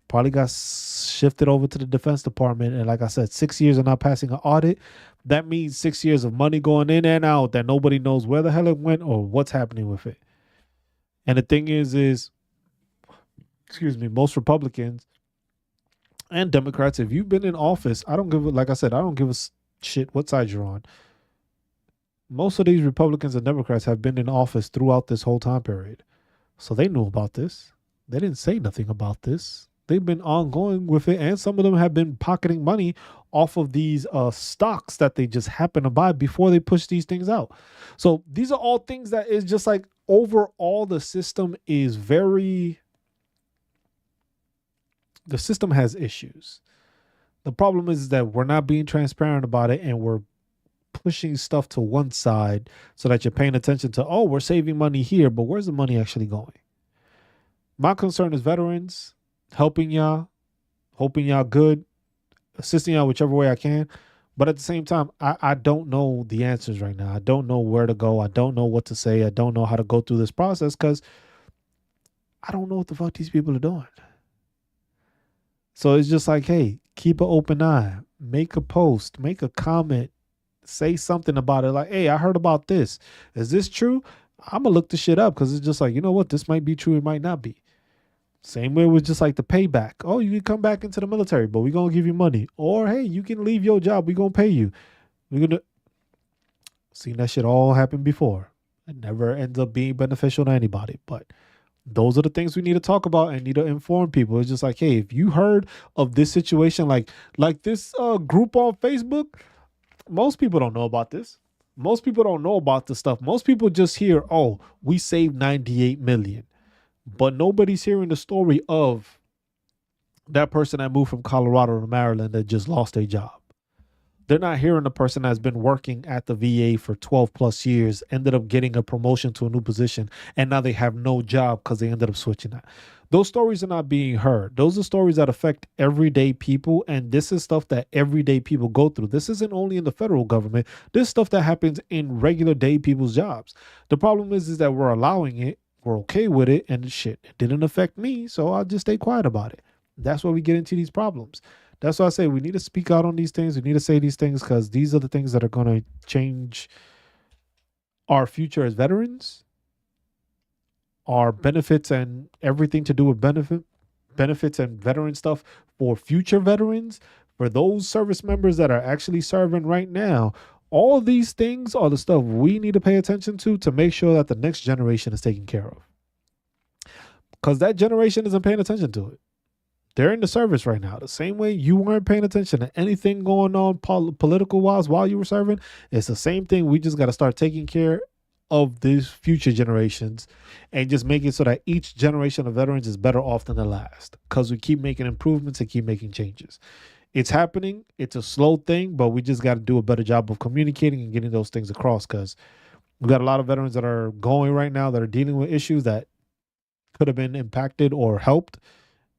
Probably got shifted over to the Defense Department. And like I said, 6 years of not passing an audit. That means 6 years of money going in and out that nobody knows where the hell it went or what's happening with it. And the thing is, excuse me, most Republicans and Democrats, if you've been in office, I don't give a shit what side you're on. Most of these Republicans and Democrats have been in office throughout this whole time period. So they knew about this. They didn't say nothing about this. They've been ongoing with it, and some of them have been pocketing money off of these stocks that they just happen to buy before they push these things out. So these are all things that is just like overall the system is very, the system has issues. The problem is that we're not being transparent about it, and we're pushing stuff to one side so that you're paying attention to, oh, we're saving money here, but where's the money actually going? My concern is veterans, helping y'all, hoping y'all good, assisting y'all whichever way I can. But at the same time, I don't know the answers right now. I don't know where to go. I don't know what to say. I don't know how to go through this process because I don't know what the fuck these people are doing. So it's just like, hey, keep an open eye, make a post, make a comment, say something about it. Like, hey, I heard about this. Is this true? I'm gonna look the shit up because it's just like, you know what, this might be true, it might not be. Same way with just like the payback. Oh, you can come back into the military, but we're gonna give you money. Or hey, you can leave your job, we're gonna pay you. We're gonna seen that shit all happen before. It never ends up being beneficial to anybody. But those are the things we need to talk about and need to inform people. It's just like, hey, if you heard of this situation, like this group on Facebook, most people don't know about this. Most people don't know about this stuff. Most people just hear, oh, we saved 98 million. But nobody's hearing the story of that person that moved from Colorado to Maryland that just lost their job. They're not hearing the person that's been working at the VA for 12 plus years, ended up getting a promotion to a new position, and now they have no job because they ended up switching that. Those stories are not being heard. Those are stories that affect everyday people, and this is stuff that everyday people go through. This isn't only in the federal government. This is stuff that happens in regular day people's jobs. The problem is that we're allowing it, we're okay with it, and shit, it didn't affect me, so I'll just stay quiet about it. That's why we get into these problems. That's why I say we need to speak out on these things. We need to say these things because these are the things that are going to change our future as veterans, our benefits, and everything to do with benefits and veteran stuff for future veterans, for those service members that are actually serving right now. All of these things are the stuff we need to pay attention to make sure that the next generation is taken care of. Because that generation isn't paying attention to it. They're in the service right now. The same way you weren't paying attention to anything going on political wise while you were serving, it's the same thing. We just got to start taking care of these future generations and just make it so that each generation of veterans is better off than the last because we keep making improvements and keep making changes. It's happening. It's a slow thing, but we just got to do a better job of communicating and getting those things across because we got a lot of veterans that are going right now that are dealing with issues that could have been impacted or helped,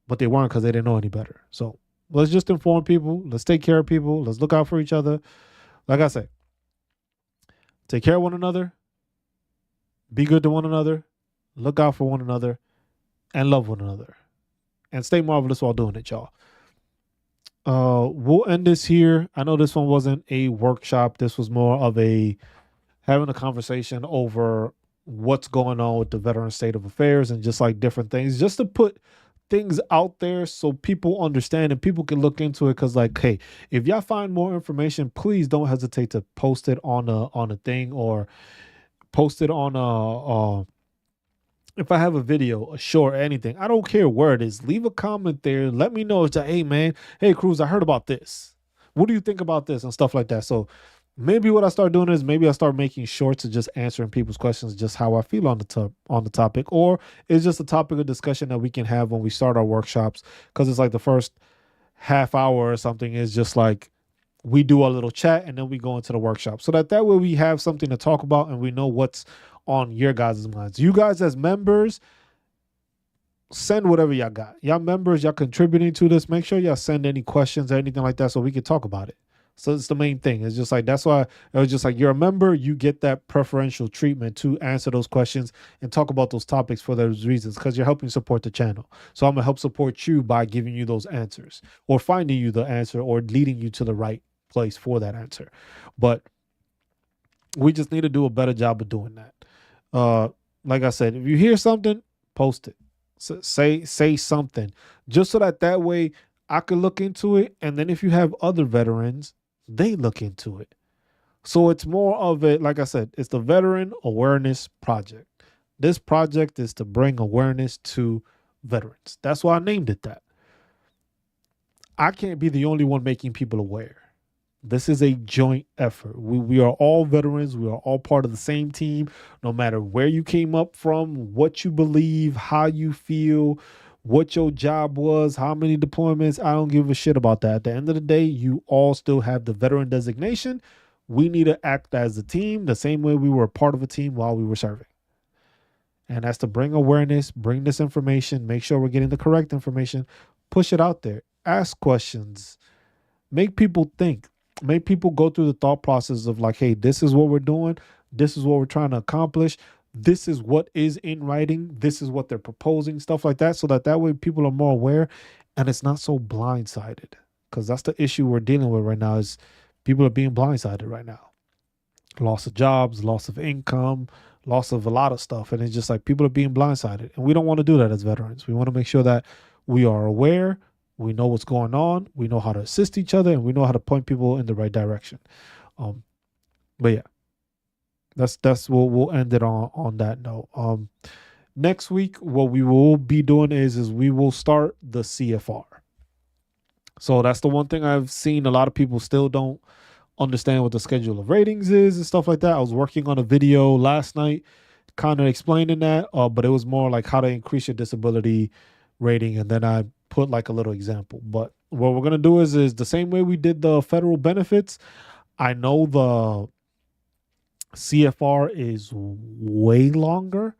but they weren't because they didn't know any better. So let's just inform people. Let's take care of people. Let's look out for each other. Like I said, take care of one another. Be good to one another. Look out for one another. And love one another. And stay marvelous while doing it, y'all. We'll end this here. I know this one wasn't a workshop. This was more of having a conversation over what's going on with the veteran state of affairs and just like different things, just to put things out there so people understand and people can look into it. Because like, hey, if y'all find more information, please don't hesitate to post it on a thing or post it on if I have a video, a short, anything. I don't care where it is. Leave a comment there. Let me know. It's like, hey man, hey Cruz, I heard about this. What do you think about this and stuff like that? So maybe what I start doing is maybe I start making shorts of just answering people's questions, just how I feel on the topic, or it's just a topic of discussion that we can have when we start our workshops. Because it's like the first half hour or something is just like we do a little chat and then we go into the workshop, so that way we have something to talk about and we know what's on your guys' minds. You guys as members, send whatever y'all got. Y'all members, y'all contributing to this. Make sure y'all send any questions or anything like that so we can talk about it. So it's the main thing. It's just like, that's why it was just like, you're a member, you get that preferential treatment to answer those questions and talk about those topics for those reasons, because you're helping support the channel. So I'm going to help support you by giving you those answers or finding you the answer or leading you to the right place for that answer. But we just need to do a better job of doing that. Like I said, if you hear something, post it. So say something, just so that way I could look into it. And then if you have other veterans, they look into it. So it's more of it, like I said, it's the Veteran Awareness Project. This project is to bring awareness to veterans. That's why I named it that. I can't be the only one making people aware. This is a joint effort. We are all veterans. We are all part of the same team. No matter where you came up from, what you believe, how you feel, what your job was, how many deployments, I don't give a shit about that. At the end of the day, you all still have the veteran designation. We need to act as a team the same way we were a part of a team while we were serving. And that's to bring awareness, bring this information, make sure we're getting the correct information, push it out there, ask questions, make people think, make people go through the thought process of like, hey, this is what we're doing, this is what we're trying to accomplish, this is what is in writing, this is what they're proposing, stuff like that, so that way people are more aware and it's not so blindsided. Because that's the issue we're dealing with right now is people are being blindsided right now. Loss of jobs, loss of income, loss of a lot of stuff. And it's just like people are being blindsided. And we don't want to do that as veterans. We want to make sure that we are aware, we know what's going on, we know how to assist each other, and we know how to point people in the right direction. But yeah, that's what we'll end it on that note. Next week, what we will be doing is we will start the CFR. So that's the one thing I've seen a lot of people still don't understand what the schedule of ratings is and stuff like that. I was working on a video last night kind of explaining that, but it was more like how to increase your disability rating, and then I put like a little example. But what we're going to do is the same way we did the federal benefits. I know the CFR is way longer,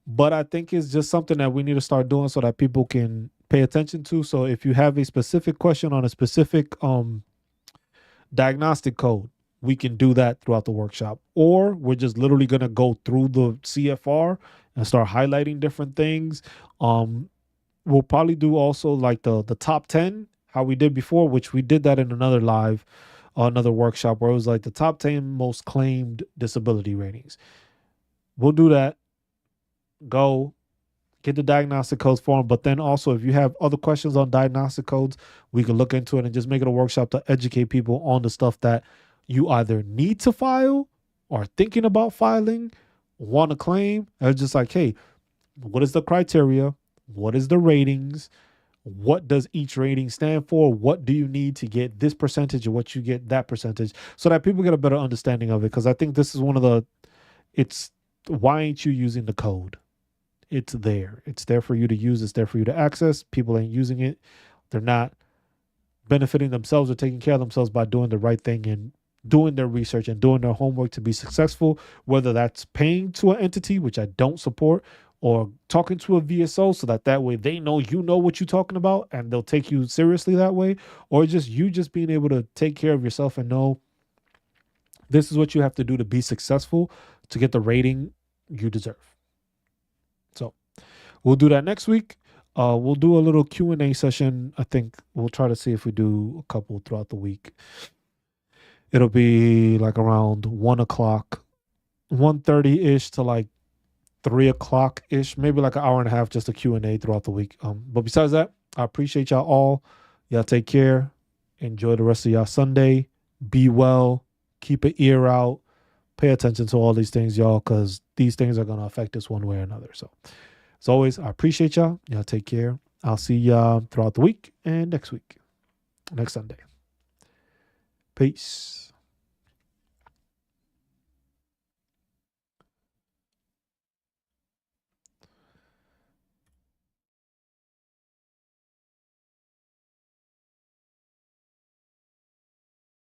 but I think it's just something that we need to start doing so that people can pay attention to. So if you have a specific question on a specific diagnostic code, we can do that throughout the workshop. Or we're just literally going to go through the CFR and start highlighting different things. We'll probably do also like the top 10, how we did before, which we did that in another workshop where it was like the top 10 most claimed disability ratings. We'll do that. Go get the diagnostic codes for them. But then also, if you have other questions on diagnostic codes, we can look into it and just make it a workshop to educate people on the stuff that you either need to file or thinking about filing, want to claim. And it's just like, hey, what is the criteria? What is the ratings? What does each rating stand for? What do you need to get this percentage or what you get that percentage, so that people get a better understanding of it? Because I think this is it's why ain't you using the code? It's there. It's there for you to use. It's there for you to access. People ain't using it. They're not benefiting themselves or taking care of themselves by doing the right thing and doing their research and doing their homework to be successful, whether that's paying to an entity, which I don't support, or talking to a VSO so that way they know you know what you're talking about and they'll take you seriously that way, or just you just being able to take care of yourself and know this is what you have to do to be successful to get the rating you deserve. So we'll do that next week. We'll do a little Q&A session. I think we'll try to see if we do a couple throughout the week. It'll be like around 1 o'clock, 1:30-ish to like 3 o'clock-ish, maybe like an hour and a half, just a Q&A throughout the week. But besides that, I appreciate y'all all. Y'all take care. Enjoy the rest of y'all Sunday. Be well. Keep an ear out. Pay attention to all these things, y'all, because these things are going to affect us one way or another. So as always, I appreciate y'all. Y'all take care. I'll see y'all throughout the week and next Sunday. Peace.